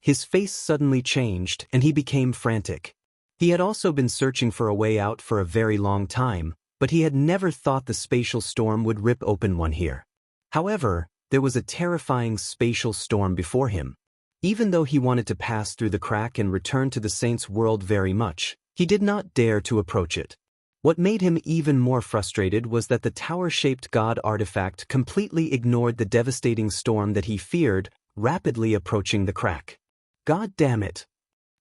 His face suddenly changed and he became frantic. He had also been searching for a way out for a very long time, but he had never thought the spatial storm would rip open one here. However, there was a terrifying spatial storm before him. Even though he wanted to pass through the crack and return to the Saints' world very much, he did not dare to approach it. What made him even more frustrated was that the tower-shaped god artifact completely ignored the devastating storm that he feared, rapidly approaching the crack. God damn it!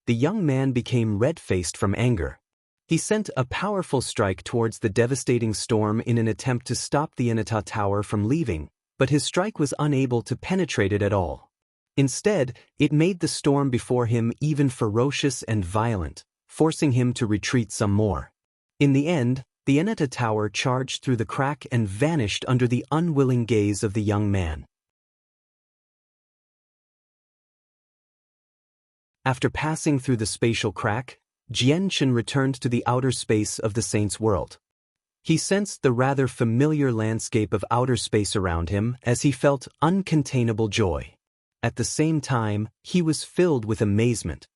The young man became red-faced from anger. He sent a powerful strike towards the devastating storm in an attempt to stop the Ineta Tower from leaving, but his strike was unable to penetrate it at all. Instead, it made the storm before him even ferocious and violent, forcing him to retreat some more. In the end, the Ineta Tower charged through the crack and vanished under the unwilling gaze of the young man. After passing through the spatial crack, Jianchen returned to the outer space of the Saints' world. He sensed the rather familiar landscape of outer space around him as he felt uncontainable joy. At the same time, he was filled with amazement.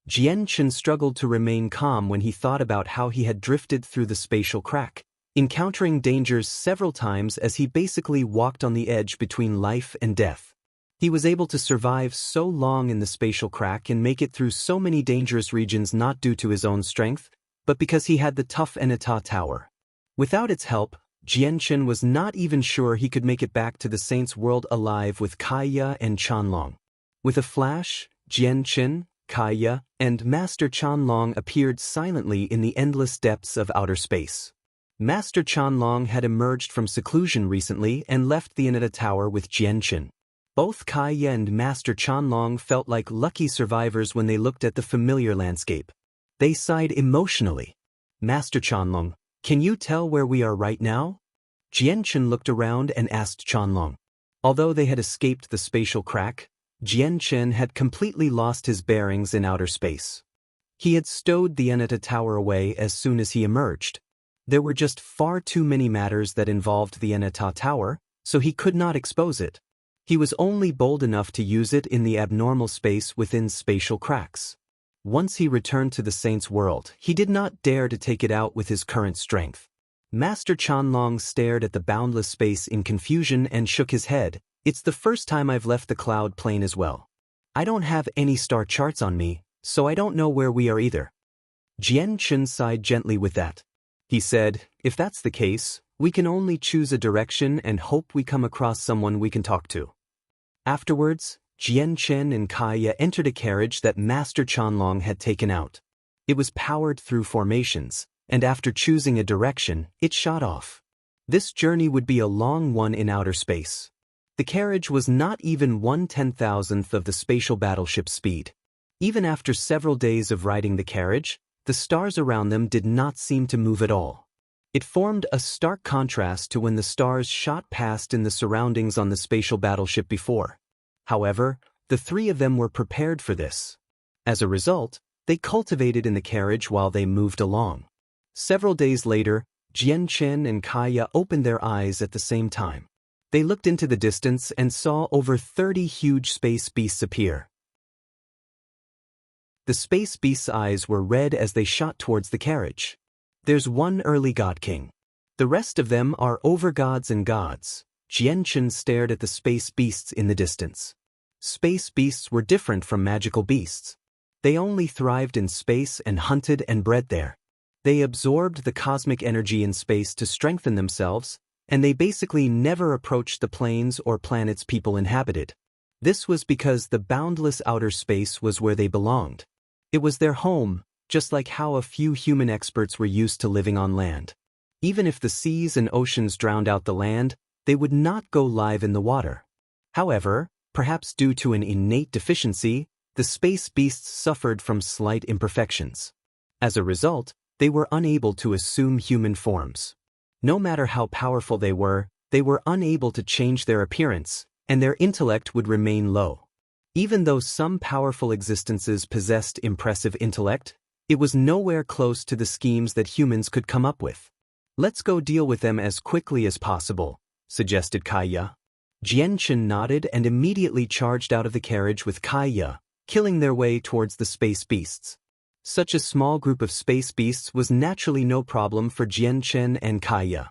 Jianchen struggled to remain calm when he thought about how he had drifted through the spatial crack, encountering dangers several times as he basically walked on the edge between life and death. He was able to survive so long in the spatial crack and make it through so many dangerous regions not due to his own strength, but because he had the tough Enata Tower. Without its help, Jianchen was not even sure he could make it back to the Saints' world alive with Kaiya and Chanlong. With a flash, Jianchen, Kaiya, and Master Chanlong appeared silently in the endless depths of outer space. Master Chanlong had emerged from seclusion recently and left the Enata Tower with Jianchen. Both Kaiya and Master Chanlong felt like lucky survivors when they looked at the familiar landscape. They sighed emotionally. Master Chanlong, can you tell where we are right now? Jianchen looked around and asked Chanlong. Although they had escaped the spatial crack, Jianchen had completely lost his bearings in outer space. He had stowed the Enata Tower away as soon as he emerged. There were just far too many matters that involved the Enata Tower, so he could not expose it. He was only bold enough to use it in the abnormal space within spatial cracks. Once he returned to the Saints' world, he did not dare to take it out with his current strength. Master Chanlong stared at the boundless space in confusion and shook his head. It's the first time I've left the cloud plane as well. I don't have any star charts on me, so I don't know where we are either. Jianchen sighed gently with that. He said, if that's the case, we can only choose a direction and hope we come across someone we can talk to. Afterwards, Jianchen and Kaiya entered a carriage that Master Chanlong had taken out. It was powered through formations, and after choosing a direction, it shot off. This journey would be a long one in outer space. The carriage was not even 1/10,000th of the spatial battleship's speed. Even after several days of riding the carriage, the stars around them did not seem to move at all. It formed a stark contrast to when the stars shot past in the surroundings on the spatial battleship before. However, the three of them were prepared for this. As a result, they cultivated in the carriage while they moved along. Several days later, Jianchen and Kaiya opened their eyes at the same time. They looked into the distance and saw over 30 huge space beasts appear. The space beasts' eyes were red as they shot towards the carriage. There's one early god king. The rest of them are overgods and gods. Jianchen stared at the space beasts in the distance. Space beasts were different from magical beasts. They only thrived in space and hunted and bred there. They absorbed the cosmic energy in space to strengthen themselves, and they basically never approached the planes or planets people inhabited. This was because the boundless outer space was where they belonged. It was their home, just like how a few human experts were used to living on land. Even if the seas and oceans drowned out the land, they would not go live in the water. However, perhaps due to an innate deficiency, the space beasts suffered from slight imperfections. As a result, they were unable to assume human forms. No matter how powerful they were unable to change their appearance, and their intellect would remain low. Even though some powerful existences possessed impressive intellect, it was nowhere close to the schemes that humans could come up with. Let's go deal with them as quickly as possible, suggested Kaiya. Jianchen nodded and immediately charged out of the carriage with Kaiya, killing their way towards the space beasts. Such a small group of space beasts was naturally no problem for Jianchen and Kaiya.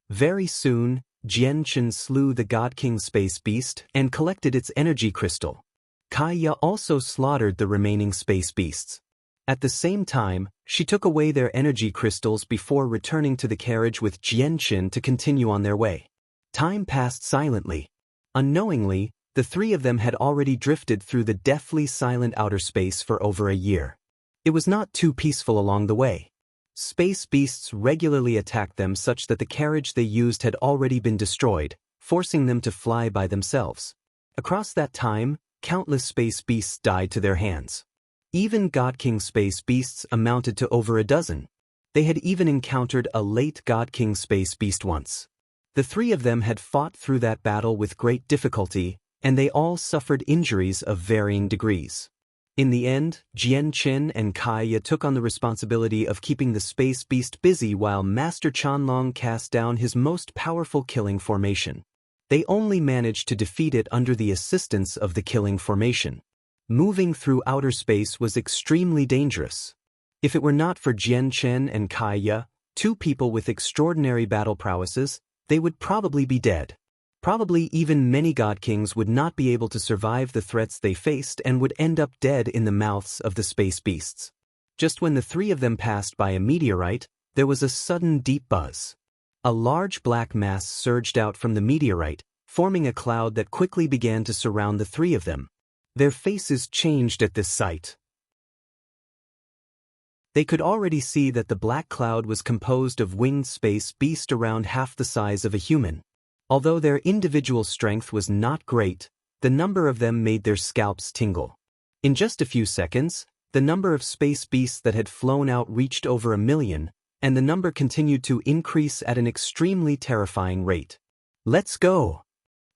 Very soon, Jianchen slew the God King space beast and collected its energy crystal. Kaiya also slaughtered the remaining space beasts. At the same time, she took away their energy crystals before returning to the carriage with Jianchen to continue on their way. Time passed silently. Unknowingly, the three of them had already drifted through the deathly silent outer space for over a year. It was not too peaceful along the way. Space beasts regularly attacked them such that the carriage they used had already been destroyed, forcing them to fly by themselves. Across that time, countless space beasts died to their hands. Even God King space beasts amounted to over a dozen. They had even encountered a late God King space beast once. The three of them had fought through that battle with great difficulty, and they all suffered injuries of varying degrees. In the end, Jianchen and Kaiya took on the responsibility of keeping the space beast busy while Master Chanlong cast down his most powerful killing formation. They only managed to defeat it under the assistance of the killing formation. Moving through outer space was extremely dangerous. If it were not for Jianchen and Kaiya, two people with extraordinary battle prowesses, they would probably be dead. Probably even many god kings would not be able to survive the threats they faced and would end up dead in the mouths of the space beasts. Just when the three of them passed by a meteorite, there was a sudden deep buzz. A large black mass surged out from the meteorite, forming a cloud that quickly began to surround the three of them. Their faces changed at this sight. They could already see that the black cloud was composed of winged space beasts around half the size of a human. Although their individual strength was not great, the number of them made their scalps tingle. In just a few seconds, the number of space beasts that had flown out reached over 1 million, and the number continued to increase at an extremely terrifying rate. "Let's go!"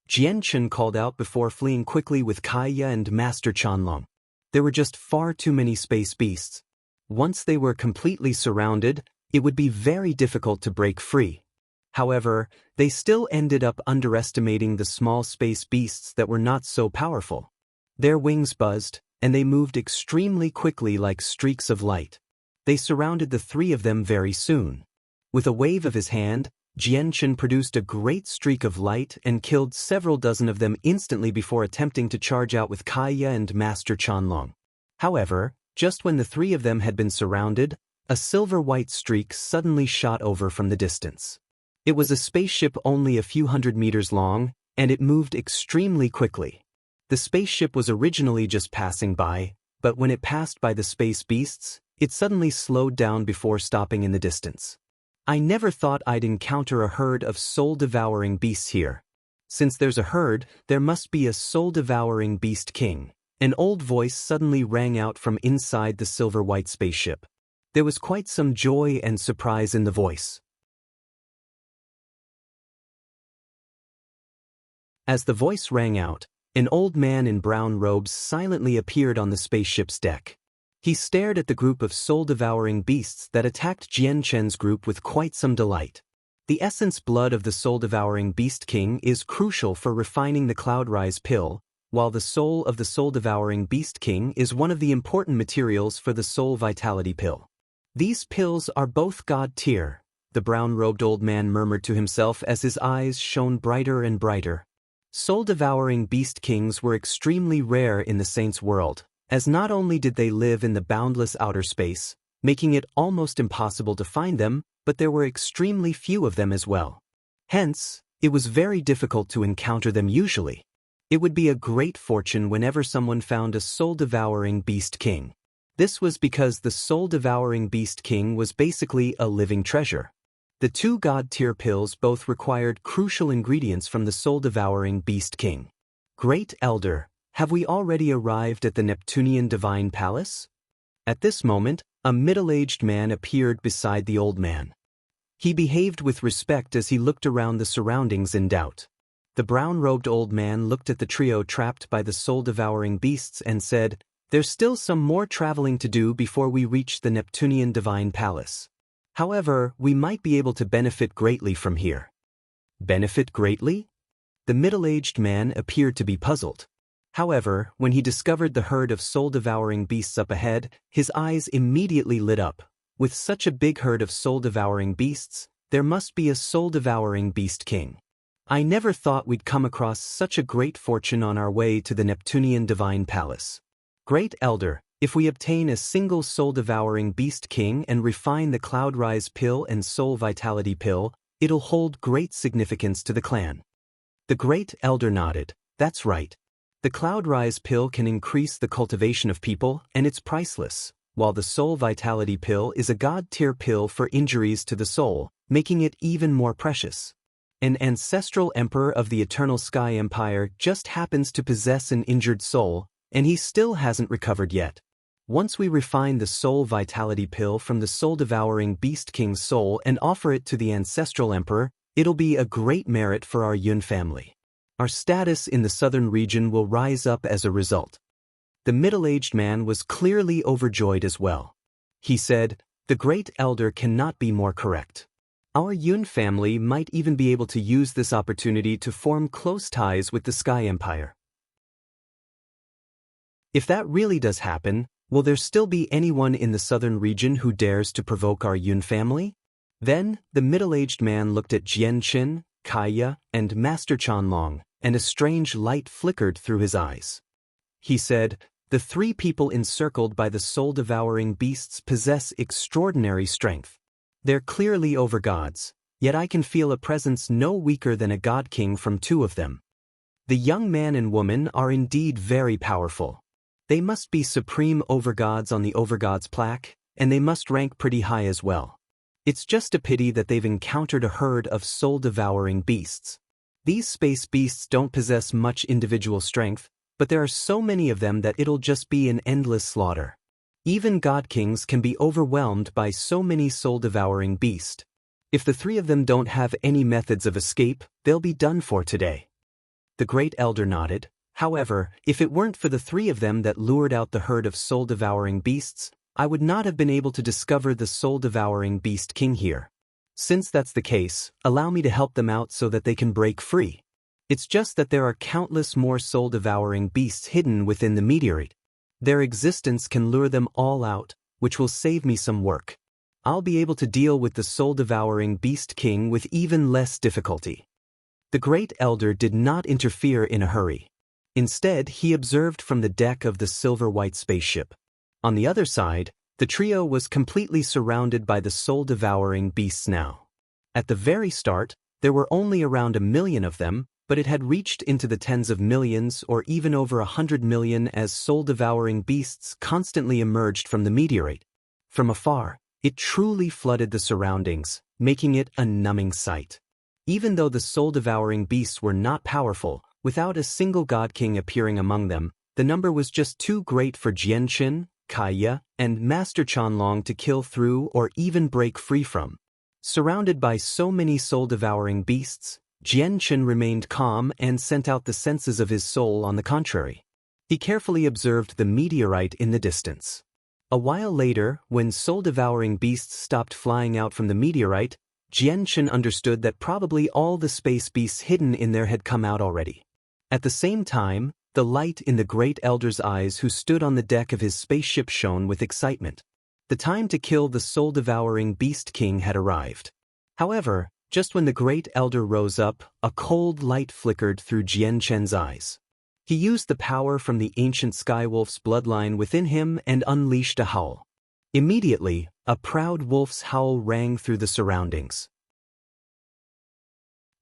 Jian Chen called out before fleeing quickly with Kaya and Master Chanlong. There were just far too many space beasts. Once they were completely surrounded, it would be very difficult to break free. However, they still ended up underestimating the small space beasts that were not so powerful. Their wings buzzed, and they moved extremely quickly like streaks of light. They surrounded the three of them very soon. With a wave of his hand, Jian Chen produced a great streak of light and killed several dozen of them instantly before attempting to charge out with Kaya and Master Chanlong. However, just when the three of them had been surrounded, a silver-white streak suddenly shot over from the distance. It was a spaceship only a few hundred meters long, and it moved extremely quickly. The spaceship was originally just passing by, but when it passed by the space beasts, it suddenly slowed down before stopping in the distance. I never thought I'd encounter a herd of soul-devouring beasts here. Since there's a herd, there must be a soul-devouring beast king. An old voice suddenly rang out from inside the silver-white spaceship. There was quite some joy and surprise in the voice. As the voice rang out, an old man in brown robes silently appeared on the spaceship's deck. He stared at the group of soul-devouring beasts that attacked Jian Chen's group with quite some delight. The essence blood of the soul-devouring beast king is crucial for refining the Cloudrise pill, while the soul of the soul-devouring beast king is one of the important materials for the soul vitality pill. These pills are both god tier, the brown-robed old man murmured to himself as his eyes shone brighter and brighter. Soul-devouring beast kings were extremely rare in the Saints' world, as not only did they live in the boundless outer space, making it almost impossible to find them, but there were extremely few of them as well. Hence, it was very difficult to encounter them usually. It would be a great fortune whenever someone found a soul-devouring beast king. This was because the soul-devouring beast king was basically a living treasure. The two god-tier pills both required crucial ingredients from the soul-devouring beast king. Great Elder, have we already arrived at the Neptunian Divine Palace? At this moment, a middle-aged man appeared beside the old man. He behaved with respect as he looked around the surroundings in doubt. The brown-robed old man looked at the trio trapped by the soul-devouring beasts and said, "There's still some more traveling to do before we reach the Neptunian Divine Palace. However, we might be able to benefit greatly from here." Benefit greatly? The middle-aged man appeared to be puzzled. However, when he discovered the herd of soul-devouring beasts up ahead, his eyes immediately lit up. With such a big herd of soul-devouring beasts, there must be a soul-devouring beast king. I never thought we'd come across such a great fortune on our way to the Neptunian Divine Palace. Great Elder, if we obtain a single soul-devouring beast king and refine the Cloudrise pill and soul vitality pill, it'll hold great significance to the clan. The Great Elder nodded. That's right. The Cloudrise pill can increase the cultivation of people, and it's priceless, while the soul vitality pill is a god-tier pill for injuries to the soul, making it even more precious. An ancestral emperor of the Eternal Sky Empire just happens to possess an injured soul, and he still hasn't recovered yet. Once we refine the soul vitality pill from the soul-devouring beast king's soul and offer it to the ancestral emperor, it'll be a great merit for our Yun family. Our status in the southern region will rise up as a result. The middle-aged man was clearly overjoyed as well. He said, "The Great Elder cannot be more correct. Our Yun family might even be able to use this opportunity to form close ties with the Sky Empire." If that really does happen, will there still be anyone in the southern region who dares to provoke our Yun family? Then, the middle-aged man looked at Jian Chen, Kaya, and Master Chanlong, and a strange light flickered through his eyes. He said, "The three people encircled by the soul-devouring beasts possess extraordinary strength. They're clearly over-gods, yet I can feel a presence no weaker than a god-king from two of them. The young man and woman are indeed very powerful. They must be supreme over-gods on the over-gods plaque, and they must rank pretty high as well. It's just a pity that they've encountered a herd of soul-devouring beasts. These space beasts don't possess much individual strength, but there are so many of them that it'll just be an endless slaughter. Even god-kings can be overwhelmed by so many soul-devouring beasts. If the three of them don't have any methods of escape, they'll be done for today." The great elder nodded. "However, if it weren't for the three of them that lured out the herd of soul-devouring beasts, I would not have been able to discover the soul-devouring beast king here. Since that's the case, allow me to help them out so that they can break free. It's just that there are countless more soul-devouring beasts hidden within the meteorite. Their existence can lure them all out, which will save me some work. I'll be able to deal with the soul-devouring beast king with even less difficulty." The great elder did not interfere in a hurry. Instead, he observed from the deck of the silver-white spaceship. On the other side, the trio was completely surrounded by the soul-devouring beasts now. At the very start, there were only around 1 million of them, but it had reached into the tens of millions or even over 100 million as soul-devouring beasts constantly emerged from the meteorite. From afar, it truly flooded the surroundings, making it a numbing sight. Even though the soul-devouring beasts were not powerful, without a single god king appearing among them, the number was just too great for Jianchen, Kaya, and Master Chanlong to kill through or even break free from. Surrounded by so many soul-devouring beasts, Jianchen remained calm and sent out the senses of his soul on the contrary. He carefully observed the meteorite in the distance. A while later, when soul-devouring beasts stopped flying out from the meteorite, Jianchen understood that probably all the space beasts hidden in there had come out already. At the same time, the light in the great elder's eyes who stood on the deck of his spaceship shone with excitement. The time to kill the soul-devouring beast king had arrived. However, just when the great elder rose up, a cold light flickered through Jianchen's eyes. He used the power from the ancient Skywolf's bloodline within him and unleashed a howl. Immediately, a proud wolf's howl rang through the surroundings.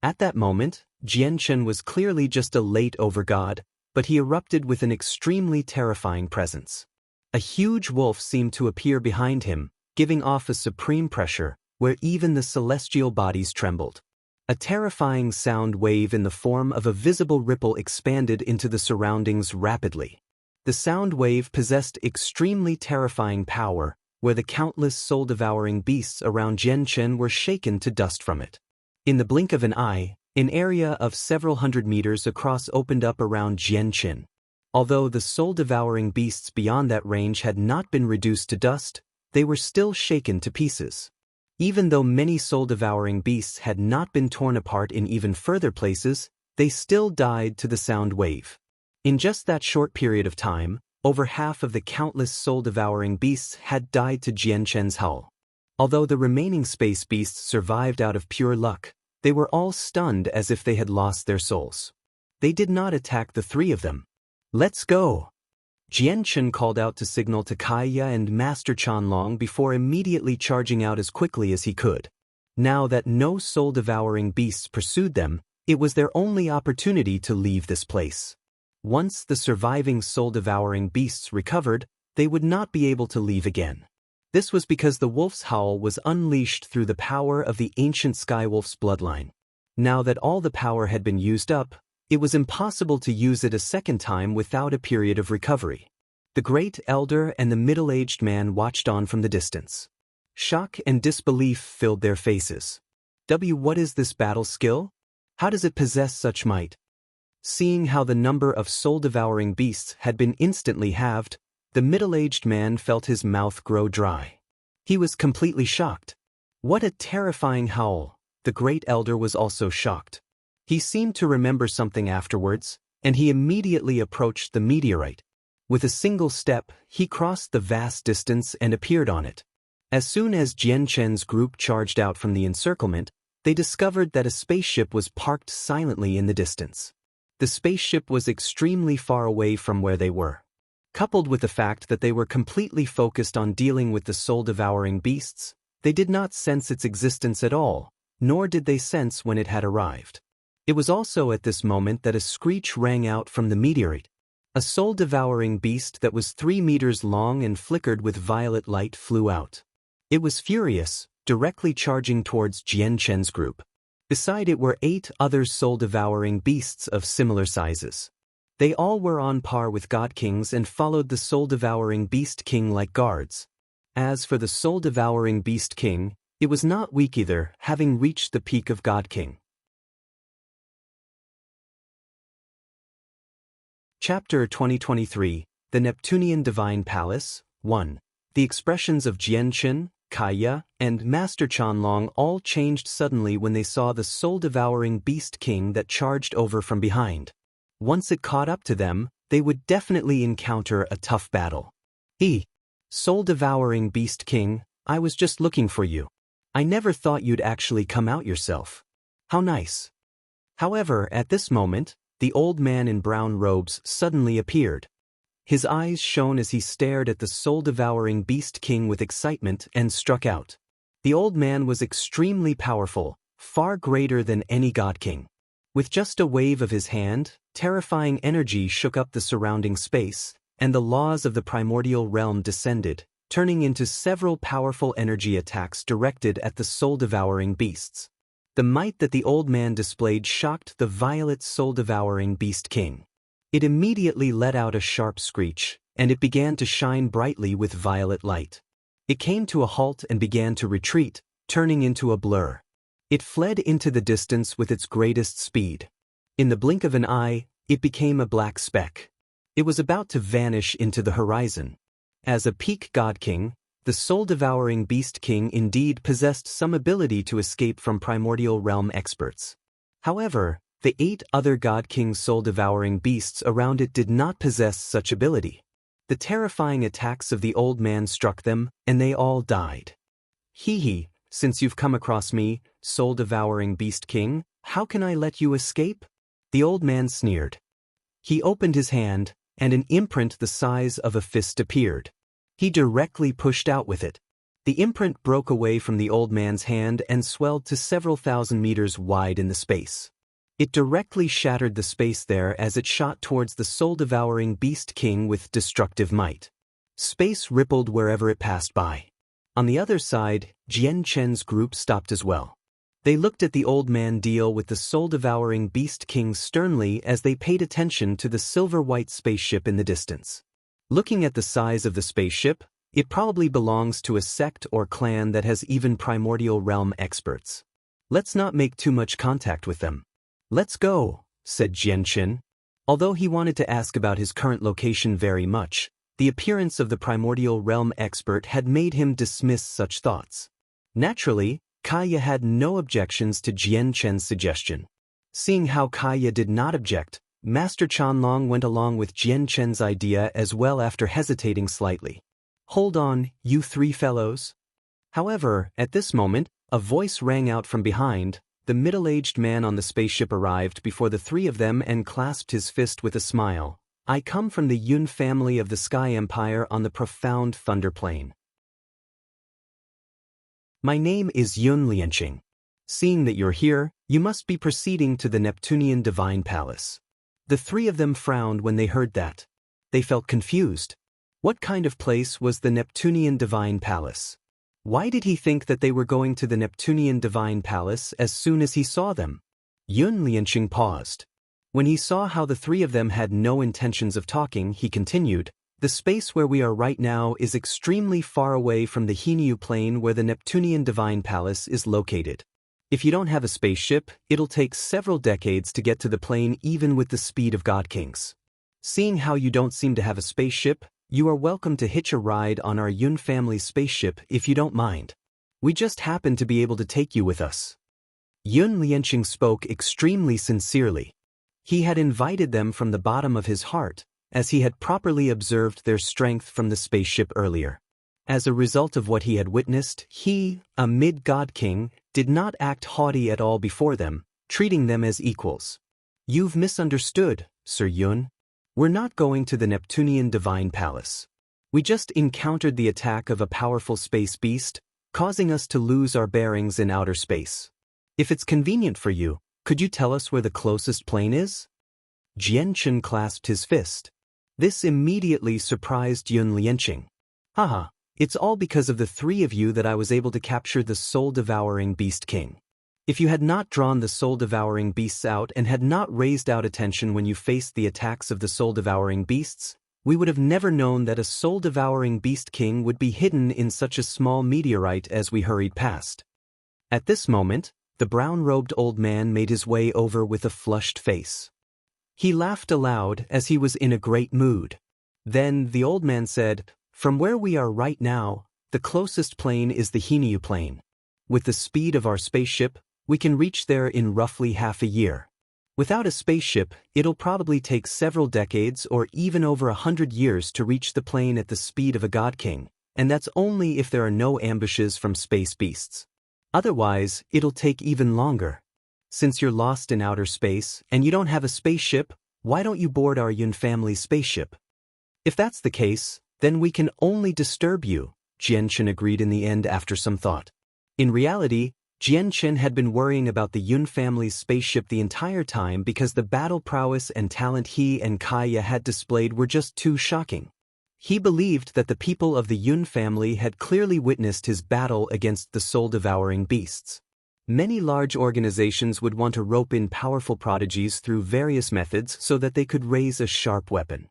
At that moment, Jianchen was clearly just a late over-god, but he erupted with an extremely terrifying presence. A huge wolf seemed to appear behind him, giving off a supreme pressure, where even the celestial bodies trembled. A terrifying sound wave in the form of a visible ripple expanded into the surroundings rapidly. The sound wave possessed extremely terrifying power, where the countless soul-devouring beasts around Jianchen were shaken to dust from it. In the blink of an eye, an area of several hundred meters across opened up around Jianchen. Although the soul-devouring beasts beyond that range had not been reduced to dust, they were still shaken to pieces. Even though many soul-devouring beasts had not been torn apart in even further places, they still died to the sound wave. In just that short period of time, over half of the countless soul-devouring beasts had died to Jianchen's howl. Although the remaining space beasts survived out of pure luck, they were all stunned as if they had lost their souls. They did not attack the three of them. "Let's go!" Jianchen called out to signal to Kaya and Master Chanlong before immediately charging out as quickly as he could. Now that no soul-devouring beasts pursued them, it was their only opportunity to leave this place. Once the surviving soul-devouring beasts recovered, they would not be able to leave again. This was because the wolf's howl was unleashed through the power of the ancient Skywolf's bloodline. Now that all the power had been used up, it was impossible to use it a second time without a period of recovery. The great elder and the middle-aged man watched on from the distance. Shock and disbelief filled their faces. What is this battle skill? How does it possess such might? Seeing how the number of soul-devouring beasts had been instantly halved, the middle-aged man felt his mouth grow dry. He was completely shocked. What a terrifying howl! The great elder was also shocked. He seemed to remember something afterwards, and he immediately approached the meteorite. With a single step, he crossed the vast distance and appeared on it. As soon as Jianchen's group charged out from the encirclement, they discovered that a spaceship was parked silently in the distance. The spaceship was extremely far away from where they were. Coupled with the fact that they were completely focused on dealing with the soul-devouring beasts, they did not sense its existence at all, nor did they sense when it had arrived. It was also at this moment that a screech rang out from the meteorite. A soul-devouring beast that was 3 meters long and flickered with violet light flew out. It was furious, directly charging towards Jian Chen's group. Beside it were 8 other soul-devouring beasts of similar sizes. They all were on par with God Kings and followed the soul-devouring Beast King like guards. As for the soul-devouring Beast King, it was not weak either, having reached the peak of God King. Chapter 2023, The Neptunian Divine Palace, 1. The expressions of Jian Chen, Kaya, and Master Chanlong all changed suddenly when they saw the soul-devouring Beast King that charged over from behind. Once it caught up to them, they would definitely encounter a tough battle. Soul-devouring Beast King, I was just looking for you. I never thought you'd actually come out yourself. How nice. However, at this moment, the old man in brown robes suddenly appeared. His eyes shone as he stared at the soul-devouring Beast King with excitement and struck out. The old man was extremely powerful, far greater than any God King. With just a wave of his hand, terrifying energy shook up the surrounding space, and the laws of the primordial realm descended, turning into several powerful energy attacks directed at the soul-devouring beasts. The might that the old man displayed shocked the violet soul-devouring Beast King. It immediately let out a sharp screech, and it began to shine brightly with violet light. It came to a halt and began to retreat, turning into a blur. It fled into the distance with its greatest speed. In the blink of an eye, it became a black speck. It was about to vanish into the horizon. As a peak God King, the soul-devouring Beast King indeed possessed some ability to escape from primordial realm experts. However, the 8 other God King soul-devouring beasts around it did not possess such ability. The terrifying attacks of the old man struck them, and they all died. Since you've come across me, soul-devouring Beast King, how can I let you escape? The old man sneered. He opened his hand, and an imprint the size of a fist appeared. He directly pushed out with it. The imprint broke away from the old man's hand and swelled to several thousand meters wide in the space. It directly shattered the space there as it shot towards the soul-devouring Beast King with destructive might. Space rippled wherever it passed by. On the other side, Jian Chen's group stopped as well. They looked at the old man deal with the soul-devouring Beast King sternly as they paid attention to the silver-white spaceship in the distance. Looking at the size of the spaceship, it probably belongs to a sect or clan that has even primordial realm experts. Let's not make too much contact with them. Let's go, said Jian Chen. Although he wanted to ask about his current location very much, the appearance of the primordial realm expert had made him dismiss such thoughts. Naturally, Kaya had no objections to Jian Chen's suggestion. Seeing how Kaya did not object, Master Chanlong went along with Jian Chen's idea as well after hesitating slightly. Hold on, you 3 fellows. However, at this moment, a voice rang out from behind. The middle-aged man on the spaceship arrived before the 3 of them and clasped his fist with a smile. I come from the Yun family of the Sky Empire on the profound Thunder Plain. My name is Yun Lianqing. Seeing that you're here, you must be proceeding to the Neptunian Divine Palace. The 3 of them frowned when they heard that. They felt confused. What kind of place was the Neptunian Divine Palace? Why did he think that they were going to the Neptunian Divine Palace as soon as he saw them? Yun Lianqing paused. When he saw how the 3 of them had no intentions of talking, he continued, the space where we are right now is extremely far away from the Hinyu plane where the Neptunian Divine Palace is located. If you don't have a spaceship, it'll take several decades to get to the plane even with the speed of God Kings. Seeing how you don't seem to have a spaceship, you are welcome to hitch a ride on our Yun family spaceship if you don't mind. We just happen to be able to take you with us. Yun Lianqing spoke extremely sincerely. He had invited them from the bottom of his heart, as he had properly observed their strength from the spaceship earlier. As a result of what he had witnessed, he, a mid-god king, did not act haughty at all before them, treating them as equals. You've misunderstood, Sir Yun. We're not going to the Neptunian Divine Palace. We just encountered the attack of a powerful space beast, causing us to lose our bearings in outer space. If it's convenient for you, could you tell us where the closest plane is? Jianchen clasped his fist. This immediately surprised Yun Lianqing. Haha, it's all because of the three of you that I was able to capture the soul-devouring beast king. If you had not drawn the soul-devouring beasts out and had not raised out attention when you faced the attacks of the soul-devouring beasts, we would have never known that a soul-devouring beast king would be hidden in such a small meteorite as we hurried past. At this moment, the brown-robed old man made his way over with a flushed face. He laughed aloud as he was in a great mood. Then the old man said, "From where we are right now, the closest plane is the Hinyu plane. With the speed of our spaceship, we can reach there in roughly half a year. Without a spaceship, it'll probably take several decades or even over 100 years to reach the plane at the speed of a god king, and that's only if there are no ambushes from space beasts. Otherwise, it'll take even longer. Since you're lost in outer space and you don't have a spaceship, why don't you board our Yun family spaceship? If that's the case, then we can only disturb you," Jianchen agreed in the end after some thought. In reality, Jianchen had been worrying about the Yun family's spaceship the entire time because the battle prowess and talent he and Kaya had displayed were just too shocking. He believed that the people of the Yun family had clearly witnessed his battle against the soul-devouring beasts. Many large organizations would want to rope in powerful prodigies through various methods so that they could raise a sharp weapon.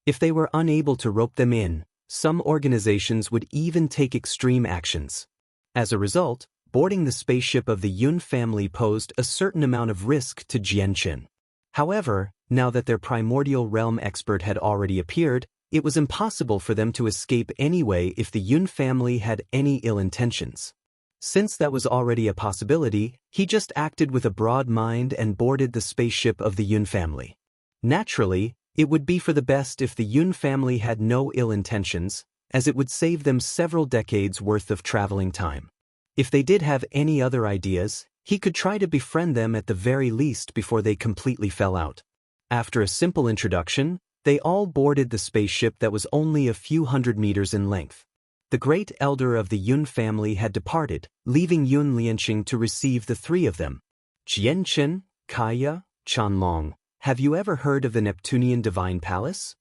If they were unable to rope them in, some organizations would even take extreme actions. As a result, boarding the spaceship of the Yun family posed a certain amount of risk to Jianchen. However, now that their primordial realm expert had already appeared, it was impossible for them to escape anyway if the Yun family had any ill intentions. Since that was already a possibility, he just acted with a broad mind and boarded the spaceship of the Yun family. Naturally, it would be for the best if the Yun family had no ill intentions, as it would save them several decades worth of traveling time. If they did have any other ideas, he could try to befriend them at the very least before they completely fell out. After a simple introduction, they all boarded the spaceship that was only a few hundred meters in length. The great elder of the Yun family had departed, leaving Yun Lianqing to receive the three of them. Jianchen, Kaya, Chanlong, have you ever heard of the Neptunian Divine Palace?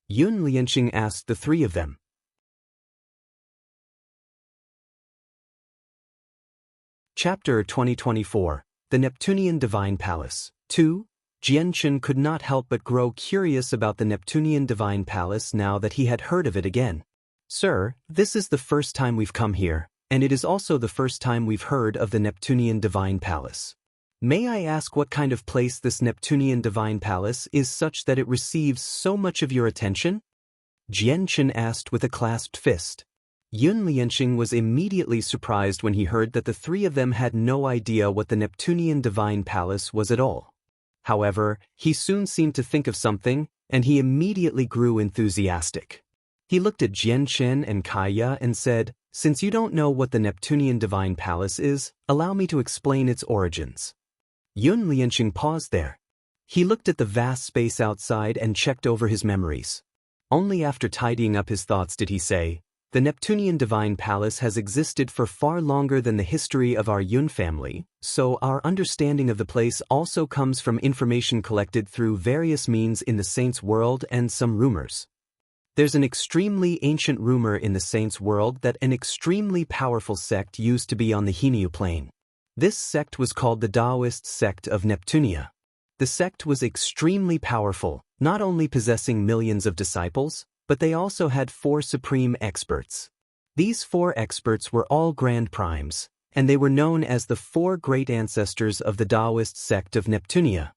Yun Lianqing asked the three of them. Chapter 2024, The Neptunian Divine Palace. 2. Jianchen could not help but grow curious about the Neptunian Divine Palace now that he had heard of it again. Sir, this is the first time we've come here, and it is also the first time we've heard of the Neptunian Divine Palace. May I ask what kind of place this Neptunian Divine Palace is such that it receives so much of your attention? Jianchen asked with a clasped fist. Yun Lianqing was immediately surprised when he heard that the three of them had no idea what the Neptunian Divine Palace was at all. However, he soon seemed to think of something, and he immediately grew enthusiastic. He looked at Jianchen and Kaya and said, "Since you don't know what the Neptunian Divine Palace is, allow me to explain its origins." Yun Lianqing paused there. He looked at the vast space outside and checked over his memories. Only after tidying up his thoughts did he say, "The Neptunian Divine Palace has existed for far longer than the history of our Yun family, so our understanding of the place also comes from information collected through various means in the Saints' world and some rumors. There's an extremely ancient rumor in the Saints' world that an extremely powerful sect used to be on the Hinyu plane. This sect was called the Taoist sect of Neptunia. The sect was extremely powerful, not only possessing millions of disciples, but they also had 4 supreme experts. These 4 experts were all Grand Primes, and they were known as the 4 great ancestors of the Taoist sect of Neptunia.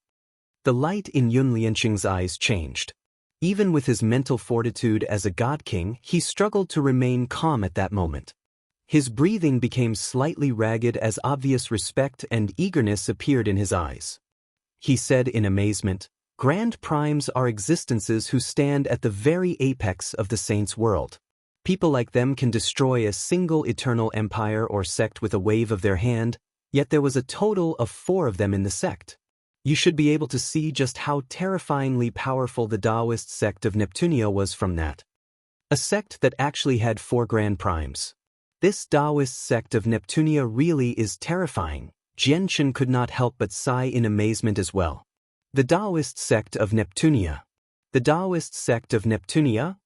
The light in Yun Lianqing's eyes changed. Even with his mental fortitude as a god king, he struggled to remain calm at that moment. His breathing became slightly ragged as obvious respect and eagerness appeared in his eyes. He said in amazement, Grand primes are existences who stand at the very apex of the saints' world. People like them can destroy a single eternal empire or sect with a wave of their hand, yet there was a total of 4 of them in the sect. You should be able to see just how terrifyingly powerful the Taoist sect of Neptunia was from that. A sect that actually had 4 grand primes. This Taoist sect of Neptunia really is terrifying. Jianchen could not help but sigh in amazement as well. The Taoist sect of Neptunia. The Taoist sect of Neptunia?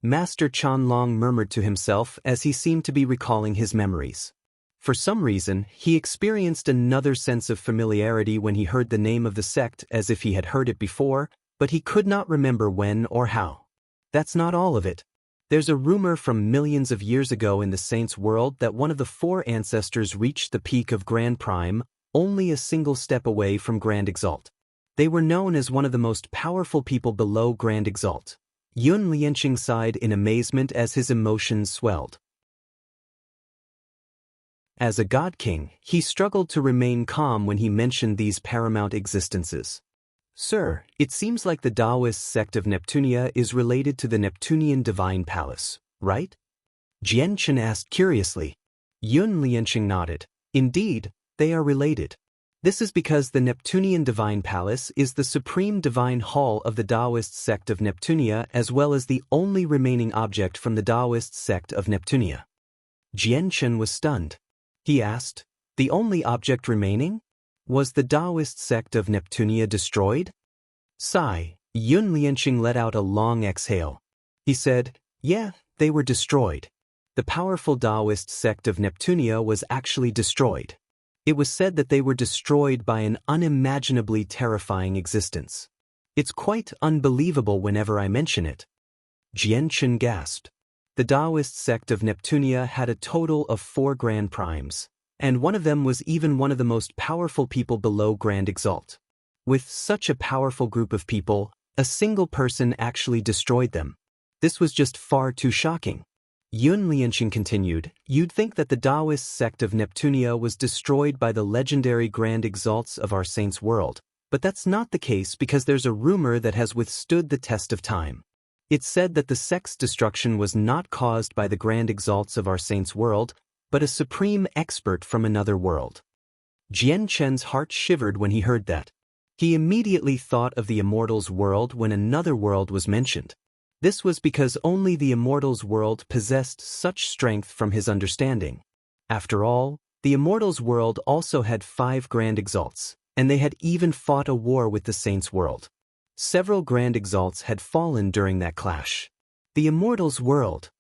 Master Chanlong murmured to himself as he seemed to be recalling his memories. For some reason, he experienced another sense of familiarity when he heard the name of the sect as if he had heard it before, but he could not remember when or how. That's not all of it. There's a rumor from millions of years ago in the saints' world that one of the 4 ancestors reached the peak of Grand Prime, only a single step away from Grand Exalt. They were known as one of the most powerful people below Grand Exalt. Yun Lianqing sighed in amazement as his emotions swelled. As a god king, he struggled to remain calm when he mentioned these paramount existences. Sir, it seems like the Taoist sect of Neptunia is related to the Neptunian Divine Palace, right? Jianchen asked curiously. Yun Lianqing nodded. Indeed, they are related. This is because the Neptunian Divine Palace is the supreme divine hall of the Taoist sect of Neptunia as well as the only remaining object from the Taoist sect of Neptunia. Jianchen was stunned. He asked, the only object remaining? Was the Taoist sect of Neptunia destroyed? Sigh, Yun Lianqing let out a long exhale. He said, yeah, they were destroyed. The powerful Taoist sect of Neptunia was actually destroyed. It was said that they were destroyed by an unimaginably terrifying existence. It's quite unbelievable whenever I mention it. Jianchen gasped. The Taoist sect of Neptunia had a total of 4 grand primes, and one of them was even one of the most powerful people below Grand Exalt. With such a powerful group of people, a single person actually destroyed them. This was just far too shocking. Yun Lianqing continued, you'd think that the Taoist sect of Neptunia was destroyed by the legendary Grand Exalts of our saints' world, but that's not the case because there's a rumor that has withstood the test of time. It's said that the sect's destruction was not caused by the Grand Exalts of our saints' world, but a supreme expert from another world. Jianchen's heart shivered when he heard that. He immediately thought of the Immortals' world when another world was mentioned. This was because only the Immortals' world possessed such strength from his understanding. After all, the Immortals' world also had 5 Grand Exalts, and they had even fought a war with the Saints' world. Several Grand Exalts had fallen during that clash. The Immortals' world,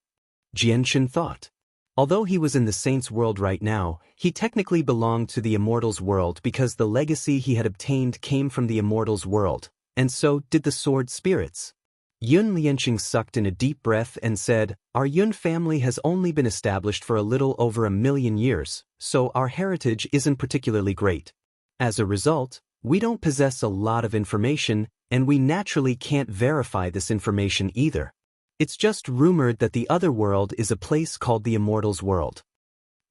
Jianchen thought. Although he was in the Saints' world right now, he technically belonged to the Immortals' world because the legacy he had obtained came from the Immortals' world, and so did the Sword Spirits. Yun Lianqing sucked in a deep breath and said, our Yun family has only been established for a little over 1,000,000 years, so our heritage isn't particularly great. As a result, we don't possess a lot of information, and we naturally can't verify this information either. It's just rumored that the other world is a place called the Immortals' world.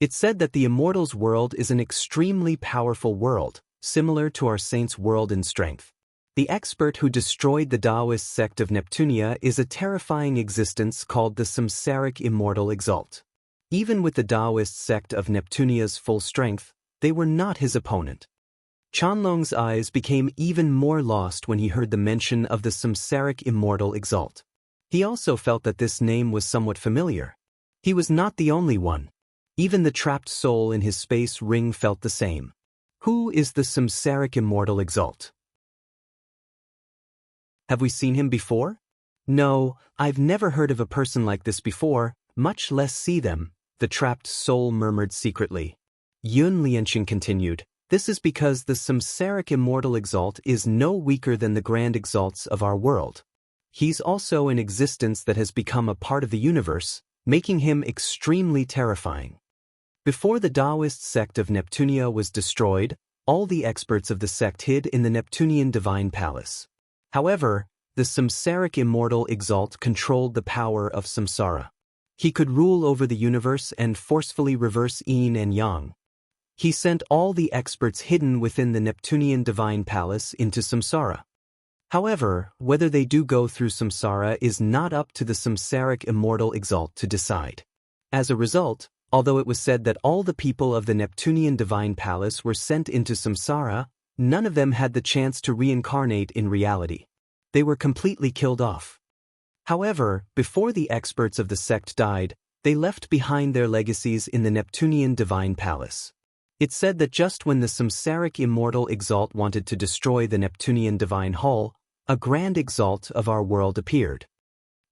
It's said that the Immortals' world is an extremely powerful world, similar to our Saints' world in strength. The expert who destroyed the Taoist sect of Neptunia is a terrifying existence called the Samsaric Immortal Exalt. Even with the Taoist sect of Neptunia's full strength, they were not his opponent. Chanlong's eyes became even more lost when he heard the mention of the Samsaric Immortal Exalt. He also felt that this name was somewhat familiar. He was not the only one. Even the trapped soul in his space ring felt the same. Who is the Samsaric Immortal Exalt? Have we seen him before? No, I've never heard of a person like this before, much less see them, the trapped soul murmured secretly. Yun Lianqing continued, this is because the Samsaric Immortal Exalt is no weaker than the Grand Exalts of our world. He's also an existence that has become a part of the universe, making him extremely terrifying. Before the Taoist sect of Neptunia was destroyed, all the experts of the sect hid in the Neptunian Divine Palace. However, the Samsaric Immortal Exalt controlled the power of samsara. He could rule over the universe and forcefully reverse yin and yang. He sent all the experts hidden within the Neptunian Divine Palace into samsara. However, whether they do go through samsara is not up to the samsaric immortal exalt to decide. As a result, although it was said that all the people of the Neptunian divine palace were sent into samsara, none of them had the chance to reincarnate in reality. They were completely killed off. However, before the experts of the sect died, they left behind their legacies in the Neptunian divine palace. It said that just when the samsaric immortal exalt wanted to destroy the Neptunian divine hall, a grand exalt of our world appeared.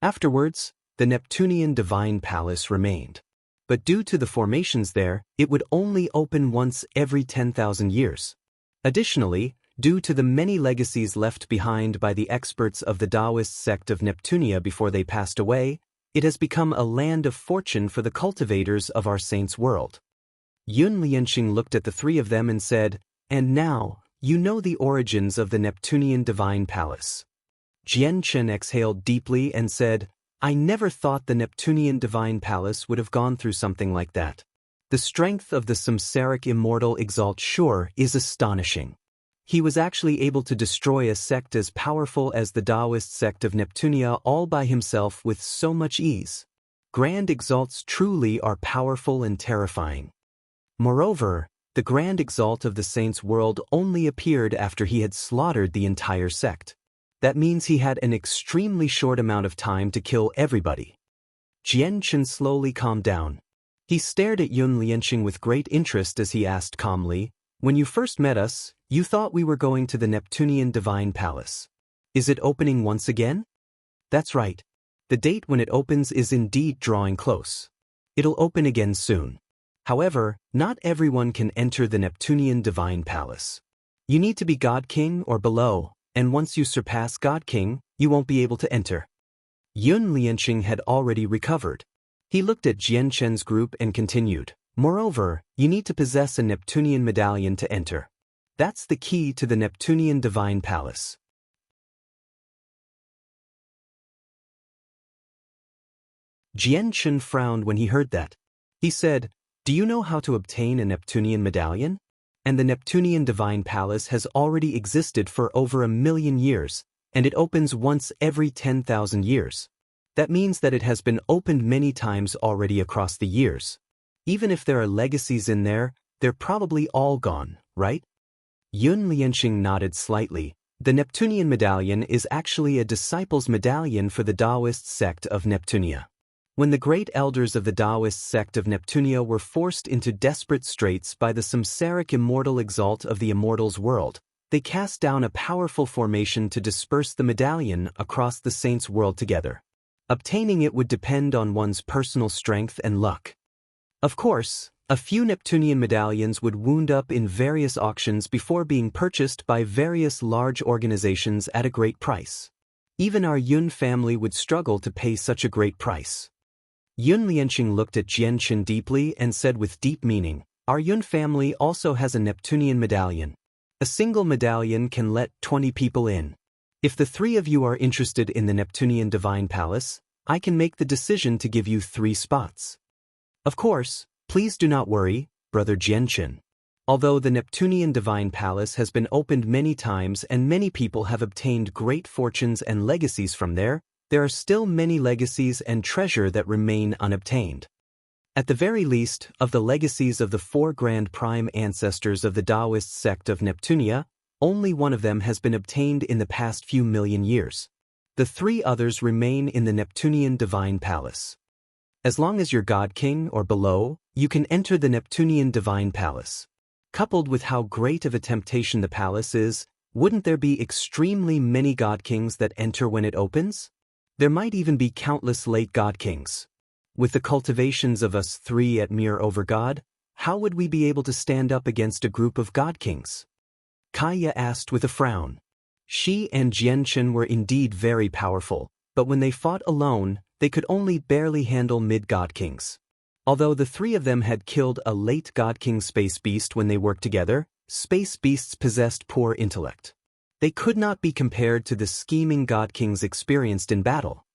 Afterwards, the Neptunian divine palace remained. But due to the formations there, it would only open once every 10,000 years. Additionally, due to the many legacies left behind by the experts of the Taoist sect of Neptunia before they passed away, it has become a land of fortune for the cultivators of our saint's world. Yun Lianqing looked at the three of them and said, "And now, you know the origins of the Neptunian divine palace." Jian Chen exhaled deeply and said, "I never thought the Neptunian divine palace would have gone through something like that. The strength of the samsaric immortal exalt sure is astonishing. He was actually able to destroy a sect as powerful as the Taoist sect of Neptunia all by himself with so much ease. Grand exalts truly are powerful and terrifying. Moreover, the grand exalt of the saint's world only appeared after he had slaughtered the entire sect. That means he had an extremely short amount of time to kill everybody." Jian Chen slowly calmed down. He stared at Yun Lianqing with great interest as he asked calmly, "When you first met us, you thought we were going to the Neptunian divine palace. Is it opening once again?" "That's right. The date when it opens is indeed drawing close. It'll open again soon. However, not everyone can enter the Neptunian divine palace. You need to be God King or below, and once you surpass God King, you won't be able to enter." Yun Lianqing had already recovered. He looked at Jian Chen's group and continued, "Moreover, you need to possess a Neptunian medallion to enter. That's the key to the Neptunian divine palace." Jian Chen frowned when he heard that. He said, "Do you know how to obtain a Neptunian medallion? And the Neptunian divine palace has already existed for over 1,000,000 years, and it opens once every 10,000 years. That means that it has been opened many times already across the years. Even if there are legacies in there, they're probably all gone, right?" Yun Lianqing nodded slightly. The Neptunian medallion is actually a disciple's medallion for the Taoist sect of Neptunia. When the great elders of the Taoist sect of Neptunia were forced into desperate straits by the samsaric immortal exalt of the immortal's world, they cast down a powerful formation to disperse the medallion across the saint's world together. Obtaining it would depend on one's personal strength and luck. Of course, a few Neptunian medallions would wound up in various auctions before being purchased by various large organizations at a great price. Even our Yun family would struggle to pay such a great price. Yun Lianqing looked at Jian Chen deeply and said with deep meaning, "Our Yun family also has a Neptunian medallion. A single medallion can let 20 people in. If the three of you are interested in the Neptunian divine palace, I can make the decision to give you 3 spots. Of course, please do not worry, Brother Jian Chen. Although the Neptunian divine palace has been opened many times and many people have obtained great fortunes and legacies from there are still many legacies and treasure that remain unobtained. At the very least, of the legacies of the 4 grand prime ancestors of the Taoist sect of Neptunia, only one of them has been obtained in the past few million years. The 3 others remain in the Neptunian divine palace. As long as you're God King or below, you can enter the Neptunian divine palace. Coupled with how great of a temptation the palace is, wouldn't there be extremely many God Kings that enter when it opens? There might even be countless late God Kings. With the cultivations of us 3 at Mirror over God, how would we be able to stand up against a group of God Kings?" Kaya asked with a frown. She and Jian Chen were indeed very powerful, but when they fought alone, they could only barely handle mid-God Kings. Although the 3 of them had killed a late God King Space Beast when they worked together, Space Beasts possessed poor intellect. They could not be compared to the scheming God Kings experienced in battle.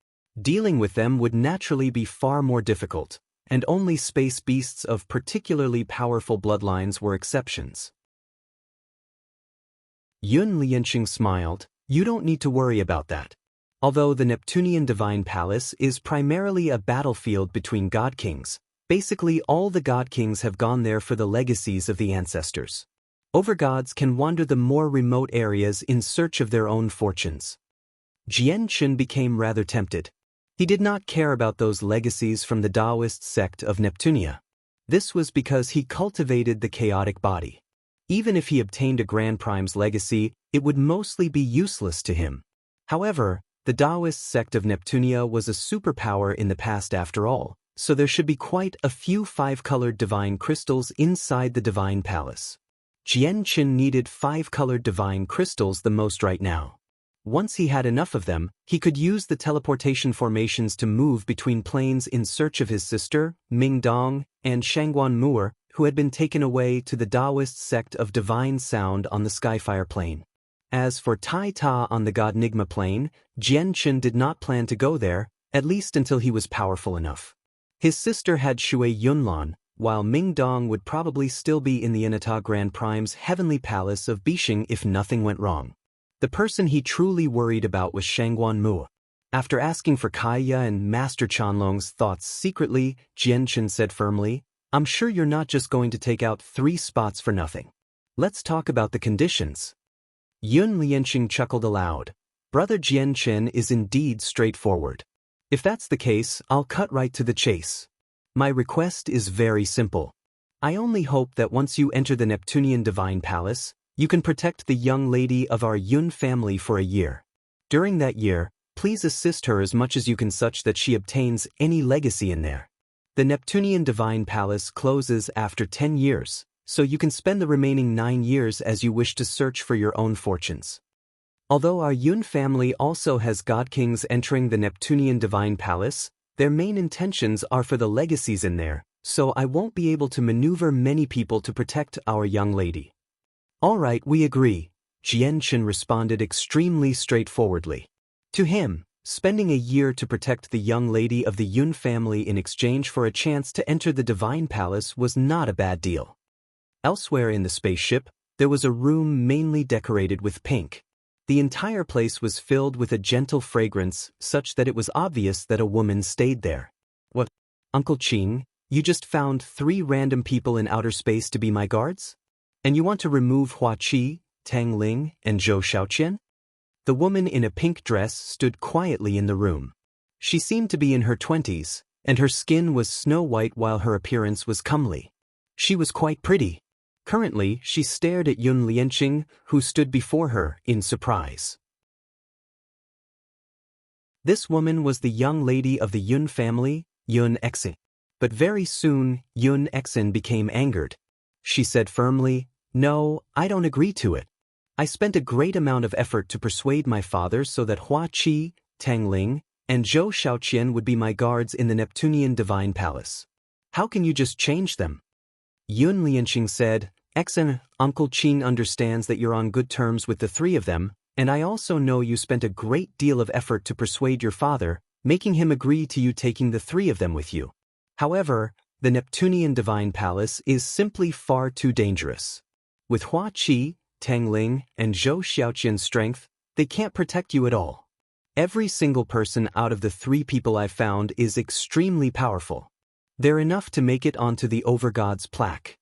Dealing with them would naturally be far more difficult, and only space beasts of particularly powerful bloodlines were exceptions. Yun Lianqing smiled. You don't need to worry about that. Although the Neptunian Divine Palace is primarily a battlefield between god kings, basically all the god kings have gone there for the legacies of the ancestors. Overgods can wander the more remote areas in search of their own fortunes. Jian Qin became rather tempted. He did not care about those legacies from the Taoist sect of Neptunia. This was because he cultivated the chaotic body. Even if he obtained a Grand Prime's legacy, it would mostly be useless to him. However, the Taoist sect of Neptunia was a superpower in the past after all, so there should be quite a few 5-colored divine crystals inside the divine palace. Jian Qin needed 5-colored divine crystals the most right now. Once he had enough of them, he could use the teleportation formations to move between planes in search of his sister, Ming Dong, and Shangguan Mu'er, who had been taken away to the Taoist sect of divine sound on the Skyfire plane. As for Tai Ta on the God Nigma plane, Jian Qin did not plan to go there, at least until he was powerful enough. His sister had Shui Yunlan, while Ming Dong would probably still be in the Inata Grand Prime's heavenly palace of Bixing if nothing went wrong. The person he truly worried about was Shangguan Mu'er. After asking for Kaya and Master Chanlong's thoughts secretly, Jian Qin said firmly, "I'm sure you're not just going to take out 3 spots for nothing. Let's talk about the conditions." Yun Lianqing chuckled aloud. Brother Jian Qin is indeed straightforward. If that's the case, I'll cut right to the chase. My request is very simple. I only hope that once you enter the Neptunian Divine Palace, you can protect the young lady of our Yun family for a year. During that year, please assist her as much as you can such that she obtains any legacy in there. The Neptunian Divine Palace closes after 10 years, so you can spend the remaining 9 years as you wish to search for your own fortunes. Although our Yun family also has god kings entering the Neptunian Divine Palace, their main intentions are for the legacies in there, so I won't be able to maneuver many people to protect our young lady. All right, we agree, Jian Qin responded extremely straightforwardly. To him, spending a year to protect the young lady of the Yun family in exchange for a chance to enter the Divine Palace was not a bad deal. Elsewhere in the spaceship, there was a room mainly decorated with pink. The entire place was filled with a gentle fragrance such that it was obvious that a woman stayed there. What, Uncle Qing, you just found 3 random people in outer space to be my guards? And you want to remove Hua Qi, Tang Ling, and Zhou Xiaoqian? The woman in a pink dress stood quietly in the room. She seemed to be in her 20s, and her skin was snow-white while her appearance was comely. She was quite pretty. Currently, she stared at Yun Lianqing, who stood before her in surprise. This woman was the young lady of the Yun family, Yun Exin. But very soon, Yun Exin became angered. She said firmly, "No, I don't agree to it. I spent a great amount of effort to persuade my father so that Hua Qi, Tang Ling, and Zhou Xiaoqian would be my guards in the Neptunian Divine Palace. How can you just change them?" Yun Lianqing said, "Exin, Uncle Qin understands that you're on good terms with the 3 of them, and I also know you spent a great deal of effort to persuade your father, making him agree to you taking the 3 of them with you. However, the Neptunian Divine Palace is simply far too dangerous. With Hua Qi, Tang Ling, and Zhou Xiaoqian's strength, they can't protect you at all. Every single person out of the 3 people I've found is extremely powerful. They're enough to make it onto the Overgods plaque.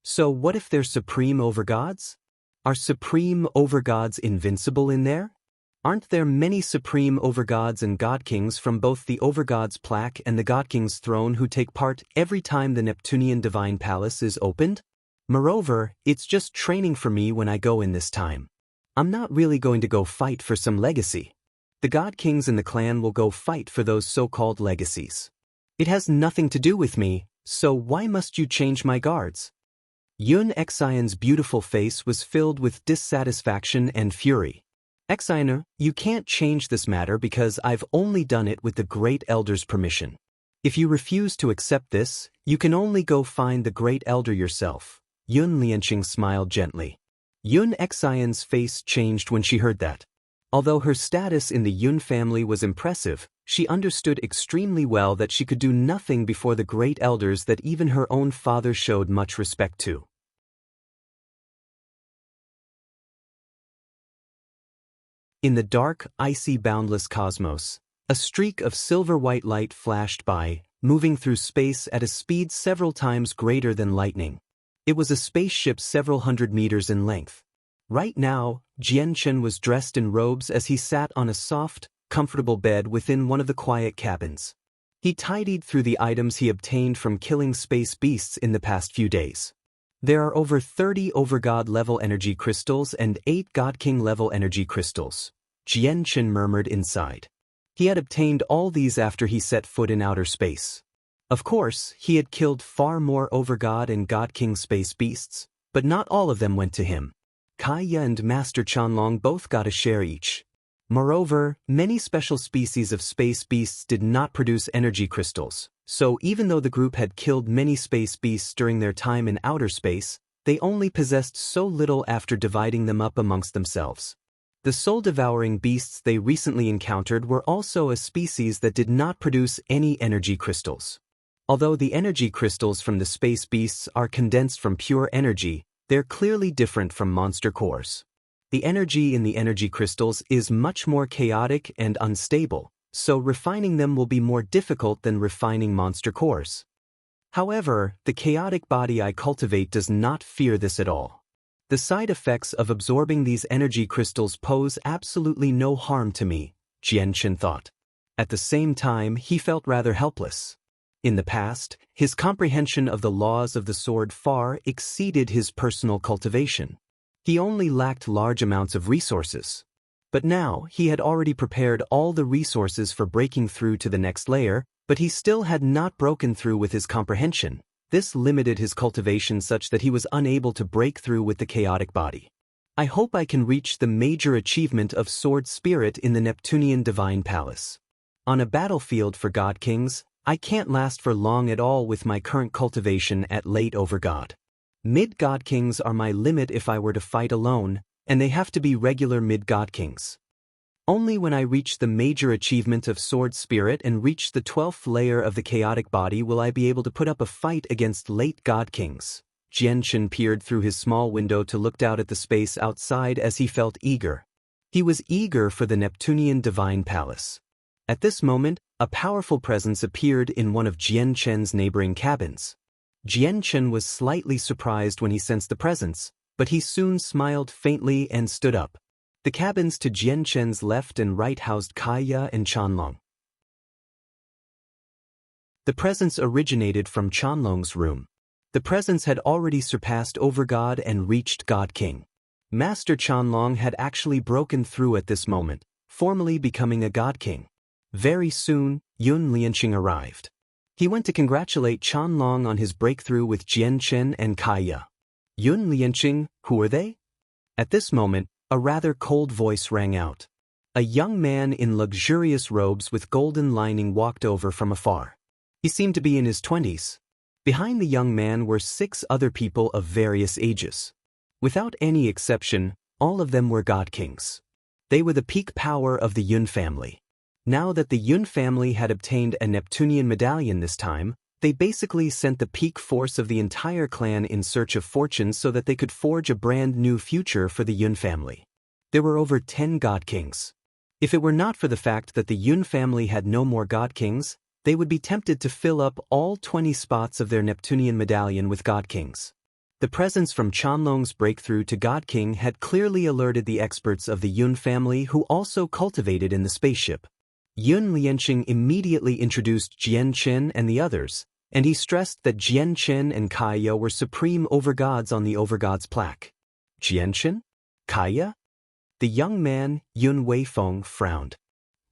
So what if they're supreme Overgods? Are supreme Overgods invincible in there? Aren't there many supreme Overgods and God Kings from both the Overgods plaque and the God King's throne who take part every time the Neptunian Divine Palace is opened? Moreover, it's just training for me when I go in this time. I'm not really going to go fight for some legacy. The God Kings in the clan will go fight for those so-called legacies. It has nothing to do with me, so why must you change my guards?" Yun Xian's beautiful face was filled with dissatisfaction and fury. "Xian, you can't change this matter because I've only done it with the Great Elder's permission. If you refuse to accept this, you can only go find the Great Elder yourself." Yun Lianqing smiled gently. Yun Xian's face changed when she heard that. Although her status in the Yun family was impressive, she understood extremely well that she could do nothing before the great elders that even her own father showed much respect to. In the dark, icy, boundless cosmos, a streak of silver-white light flashed by, moving through space at a speed several times greater than lightning. It was a spaceship several hundred meters in length. Right now, Jianchen was dressed in robes as he sat on a soft, comfortable bed within one of the quiet cabins. He tidied through the items he obtained from killing space beasts in the past few days. There are over 30 Overgod-level energy crystals and 8 God King-level energy crystals, Jianchen murmured inside. He had obtained all these after he set foot in outer space. Of course, he had killed far more Overgod and God King space beasts, but not all of them went to him. Kaya and Master Chanlong both got a share each. Moreover, many special species of space beasts did not produce energy crystals, so even though the group had killed many space beasts during their time in outer space, they only possessed so little after dividing them up amongst themselves. The soul-devouring beasts they recently encountered were also a species that did not produce any energy crystals. Although the energy crystals from the space beasts are condensed from pure energy, they're clearly different from monster cores. The energy in the energy crystals is much more chaotic and unstable, so refining them will be more difficult than refining monster cores. However, the chaotic body I cultivate does not fear this at all. The side effects of absorbing these energy crystals pose absolutely no harm to me, Jianchen thought. At the same time, he felt rather helpless. In the past, his comprehension of the laws of the sword far exceeded his personal cultivation. He only lacked large amounts of resources. But now, he had already prepared all the resources for breaking through to the next layer, but he still had not broken through with his comprehension. This limited his cultivation such that he was unable to break through with the chaotic body. I hope I can reach the major achievement of Sword Spirit in the Neptunian Divine Palace. On a battlefield for God Kings, I can't last for long at all with my current cultivation at late Overgod. Mid-God Kings are my limit if I were to fight alone, and they have to be regular mid-God Kings. Only when I reach the major achievement of Sword Spirit and reach the 12th layer of the chaotic body will I be able to put up a fight against late God Kings. Jianchen peered through his small window to look out at the space outside as he felt eager. He was eager for the Neptunian Divine Palace. At this moment, a powerful presence appeared in one of Jianchen's neighboring cabins. Jianchen was slightly surprised when he sensed the presence, but he soon smiled faintly and stood up. The cabins to Jianchen's left and right housed Kaya and Chanlong. The presence originated from Chanlong's room. The presence had already surpassed Overgod and reached God King. Master Chanlong had actually broken through at this moment, formally becoming a God King. Very soon, Yun Lianqing arrived. He went to congratulate Chanlong on his breakthrough with Jianchen and Kaya. Yun Lianqing, who are they? At this moment, a rather cold voice rang out. A young man in luxurious robes with golden lining walked over from afar. He seemed to be in his 20s. Behind the young man were 6 other people of various ages. Without any exception, all of them were God Kings. They were the peak power of the Yun family. Now that the Yun family had obtained a Neptunian medallion this time, they basically sent the peak force of the entire clan in search of fortune so that they could forge a brand new future for the Yun family. There were over 10 God Kings. If it were not for the fact that the Yun family had no more God Kings, they would be tempted to fill up all 20 spots of their Neptunian medallion with God Kings. The presence from Chanlong's breakthrough to God King had clearly alerted the experts of the Yun family who also cultivated in the spaceship. Yun Lianqing immediately introduced Jianchen and the others, and he stressed that Jianchen and Kaya were supreme overgods on the overgods plaque. Jianchen? Kaya? The young man, Yun Weifeng, frowned.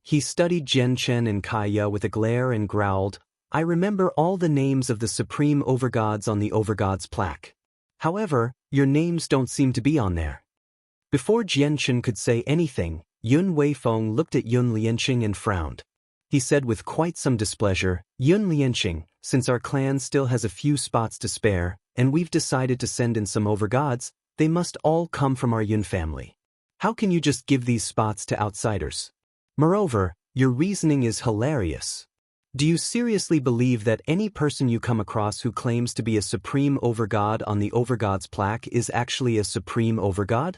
He studied Jianchen and Kaya with a glare and growled, "I remember all the names of the supreme overgods on the overgods plaque. However, your names don't seem to be on there." Before Jianchen could say anything, Yun Weifeng looked at Yun Lianqing and frowned. He said with quite some displeasure, "Yun Lianqing, since our clan still has a few spots to spare, and we've decided to send in some overgods, they must all come from our Yun family. How can you just give these spots to outsiders? Moreover, your reasoning is hilarious. Do you seriously believe that any person you come across who claims to be a supreme overgod on the overgod's plaque is actually a supreme overgod?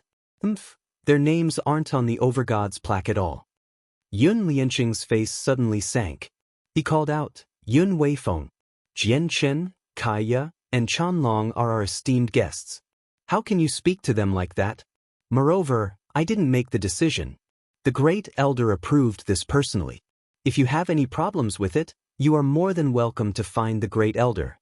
Their names aren't on the Overgod's plaque at all. Yun Lianqing's face suddenly sank. He called out, Yun Weifeng, Jian Chen, Kaya, and Chanlong are our esteemed guests. How can you speak to them like that? Moreover, I didn't make the decision. The great elder approved this personally. If you have any problems with it, you are more than welcome to find the great elder.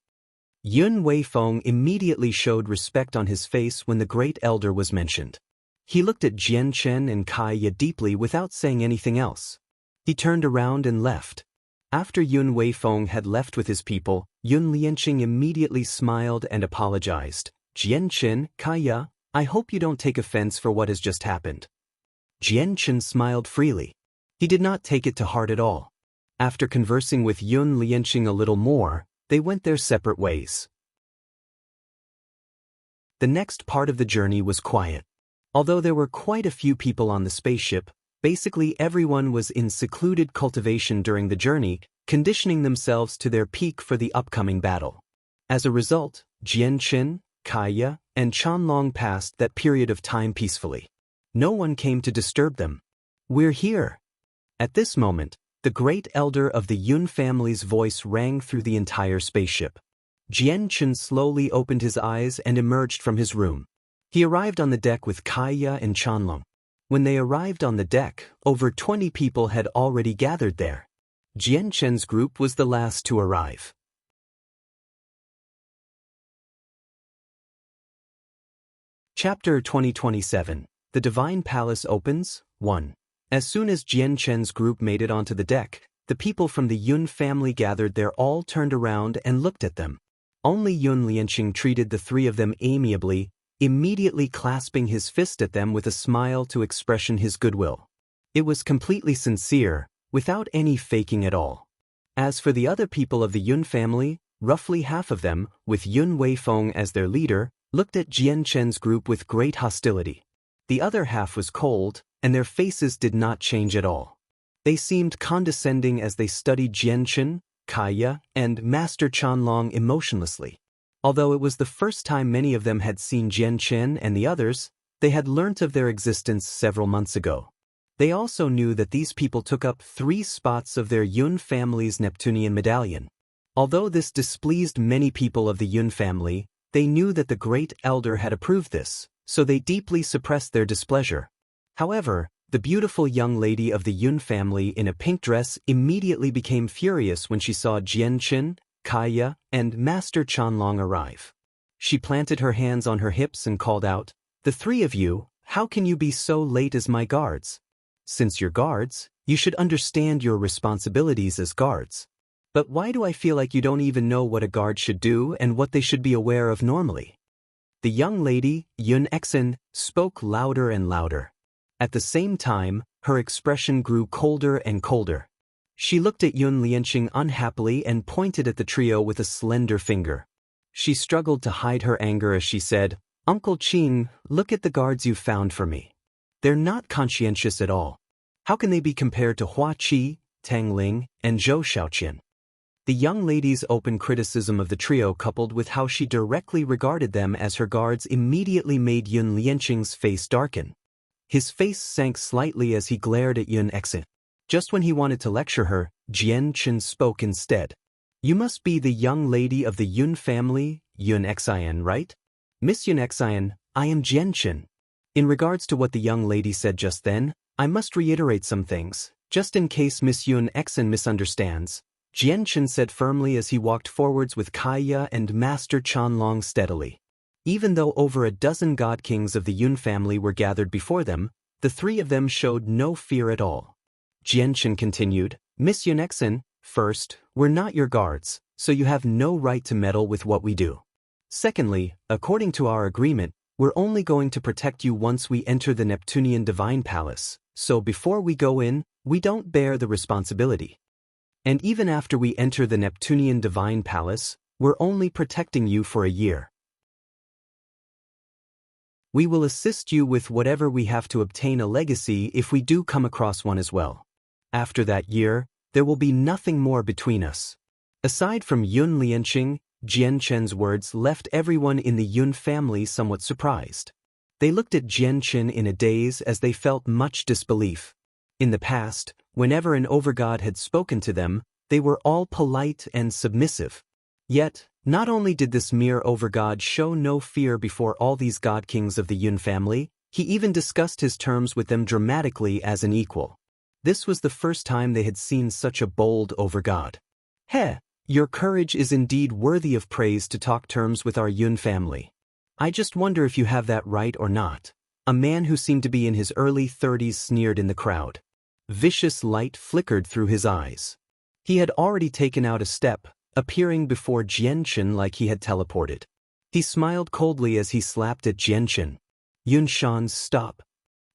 Yun Weifeng immediately showed respect on his face when the great elder was mentioned. He looked at Jian Chen and Kaya deeply without saying anything else. He turned around and left. After Yun Weifeng had left with his people, Yun Lianqing immediately smiled and apologized. Jian Chen, Kaya, I hope you don't take offense for what has just happened. Jian Chen smiled freely. He did not take it to heart at all. After conversing with Yun Lianqing a little more, they went their separate ways. The next part of the journey was quiet. Although there were quite a few people on the spaceship, basically everyone was in secluded cultivation during the journey, conditioning themselves to their peak for the upcoming battle. As a result, Jian Chen, Kaya, and Chanlong passed that period of time peacefully. No one came to disturb them. We're here. At this moment, the great elder of the Yun family's voice rang through the entire spaceship. Jian Chen slowly opened his eyes and emerged from his room. He arrived on the deck with Kaya and Chanlong. When they arrived on the deck, over 20 people had already gathered there. Jian Chen's group was the last to arrive. Chapter 2027. The Divine Palace opens. 1. As soon as Jian Chen's group made it onto the deck, the people from the Yun family gathered there all turned around and looked at them. Only Yun Lianqing treated the three of them amiably, immediately clasping his fist at them with a smile to expression his goodwill. It was completely sincere, without any faking at all. As for the other people of the Yun family, roughly half of them, with Yun Weifeng as their leader, looked at Jian Chen's group with great hostility. The other half was cold, and their faces did not change at all. They seemed condescending as they studied Jian Chen, Kaya, and Master Chanlong emotionlessly. Although it was the first time many of them had seen Jian Chen and the others, they had learnt of their existence several months ago. They also knew that these people took up 3 spots of their Yun family's Neptunian medallion. Although this displeased many people of the Yun family, they knew that the great elder had approved this, so they deeply suppressed their displeasure. However, the beautiful young lady of the Yun family in a pink dress immediately became furious when she saw Jian Chen, Kaya, and Master Chanlong arrive. She planted her hands on her hips and called out, "The 3 of you, how can you be so late as my guards? Since you're guards, you should understand your responsibilities as guards. But why do I feel like you don't even know what a guard should do and what they should be aware of normally?" The young lady, Yun Exin, spoke louder and louder. At the same time, her expression grew colder and colder. She looked at Yun Lianqing unhappily and pointed at the trio with a slender finger. She struggled to hide her anger as she said, "Uncle Qing, look at the guards you've found for me. They're not conscientious at all. How can they be compared to Hua Qi, Tang Ling, and Zhou Xiaoqian?" The young lady's open criticism of the trio coupled with how she directly regarded them as her guards immediately made Yun Lianqing's face darken. His face sank slightly as he glared at Yun Exin. Just when he wanted to lecture her, Jian Chen spoke instead. "You must be the young lady of the Yun family, Yun Xian, right?" "Miss Yun Xian, I am Jian Chen." In regards to what the young lady said just then, I must reiterate some things, just in case Miss Yun Exin misunderstands. Jian Chen said firmly as he walked forwards with Kaya and Master Chanlong steadily. Even though over a dozen god kings of the Yun family were gathered before them, the 3 of them showed no fear at all. Jian Chen continued, "Miss Yun Exin, first, we're not your guards, so you have no right to meddle with what we do. Secondly, according to our agreement, we're only going to protect you once we enter the Neptunian Divine Palace, so before we go in, we don't bear the responsibility. And even after we enter the Neptunian Divine Palace, we're only protecting you for a year. We will assist you with whatever we have to obtain a legacy if we do come across one as well. After that year, there will be nothing more between us." Aside from Yun Lianqing, Jian Chen's words left everyone in the Yun family somewhat surprised. They looked at Jianchen in a daze as they felt much disbelief. In the past, whenever an overgod had spoken to them, they were all polite and submissive. Yet, not only did this mere overgod show no fear before all these god kings of the Yun family, he even discussed his terms with them dramatically as an equal. This was the first time they had seen such a bold overgod. "Heh, your courage is indeed worthy of praise to talk terms with our Yun family. I just wonder if you have that right or not." A man who seemed to be in his early 30s sneered in the crowd. Vicious light flickered through his eyes. He had already taken out a step, appearing before Jianchen like he had teleported. He smiled coldly as he slapped at Jianchen. "Yun Shan, stop."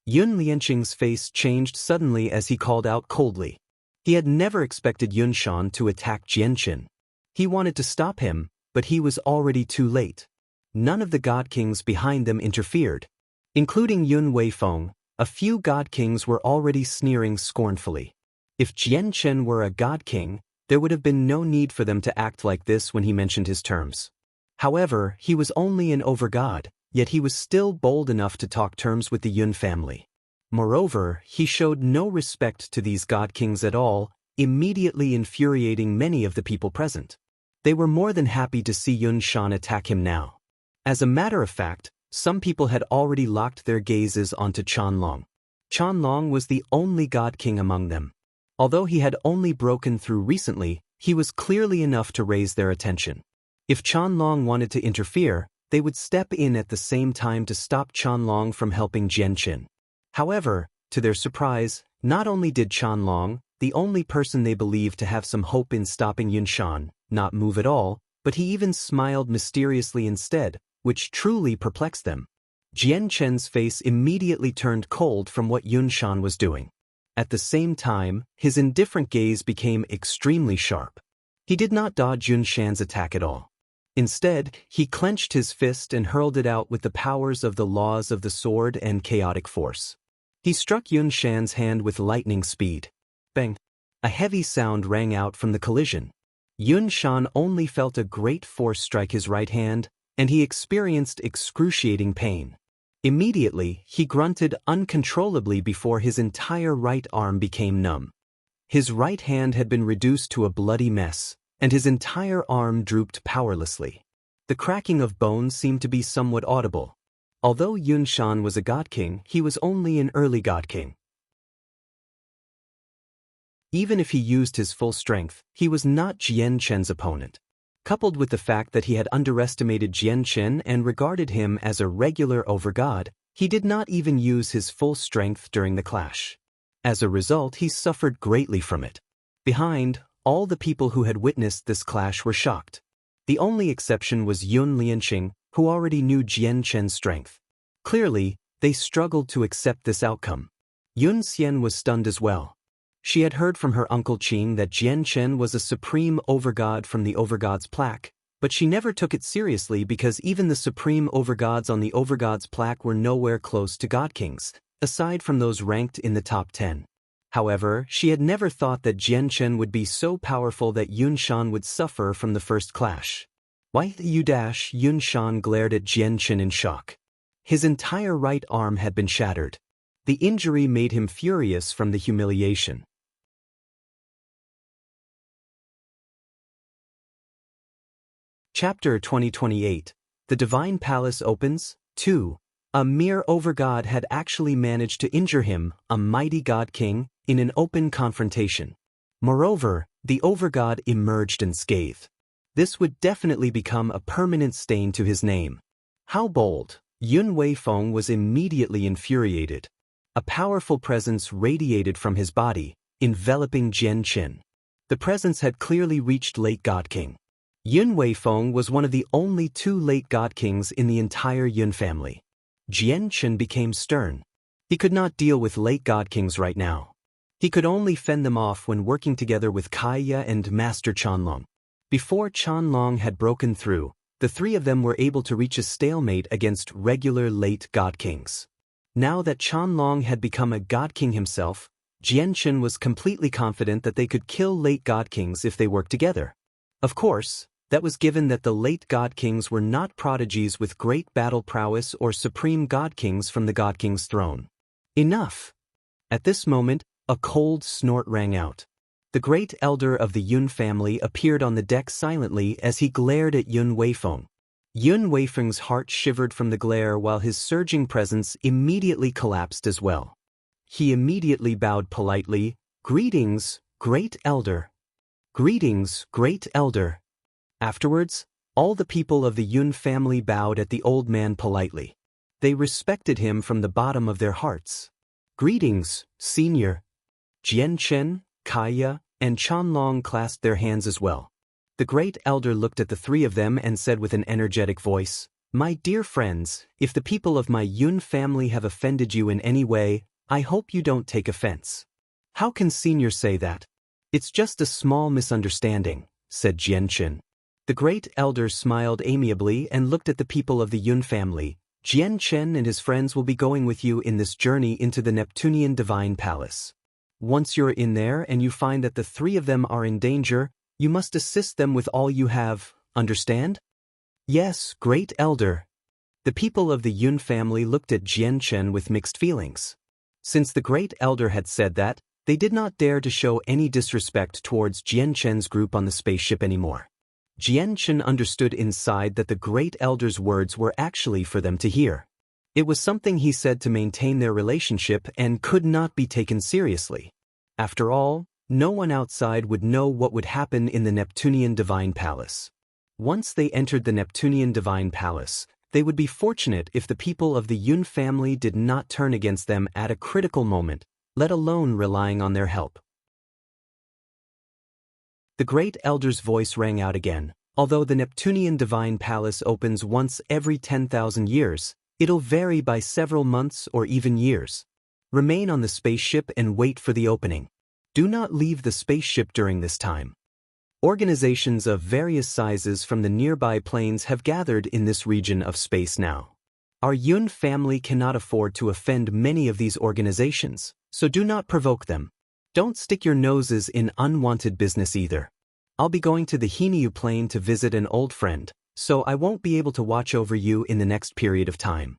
Yun Lianqing's face changed suddenly as he called out coldly. He had never expected Yun Shan to attack Jianchen. He wanted to stop him, but he was already too late. None of the god kings behind them interfered. Including Yun Weifeng, a few god kings were already sneering scornfully. If Jianchen were a god king, there would have been no need for them to act like this when he mentioned his terms. However, he was only an overgod, yet he was still bold enough to talk terms with the Yun family. Moreover, he showed no respect to these god kings at all, immediately infuriating many of the people present. They were more than happy to see Yun Shan attack him now. As a matter of fact, some people had already locked their gazes onto Qianlong. Qianlong was the only god king among them. Although he had only broken through recently, he was clearly enough to raise their attention. If Qianlong wanted to interfere, they would step in at the same time to stop Qianlong from helping Jianchen. However, to their surprise, not only did Qianlong, the only person they believed to have some hope in stopping Yun Shan, not move at all, but he even smiled mysteriously instead, which truly perplexed them. Jianchen's face immediately turned cold from what Yun Shan was doing. At the same time, his indifferent gaze became extremely sharp. He did not dodge Yun Shan's attack at all. Instead, he clenched his fist and hurled it out with the powers of the laws of the sword and chaotic force. He struck Yun Shan's hand with lightning speed. Bang! A heavy sound rang out from the collision. Yun Shan only felt a great force strike his right hand, and he experienced excruciating pain. Immediately, he grunted uncontrollably before his entire right arm became numb. His right hand had been reduced to a bloody mess, and his entire arm drooped powerlessly. The cracking of bones seemed to be somewhat audible. Although Yun Shan was a god king, he was only an early god king. Even if he used his full strength, he was not Jianchen's opponent. Coupled with the fact that he had underestimated Jianchen and regarded him as a regular overgod, he did not even use his full strength during the clash. As a result, he suffered greatly from it. Behind, all the people who had witnessed this clash were shocked. The only exception was Yun Lianqing, who already knew Jianchen's strength. Clearly, they struggled to accept this outcome. Yun Xian was stunned as well. She had heard from her uncle Qing that Jianchen was a supreme overgod from the overgod's plaque, but she never took it seriously because even the supreme overgods on the overgod's plaque were nowhere close to god kings, aside from those ranked in the top 10. However, she had never thought that Jianchen would be so powerful that Yun Shan would suffer from the first clash. Why you dash? Yun Shan glared at Jianchen in shock. His entire right arm had been shattered. The injury made him furious from the humiliation. Chapter 2028. The Divine Palace opens. 2. A mere overgod had actually managed to injure him, a mighty god king, in an open confrontation. Moreover, the overgod emerged unscathed. This would definitely become a permanent stain to his name. How bold! Yun Weifeng was immediately infuriated. A powerful presence radiated from his body, enveloping Jianchen. The presence had clearly reached late god king. Yun Weifeng was one of the only 2 late god kings in the entire Yun family. Jianchen became stern. He could not deal with late god kings right now. He could only fend them off when working together with Kaya and Master Qianlong. Before Qianlong had broken through, the 3 of them were able to reach a stalemate against regular late god kings. Now that Qianlong had become a god king himself, Jianchen was completely confident that they could kill late god kings if they worked together. Of course, that was given that the late god kings were not prodigies with great battle prowess or supreme god kings from the god king's throne. Enough! At this moment, a cold snort rang out. The great elder of the Yun family appeared on the deck silently as he glared at Yun Weifeng. Yun Weifeng's heart shivered from the glare while his surging presence immediately collapsed as well. He immediately bowed politely, "Greetings, great elder." "Greetings, great elder." Afterwards, all the people of the Yun family bowed at the old man politely. They respected him from the bottom of their hearts. "Greetings, senior." Jian Chen, Kaya, and Chanlong clasped their hands as well. The great elder looked at the three of them and said with an energetic voice, "My dear friends, if the people of my Yun family have offended you in any way, I hope you don't take offense." "How can senior say that? It's just a small misunderstanding," said Jian Chen. The great elder smiled amiably and looked at the people of the Yun family. "Jian Chen and his friends will be going with you in this journey into the Neptunian Divine Palace. Once you're in there and you find that the three of them are in danger, you must assist them with all you have, understand?" "Yes, great elder." The people of the Yun family looked at Jian Chen with mixed feelings. Since the great elder had said that, they did not dare to show any disrespect towards Jian Chen's group on the spaceship anymore. Jian Chen understood inside that the great elder's words were actually for them to hear. It was something he said to maintain their relationship and could not be taken seriously. After all, no one outside would know what would happen in the Neptunian Divine Palace. Once they entered the Neptunian Divine Palace, they would be fortunate if the people of the Yun family did not turn against them at a critical moment, let alone relying on their help. The great elder's voice rang out again. "Although the Neptunian Divine Palace opens once every 10,000 years, it'll vary by several months or even years. Remain on the spaceship and wait for the opening. Do not leave the spaceship during this time." Organizations of various sizes from the nearby planes have gathered in this region of space now. Our Yun family cannot afford to offend many of these organizations, so do not provoke them. Don't stick your noses in unwanted business either. I'll be going to the Hinyu plane to visit an old friend, so I won't be able to watch over you in the next period of time.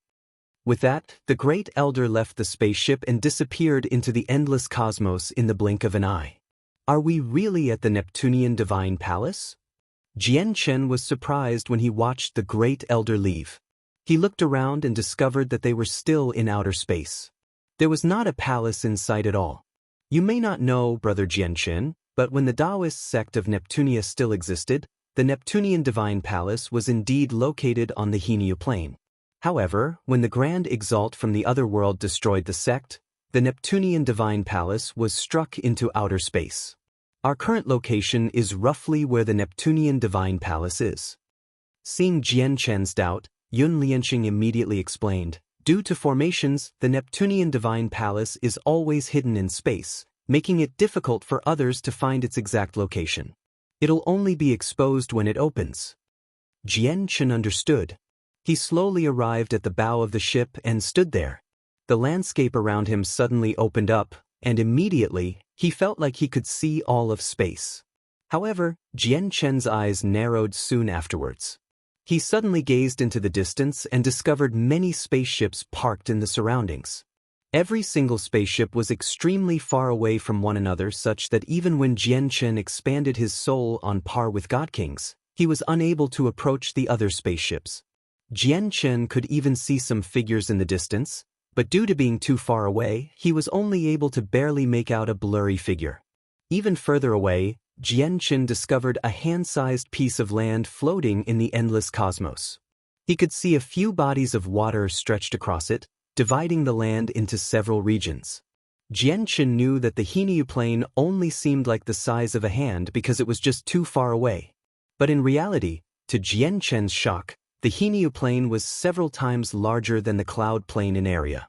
With that, the great elder left the spaceship and disappeared into the endless cosmos in the blink of an eye. Are we really at the Neptunian Divine Palace? Jian Chen was surprised when he watched the great elder leave. He looked around and discovered that they were still in outer space. There was not a palace in sight at all. You may not know, Brother Jian Chen, but when the Taoist sect of Neptunia still existed, the Neptunian Divine Palace was indeed located on the Hinyu plane. However, when the Grand Exalt from the other world destroyed the sect, the Neptunian Divine Palace was struck into outer space. Our current location is roughly where the Neptunian Divine Palace is. Seeing Jian Chen's doubt, Yun Lianqing immediately explained, "Due to formations, the Neptunian Divine Palace is always hidden in space, making it difficult for others to find its exact location. It'll only be exposed when it opens." Jian Chen understood. He slowly arrived at the bow of the ship and stood there. The landscape around him suddenly opened up, and immediately, he felt like he could see all of space. However, Jian Chen's eyes narrowed soon afterwards. He suddenly gazed into the distance and discovered many spaceships parked in the surroundings. Every single spaceship was extremely far away from one another, such that even when Jian Chen expanded his soul on par with God Kings, he was unable to approach the other spaceships. Jian Chen could even see some figures in the distance, but due to being too far away, he was only able to barely make out a blurry figure. Even further away, Jian Chen discovered a hand-sized piece of land floating in the endless cosmos. He could see a few bodies of water stretched across it, dividing the land into several regions. Jian Chen knew that the Hinyu plane only seemed like the size of a hand because it was just too far away. But in reality, to Jian Chen's shock, the Hinyu plane was several times larger than the cloud plane in area.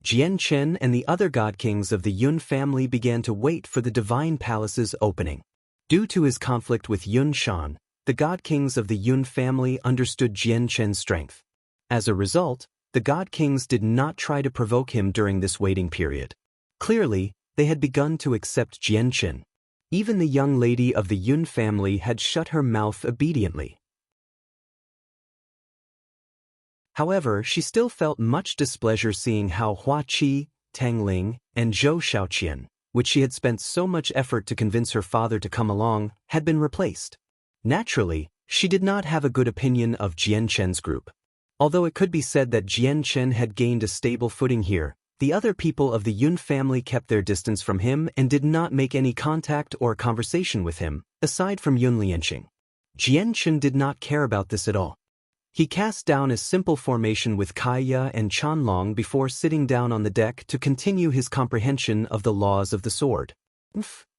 Jian Chen and the other god kings of the Yun family began to wait for the divine palace's opening. Due to his conflict with Yun Shan, the god kings of the Yun family understood Jian Chen's strength. As a result, the god kings did not try to provoke him during this waiting period. Clearly, they had begun to accept Jian Chen. Even the young lady of the Yun family had shut her mouth obediently. However, she still felt much displeasure seeing how Hua Qi, Tang Ling, and Zhou Shaoqian, which she had spent so much effort to convince her father to come along, had been replaced. Naturally, she did not have a good opinion of Jian Chen's group. Although it could be said that Jian Chen had gained a stable footing here, the other people of the Yun family kept their distance from him and did not make any contact or conversation with him, aside from Yun Lianqing. Jian Chen did not care about this at all. He cast down a simple formation with Kaya and Chanlong before sitting down on the deck to continue his comprehension of the laws of the sword.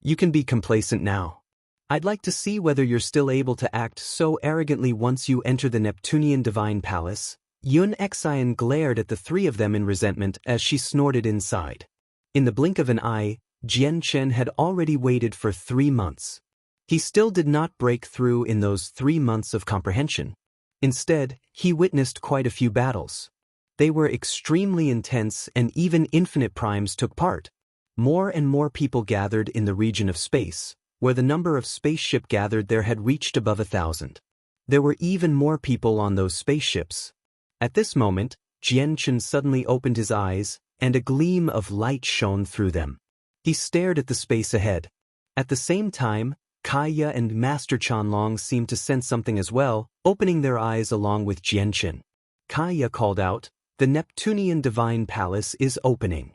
You can be complacent now. I'd like to see whether you're still able to act so arrogantly once you enter the Neptunian Divine Palace. Yun Xian glared at the three of them in resentment as she snorted inside. In the blink of an eye, Jian Chen had already waited for 3 months. He still did not break through in those 3 months of comprehension. Instead, he witnessed quite a few battles. They were extremely intense and even infinite primes took part. More and more people gathered in the region of space, where the number of spaceship gathered there had reached above 1,000. There were even more people on those spaceships. At this moment, Jian Chen suddenly opened his eyes, and a gleam of light shone through them. He stared at the space ahead. At the same time, Kaya and Master Chanlong seemed to sense something as well, opening their eyes along with Jian Chen. Kaya called out, "The Neptunian Divine Palace is opening."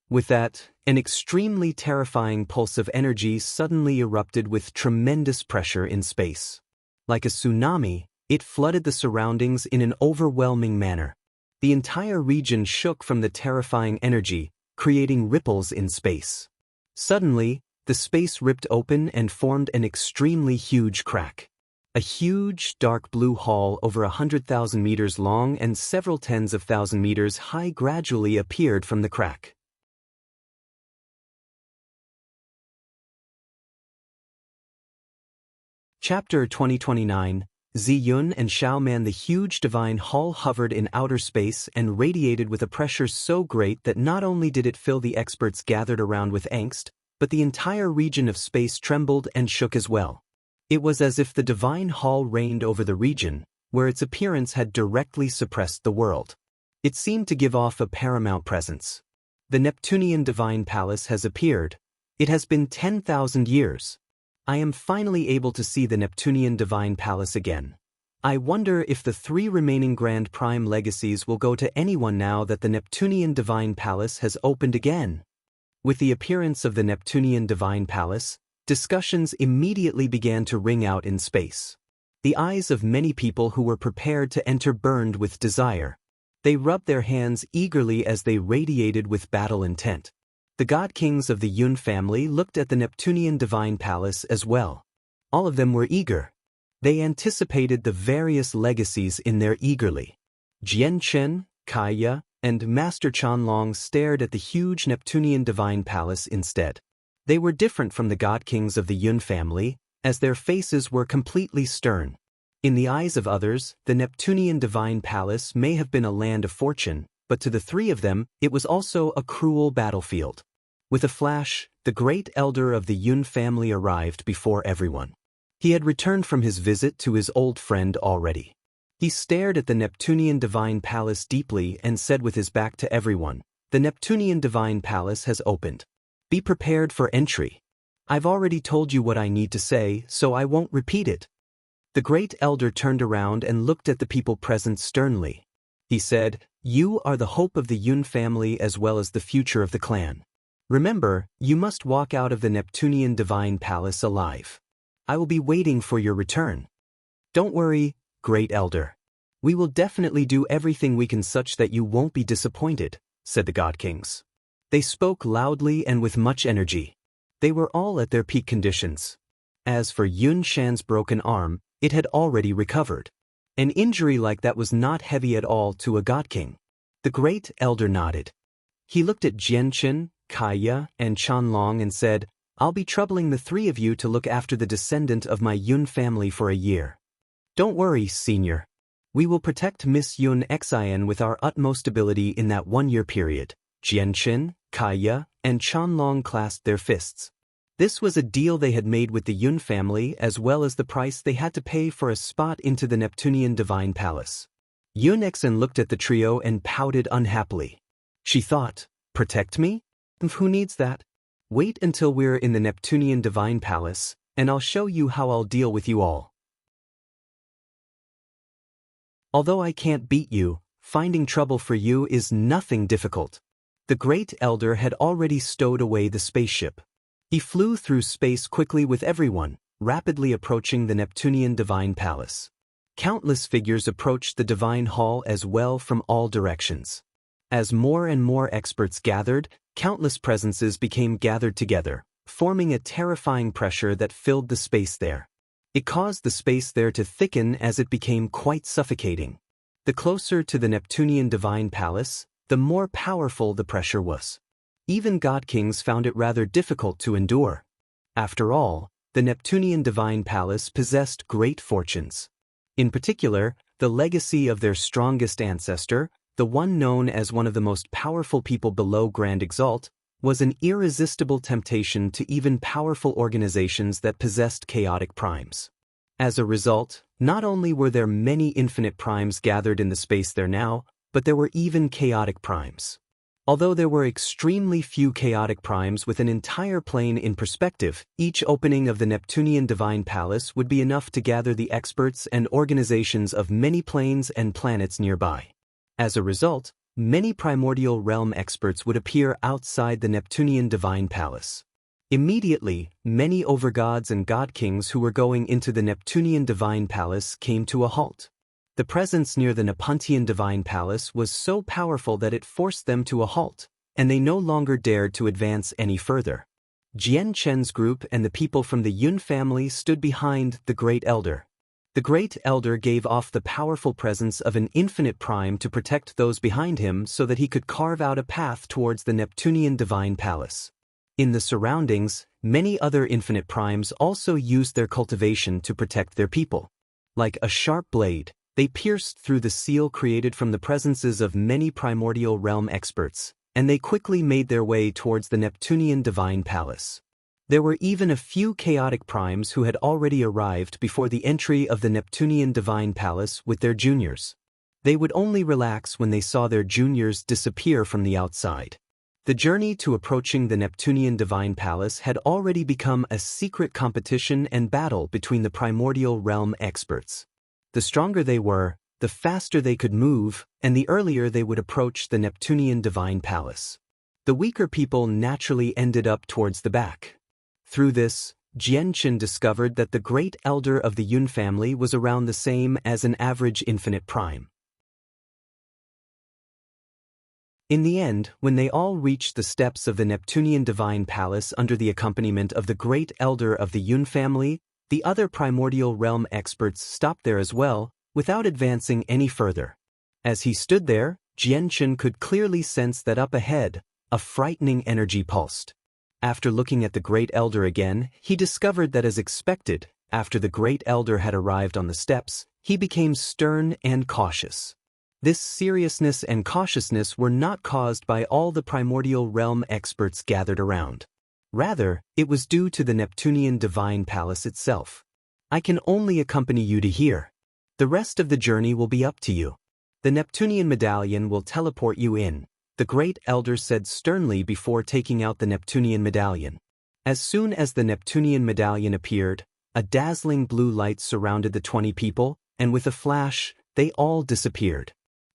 With that, an extremely terrifying pulse of energy suddenly erupted with tremendous pressure in space. Like a tsunami, it flooded the surroundings in an overwhelming manner. The entire region shook from the terrifying energy, creating ripples in space. Suddenly, the space ripped open and formed an extremely huge crack. A huge, dark blue hall over 100,000 meters long and several tens of thousand meters high gradually appeared from the crack. Chapter 2029, Ziyun and Xiaoman. The huge divine hall hovered in outer space and radiated with a pressure so great that not only did it fill the experts gathered around with angst, but the entire region of space trembled and shook as well. It was as if the divine hall reigned over the region, where its appearance had directly suppressed the world. It seemed to give off a paramount presence. The Neptunian Divine Palace has appeared. It has been 10,000 years. I am finally able to see the Neptunian Divine Palace again. I wonder if the 3 remaining Grand Prime legacies will go to anyone now that the Neptunian Divine Palace has opened again. With the appearance of the Neptunian Divine Palace, discussions immediately began to ring out in space. The eyes of many people who were prepared to enter burned with desire. They rubbed their hands eagerly as they radiated with battle intent. The god kings of the Yun family looked at the Neptunian Divine Palace as well. All of them were eager. They anticipated the various legacies in there eagerly. Jian Chen, Kaya, and Master Chanlong stared at the huge Neptunian Divine Palace instead. They were different from the god kings of the Yun family, as their faces were completely stern. In the eyes of others, the Neptunian Divine Palace may have been a land of fortune, but to the 3 of them, it was also a cruel battlefield. With a flash, the great elder of the Yun family arrived before everyone. He had returned from his visit to his old friend already. He stared at the Neptunian Divine Palace deeply and said with his back to everyone, "The Neptunian Divine Palace has opened. Be prepared for entry. I've already told you what I need to say, so I won't repeat it." The great elder turned around and looked at the people present sternly. He said, "You are the hope of the Yun family as well as the future of the clan. Remember, you must walk out of the Neptunian Divine Palace alive. I will be waiting for your return. Don't worry, Great Elder. We will definitely do everything we can such that you won't be disappointed," said the God Kings. They spoke loudly and with much energy. They were all at their peak conditions. As for Yun Shan's broken arm, it had already recovered. An injury like that was not heavy at all to a God King. The Great Elder nodded. He looked at Jian Chen, Kaya, and Chanlong and said, "I'll be troubling the 3 of you to look after the descendant of my Yun family for a year. Don't worry, Senior. We will protect Miss Yun Xian with our utmost ability in that 1-year period." Jian Chen, Kaya, and Chanlong clasped their fists. This was a deal they had made with the Yun family as well as the price they had to pay for a spot into the Neptunian divine palace. Yun Exen looked at the trio and pouted unhappily. She thought, protect me? Who needs that? Wait until we're in the Neptunian divine palace, and I'll show you how I'll deal with you all. Although I can't beat you, finding trouble for you is nothing difficult. The Great Elder had already stowed away the spaceship. He flew through space quickly with everyone, rapidly approaching the Neptunian divine palace. Countless figures approached the divine hall as well from all directions. As more and more experts gathered, countless presences became gathered together, forming a terrifying pressure that filled the space there. It caused the space there to thicken as it became quite suffocating. The closer to the Neptunian divine palace, the more powerful the pressure was. Even god kings found it rather difficult to endure. After all, the Neptunian divine palace possessed great fortunes. In particular, the legacy of their strongest ancestor, the one known as one of the most powerful people below Grand Exalt, was an irresistible temptation to even powerful organizations that possessed chaotic primes. As a result, not only were there many infinite primes gathered in the space there now, but there were even chaotic primes. Although there were extremely few chaotic primes with an entire plane in perspective, each opening of the Neptunian divine palace would be enough to gather the experts and organizations of many planes and planets nearby. As a result, many primordial realm experts would appear outside the Neptunian divine palace. Immediately, many overgods and god kings who were going into the Neptunian divine palace came to a halt. The presence near the Nepontian divine palace was so powerful that it forced them to a halt, and they no longer dared to advance any further. Jian Chen's group and the people from the Yun family stood behind the Great Elder. The Great Elder gave off the powerful presence of an infinite prime to protect those behind him so that he could carve out a path towards the Neptunian divine palace. In the surroundings, many other infinite primes also used their cultivation to protect their people. Like a sharp blade, they pierced through the seal created from the presences of many primordial realm experts, and they quickly made their way towards the Neptunian divine palace. There were even a few chaotic primes who had already arrived before the entry of the Neptunian divine palace with their juniors. They would only relax when they saw their juniors disappear from the outside. The journey to approaching the Neptunian divine palace had already become a secret competition and battle between the primordial realm experts. The stronger they were, the faster they could move, and the earlier they would approach the Neptunian divine palace. The weaker people naturally ended up towards the back. Through this, Jian Chen discovered that the Great Elder of the Yun family was around the same as an average infinite prime. In the end, when they all reached the steps of the Neptunian divine palace under the accompaniment of the Great Elder of the Yun family, the other primordial realm experts stopped there as well, without advancing any further. As he stood there, Jian Chen could clearly sense that up ahead, a frightening energy pulsed. After looking at the Great Elder again, he discovered that as expected, after the Great Elder had arrived on the steps, he became stern and cautious. This seriousness and cautiousness were not caused by all the primordial realm experts gathered around. Rather, it was due to the Neptunian divine palace itself. I can only accompany you to here. The rest of the journey will be up to you. The Neptunian medallion will teleport you in, the Great Elder said sternly before taking out the Neptunian medallion. As soon as the Neptunian medallion appeared, a dazzling blue light surrounded the 20 people, and with a flash, they all disappeared.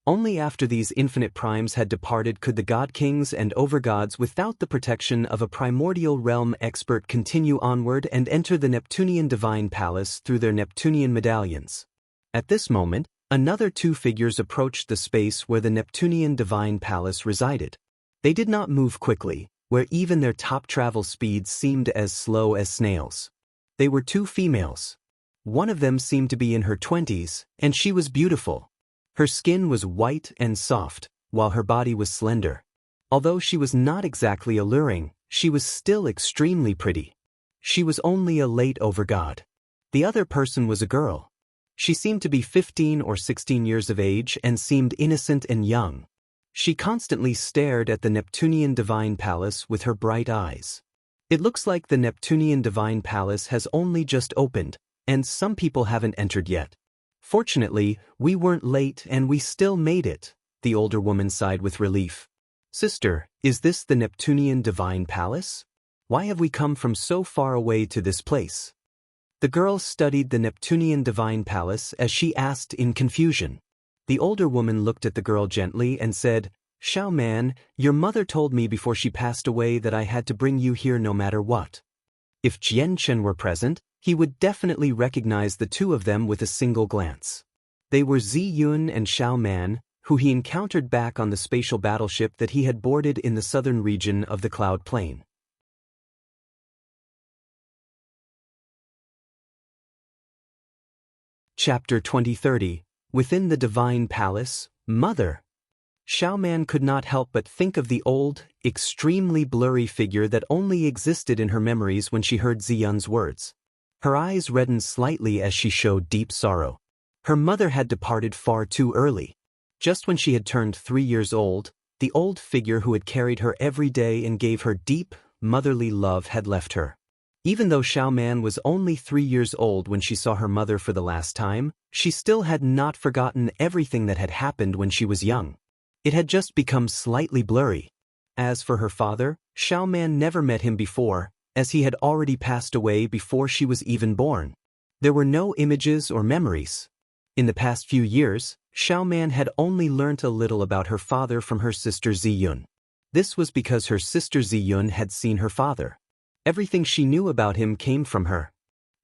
Only after these infinite primes had departed could the god kings and overgods without the protection of a primordial realm expert continue onward and enter the Neptunian divine palace through their Neptunian medallions. At this moment, another two figures approached the space where the Neptunian divine palace resided. They did not move quickly, where even their top travel speeds seemed as slow as snails. They were two females. One of them seemed to be in her 20s, and she was beautiful. Her skin was white and soft, while her body was slender. Although she was not exactly alluring, she was still extremely pretty. She was only a late overgod. The other person was a girl. She seemed to be 15 or 16 years of age and seemed innocent and young. She constantly stared at the Neptunian divine palace with her bright eyes. It looks like the Neptunian Divine Palace has only just opened, and some people haven't entered yet. Fortunately, we weren't late and we still made it, the older woman sighed with relief. Sister, is this the Neptunian Divine Palace? Why have we come from so far away to this place? The girl studied the Neptunian Divine Palace as she asked in confusion. The older woman looked at the girl gently and said, Xiao Man, your mother told me before she passed away that I had to bring you here no matter what. If Jian Chen were present, he would definitely recognize the two of them with a single glance. They were Zi Yun and Xiao Man, who he encountered back on the spatial battleship that he had boarded in the southern region of the Cloud Plain. Chapter 2030, Within the Divine Palace, Mother. Xiao Man could not help but think of the old, extremely blurry figure that only existed in her memories when she heard Zi Yun's words. Her eyes reddened slightly as she showed deep sorrow. Her mother had departed far too early. Just when she had turned 3 years old, the old figure who had carried her every day and gave her deep, motherly love had left her. Even though Xiao Man was only 3 years old when she saw her mother for the last time, she still had not forgotten everything that had happened when she was young. It had just become slightly blurry. As for her father, Xiao Man never met him before, as he had already passed away before she was even born. There were no images or memories. In the past few years, Xiao Man had only learnt a little about her father from her sister Zi Yun. This was because her sister Zi Yun had seen her father. Everything she knew about him came from her.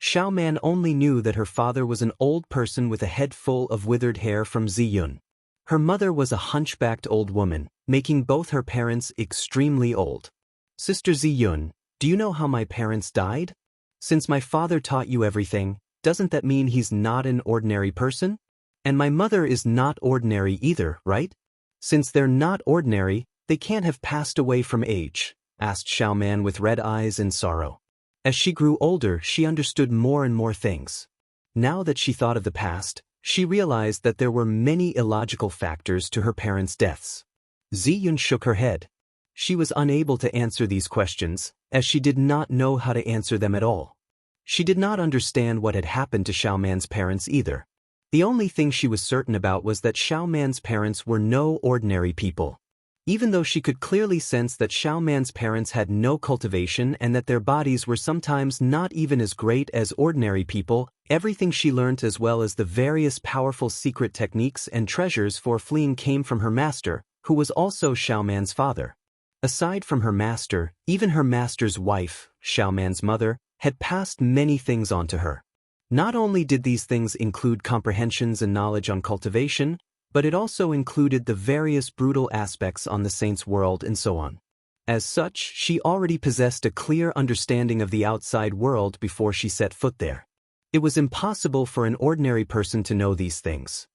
Xiao Man only knew that her father was an old person with a head full of withered hair from Zi Yun. Her mother was a hunchbacked old woman, making both her parents extremely old. Sister Zi Yun, do you know how my parents died? Since my father taught you everything, doesn't that mean he's not an ordinary person? And my mother is not ordinary either, right? Since they're not ordinary, they can't have passed away from age, asked Xiao Man with red eyes and sorrow. As she grew older, she understood more and more things. Now that she thought of the past, she realized that there were many illogical factors to her parents' deaths. Zi Yun shook her head. She was unable to answer these questions, as she did not know how to answer them at all. She did not understand what had happened to Xiao Man's parents either. The only thing she was certain about was that Xiao Man's parents were no ordinary people. Even though she could clearly sense that Xiao Man's parents had no cultivation and that their bodies were sometimes not even as great as ordinary people, everything she learnt as well as the various powerful secret techniques and treasures for fleeing came from her master, who was also Xiao Man's father. Aside from her master, even her master's wife, Xiao Man's mother, had passed many things on to her. Not only did these things include comprehensions and knowledge on cultivation, but it also included the various brutal aspects on the saint's world and so on. As such, she already possessed a clear understanding of the outside world before she set foot there. It was impossible for an ordinary person to know these things.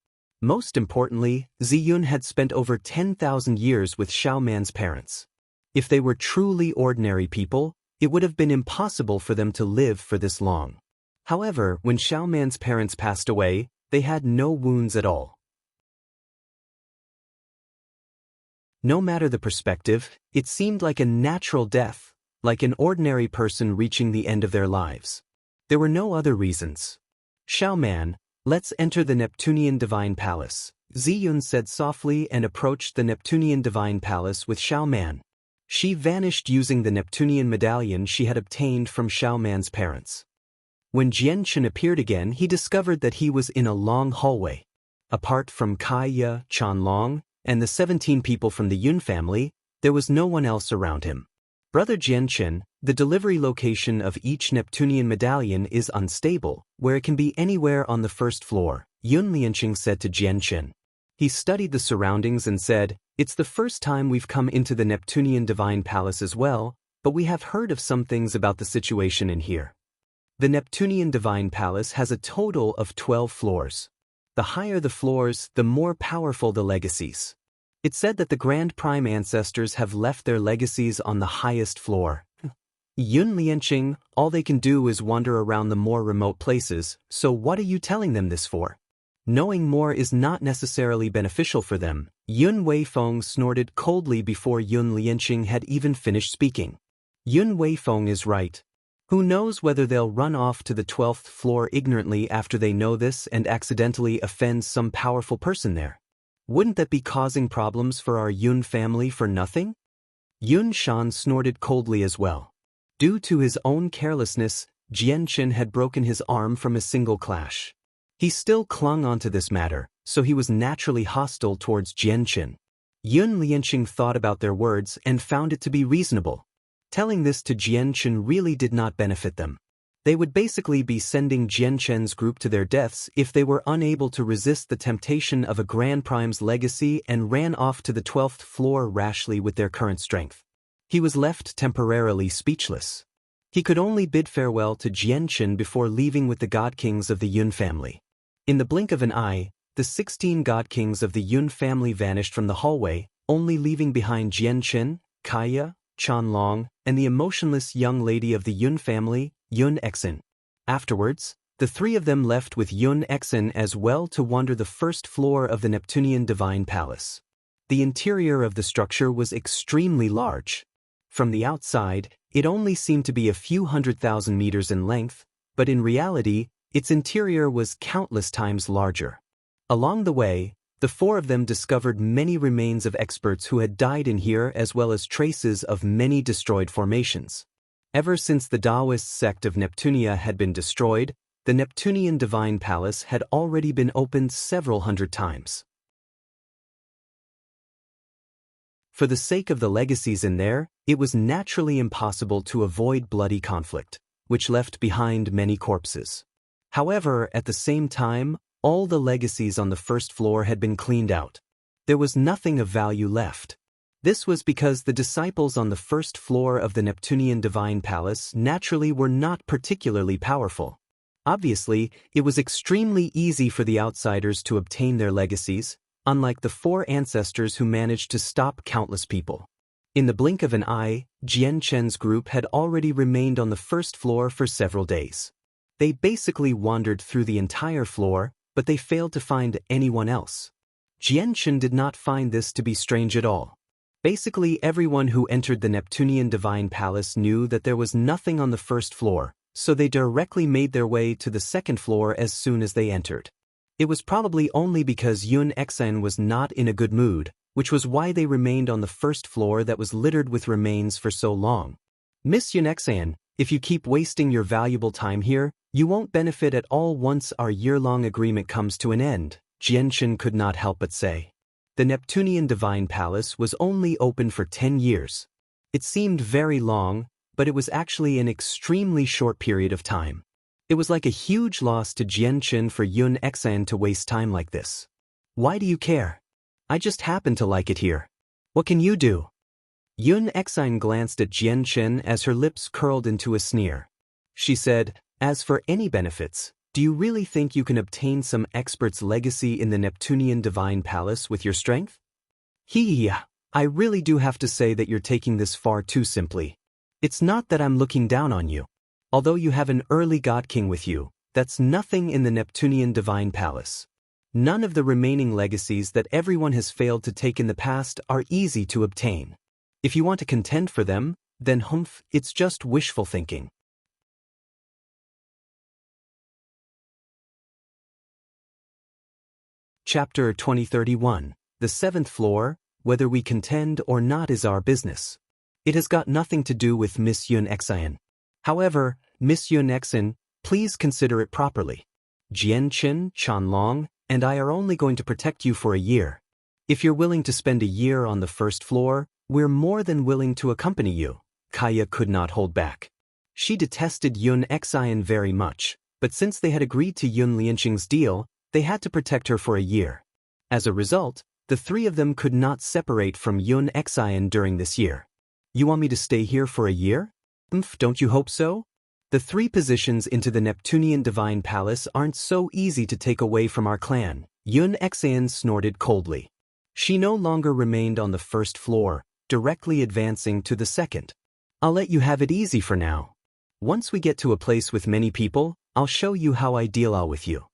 Most importantly, Zi Yun had spent over 10,000 years with Xiao Man's parents. If they were truly ordinary people, it would have been impossible for them to live for this long. However, when Xiao Man's parents passed away, they had no wounds at all. No matter the perspective, it seemed like a natural death, like an ordinary person reaching the end of their lives. There were no other reasons. Xiao Man, let's enter the Neptunian Divine Palace, Zi Yun said softly and approached the Neptunian Divine Palace with Xiao Man. She vanished using the Neptunian medallion she had obtained from Xiao Man's parents. When Jian Chen appeared again, he discovered that he was in a long hallway. Apart from Kai Ye, Chan Long, and the 17 people from the Yun family, there was no one else around him. Brother Jian Chen, the delivery location of each Neptunian medallion is unstable, where it can be anywhere on the first floor, Yun Lianqing said to Jian Chen. He studied the surroundings and said, it's the first time we've come into the Neptunian Divine Palace as well, but we have heard of some things about the situation in here. The Neptunian Divine Palace has a total of 12 floors. The higher the floors, the more powerful the legacies. It's said that the Grand Prime ancestors have left their legacies on the highest floor. Yun Lianqing, all they can do is wander around the more remote places, so what are you telling them this for? Knowing more is not necessarily beneficial for them. Yun Weifeng snorted coldly before Yun Lianqing had even finished speaking. Yun Weifeng is right. Who knows whether they'll run off to the 12th floor ignorantly after they know this and accidentally offend some powerful person there? Wouldn't that be causing problems for our Yun family for nothing? Yun Shan snorted coldly as well. Due to his own carelessness, Jianchen had broken his arm from a single clash. He still clung onto this matter, so he was naturally hostile towards Jianchen. Yun Lianqing thought about their words and found it to be reasonable. Telling this to Jianchen really did not benefit them. They would basically be sending Jianchen's group to their deaths if they were unable to resist the temptation of a Grand Prime's legacy and ran off to the 12th floor rashly with their current strength. He was left temporarily speechless. He could only bid farewell to Jianchen before leaving with the God Kings of the Yun family. In the blink of an eye, the 16 God Kings of the Yun family vanished from the hallway, only leaving behind Jianchen, Kaya, Chanlong, and the emotionless young lady of the Yun family, Yun Exin. Afterwards, the three of them left with Yun Exin as well to wander the first floor of the Neptunian Divine Palace. The interior of the structure was extremely large. From the outside, it only seemed to be a few 100,000 meters in length, but in reality, its interior was countless times larger. Along the way, the four of them discovered many remains of experts who had died in here as well as traces of many destroyed formations. Ever since the Taoist sect of Neptunia had been destroyed, the Neptunian Divine Palace had already been opened several hundred times. For the sake of the legacies in there, it was naturally impossible to avoid bloody conflict, which left behind many corpses. However, at the same time, all the legacies on the first floor had been cleaned out. There was nothing of value left. This was because the disciples on the first floor of the Neptunian Divine Palace naturally were not particularly powerful. Obviously, it was extremely easy for the outsiders to obtain their legacies, unlike the four ancestors who managed to stop countless people. In the blink of an eye, Jianchen's group had already remained on the first floor for several days. They basically wandered through the entire floor, but they failed to find anyone else. Jianchen did not find this to be strange at all. Basically, everyone who entered the Neptunian Divine Palace knew that there was nothing on the first floor, so they directly made their way to the second floor as soon as they entered. It was probably only because Yun Exen was not in a good mood, which was why they remained on the first floor that was littered with remains for so long. Miss Yun Exen, if you keep wasting your valuable time here, you won't benefit at all once our year-long agreement comes to an end, Jianchen could not help but say. The Neptunian Divine Palace was only open for 10 years. It seemed very long, but it was actually an extremely short period of time. It was like a huge loss to Jianchen for Yun Exan to waste time like this. Why do you care? I just happen to like it here. What can you do? Yun Exan glanced at Jianchen as her lips curled into a sneer. She said, as for any benefits, do you really think you can obtain some expert's legacy in the Neptunian Divine Palace with your strength? I really do have to say that you're taking this far too simply. It's not that I'm looking down on you. Although you have an early God King with you, that's nothing in the Neptunian Divine Palace. None of the remaining legacies that everyone has failed to take in the past are easy to obtain. If you want to contend for them, then it's just wishful thinking. Chapter 2031. The 7th floor, whether we contend or not is our business. It has got nothing to do with Miss Yun Exan. However, Miss Yun Exan, please consider it properly. Jianchen, Chanlong, and I are only going to protect you for a year. If you're willing to spend a year on the first floor, we're more than willing to accompany you. Kaya could not hold back. She detested Yun Exan very much, but since they had agreed to Yun Lianqing's deal, they had to protect her for a year. As a result, the three of them could not separate from Yun Exan during this year. You want me to stay here for a year? Don't you hope so? The 3 positions into the Neptunian Divine Palace aren't so easy to take away from our clan. Yun Exan snorted coldly. She no longer remained on the first floor, directly advancing to the second. I'll let you have it easy for now. Once we get to a place with many people, I'll show you how I deal with you.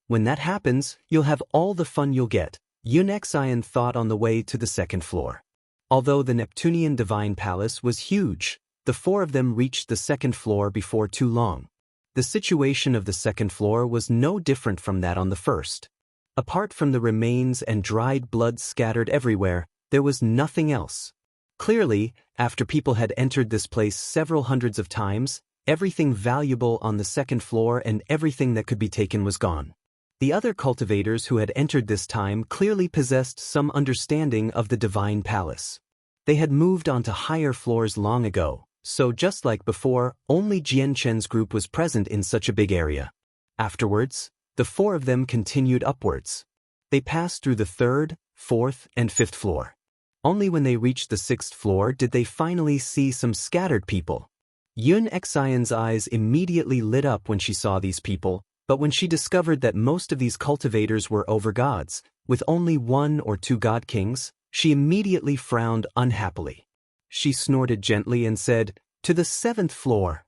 When that happens, you'll have all the fun you'll get, Yun Exan thought on the way to the second floor. Although the Neptunian Divine Palace was huge, The four of them reached the second floor before too long. The situation of the second floor was no different from that on the first. Apart from the remains and dried blood scattered everywhere, there was nothing else. Clearly, after people had entered this place several hundreds of times, everything valuable on the second floor and everything that could be taken was gone. The other cultivators who had entered this time clearly possessed some understanding of the divine palace. They had moved on to higher floors long ago, so just like before, only Jian Chen's group was present in such a big area. Afterwards, the four of them continued upwards. They passed through the third, fourth, and fifth floor. Only when they reached the sixth floor did they finally see some scattered people. Yun Xian's eyes immediately lit up when she saw these people, but when she discovered that most of these cultivators were overgods, with only one or two god kings, she immediately frowned unhappily. She snorted gently and said, "To the seventh floor."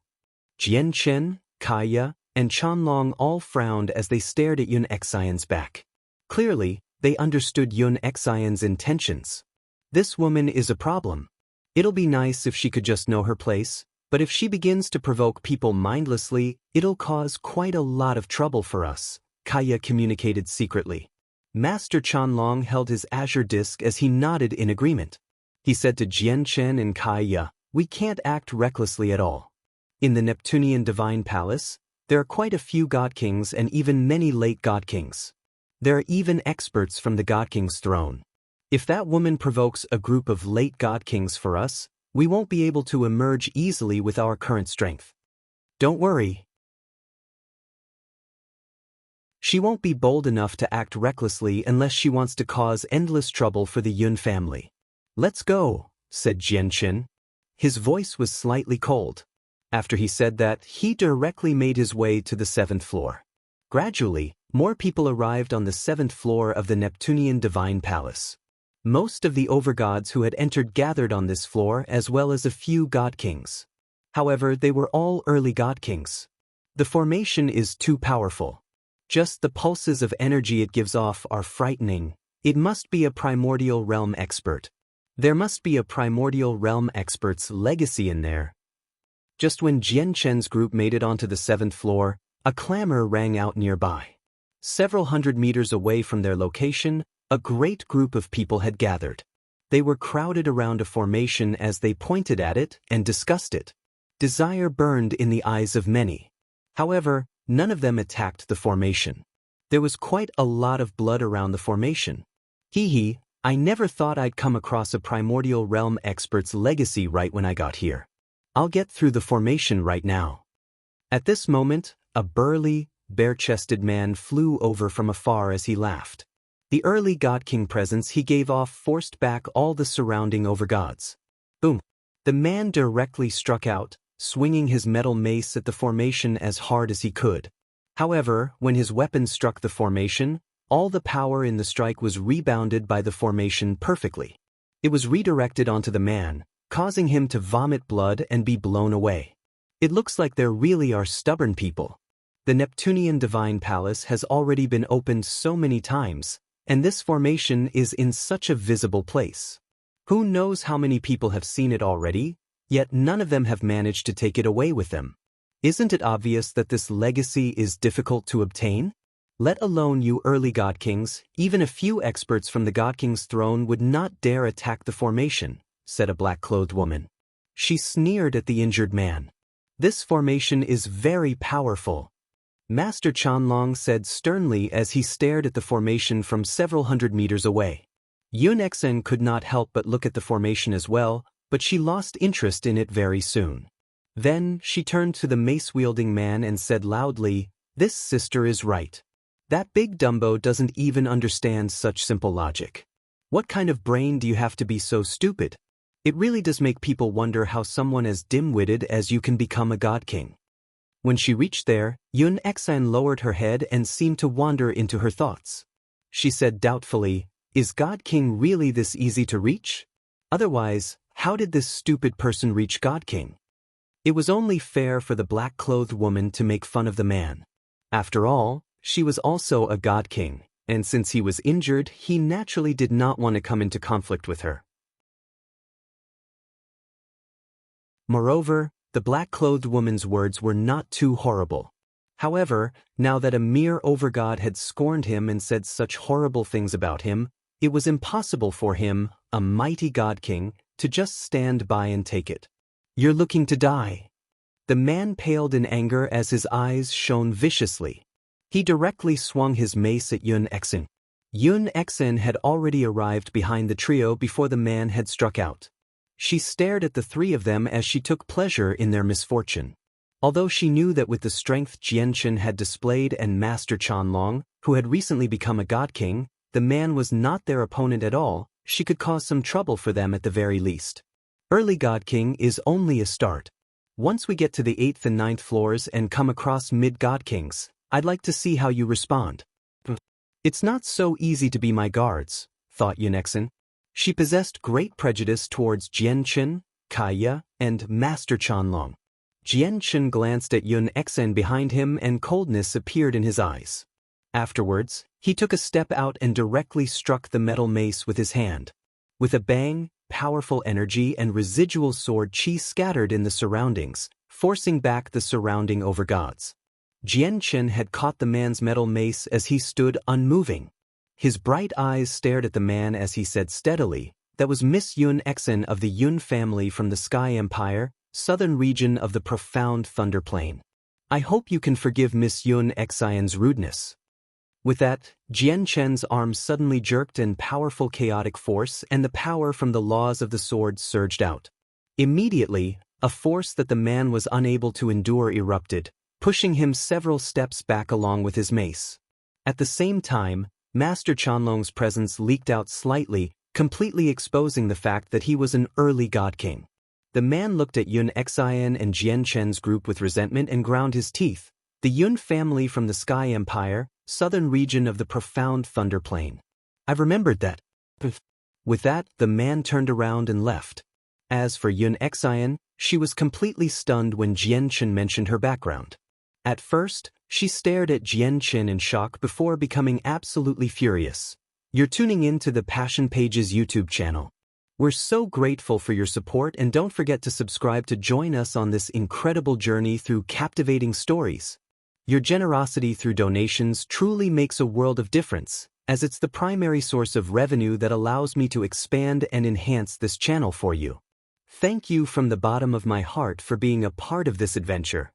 Jian Chen, Kaya, and Chanlong all frowned as they stared at Yun Xian's back. Clearly, they understood Yun Xian's intentions. This woman is a problem. It'll be nice if she could just know her place, but if she begins to provoke people mindlessly, it'll cause quite a lot of trouble for us, Kaya communicated secretly. Master Chanlong held his azure disc as he nodded in agreement. He said to Jian Chen and Kaya, "We can't act recklessly at all. In the Neptunian Divine Palace, there are quite a few god kings and even many late god kings. There are even experts from the god king's throne. If that woman provokes a group of late god kings for us, we won't be able to emerge easily with our current strength. Don't worry. She won't be bold enough to act recklessly unless she wants to cause endless trouble for the Yun family. Let's go," said Jian Chen. His voice was slightly cold. After he said that, he directly made his way to the seventh floor. Gradually, more people arrived on the seventh floor of the Neptunian Divine Palace. Most of the overgods who had entered gathered on this floor as well as a few god kings. However, they were all early god kings. The formation is too powerful. Just the pulses of energy it gives off are frightening. It must be a primordial realm expert. There must be a primordial realm expert's legacy in there. Just when Jian Chen's group made it onto the seventh floor, a clamor rang out nearby. Several hundred meters away from their location, a great group of people had gathered. They were crowded around a formation as they pointed at it and discussed it. Desire burned in the eyes of many. However, none of them attacked the formation. There was quite a lot of blood around the formation. Hee, I never thought I'd come across a primordial realm expert's legacy right when I got here. I'll get through the formation right now. At this moment, a burly, bare-chested man flew over from afar as he laughed. The early God King presence he gave off forced back all the surrounding overgods. Boom! The man directly struck out, swinging his metal mace at the formation as hard as he could. However, when his weapon struck the formation, all the power in the strike was rebounded by the formation perfectly. It was redirected onto the man, causing him to vomit blood and be blown away. It looks like there really are stubborn people. The Neptunian Divine Palace has already been opened so many times, and this formation is in such a visible place. Who knows how many people have seen it already, yet none of them have managed to take it away with them. Isn't it obvious that this legacy is difficult to obtain? Let alone you early God Kings, even a few experts from the God King's throne would not dare attack the formation, said a black-clothed woman. She sneered at the injured man. This formation is very powerful. Master Chanlong said sternly as he stared at the formation from several hundred meters away. Yun Xen could not help but look at the formation as well, but she lost interest in it very soon. Then she turned to the mace-wielding man and said loudly, "This sister is right. That big Dumbo doesn't even understand such simple logic. What kind of brain do you have to be so stupid? It really does make people wonder how someone as dim-witted as you can become a God King." When she reached there, Yun Xen lowered her head and seemed to wander into her thoughts. She said doubtfully, "Is God King really this easy to reach? Otherwise, how did this stupid person reach God King?" It was only fair for the black-clothed woman to make fun of the man. After all, she was also a God King, and since he was injured, he naturally did not want to come into conflict with her. Moreover, the black-clothed woman's words were not too horrible. However, now that a mere overgod had scorned him and said such horrible things about him, it was impossible for him, a mighty god king, to just stand by and take it. "You're looking to die." The man paled in anger as his eyes shone viciously. He directly swung his mace at Yun Exen. Yun Exen had already arrived behind the trio before the man had struck out. She stared at the three of them as she took pleasure in their misfortune. Although she knew that with the strength Jianchen had displayed and Master Chanlong, who had recently become a god king, the man was not their opponent at all, she could cause some trouble for them at the very least. Early god king is only a start. Once we get to the 8th and 9th floors and come across mid-god kings, I'd like to see how you respond. It's not so easy to be my guards, thought Yunexin. She possessed great prejudice towards Jianchen, Kaya, and Master Chanlong. Jianchen glanced at Yun Exen behind him and coldness appeared in his eyes. Afterwards, he took a step out and directly struck the metal mace with his hand. With a bang, powerful energy and residual sword chi scattered in the surroundings, forcing back the surrounding overgods. Jianchen had caught the man's metal mace as he stood unmoving. His bright eyes stared at the man as he said steadily, "That was Miss Yun Exen of the Yun family from the Sky Empire, southern region of the profound Thunder Plain. I hope you can forgive Miss Yun Exen's rudeness." With that, Jianchen's arm suddenly jerked and powerful chaotic force and the power from the laws of the sword surged out. Immediately, a force that the man was unable to endure erupted, pushing him several steps back along with his mace. At the same time, Master Chanlong's presence leaked out slightly, completely exposing the fact that he was an early god king. The man looked at Yun Exen and Jianchen's group with resentment and ground his teeth. The Yun family from the Sky Empire, southern region of the profound Thunder Plain. I've remembered that. With that, the man turned around and left. As for Yun Exen, she was completely stunned when Jianchen mentioned her background. At first, she stared at Jianchen in shock before becoming absolutely furious. You're tuning in to the Passion Pages YouTube channel. We're so grateful for your support and don't forget to subscribe to join us on this incredible journey through captivating stories. Your generosity through donations truly makes a world of difference, as it's the primary source of revenue that allows me to expand and enhance this channel for you. Thank you from the bottom of my heart for being a part of this adventure.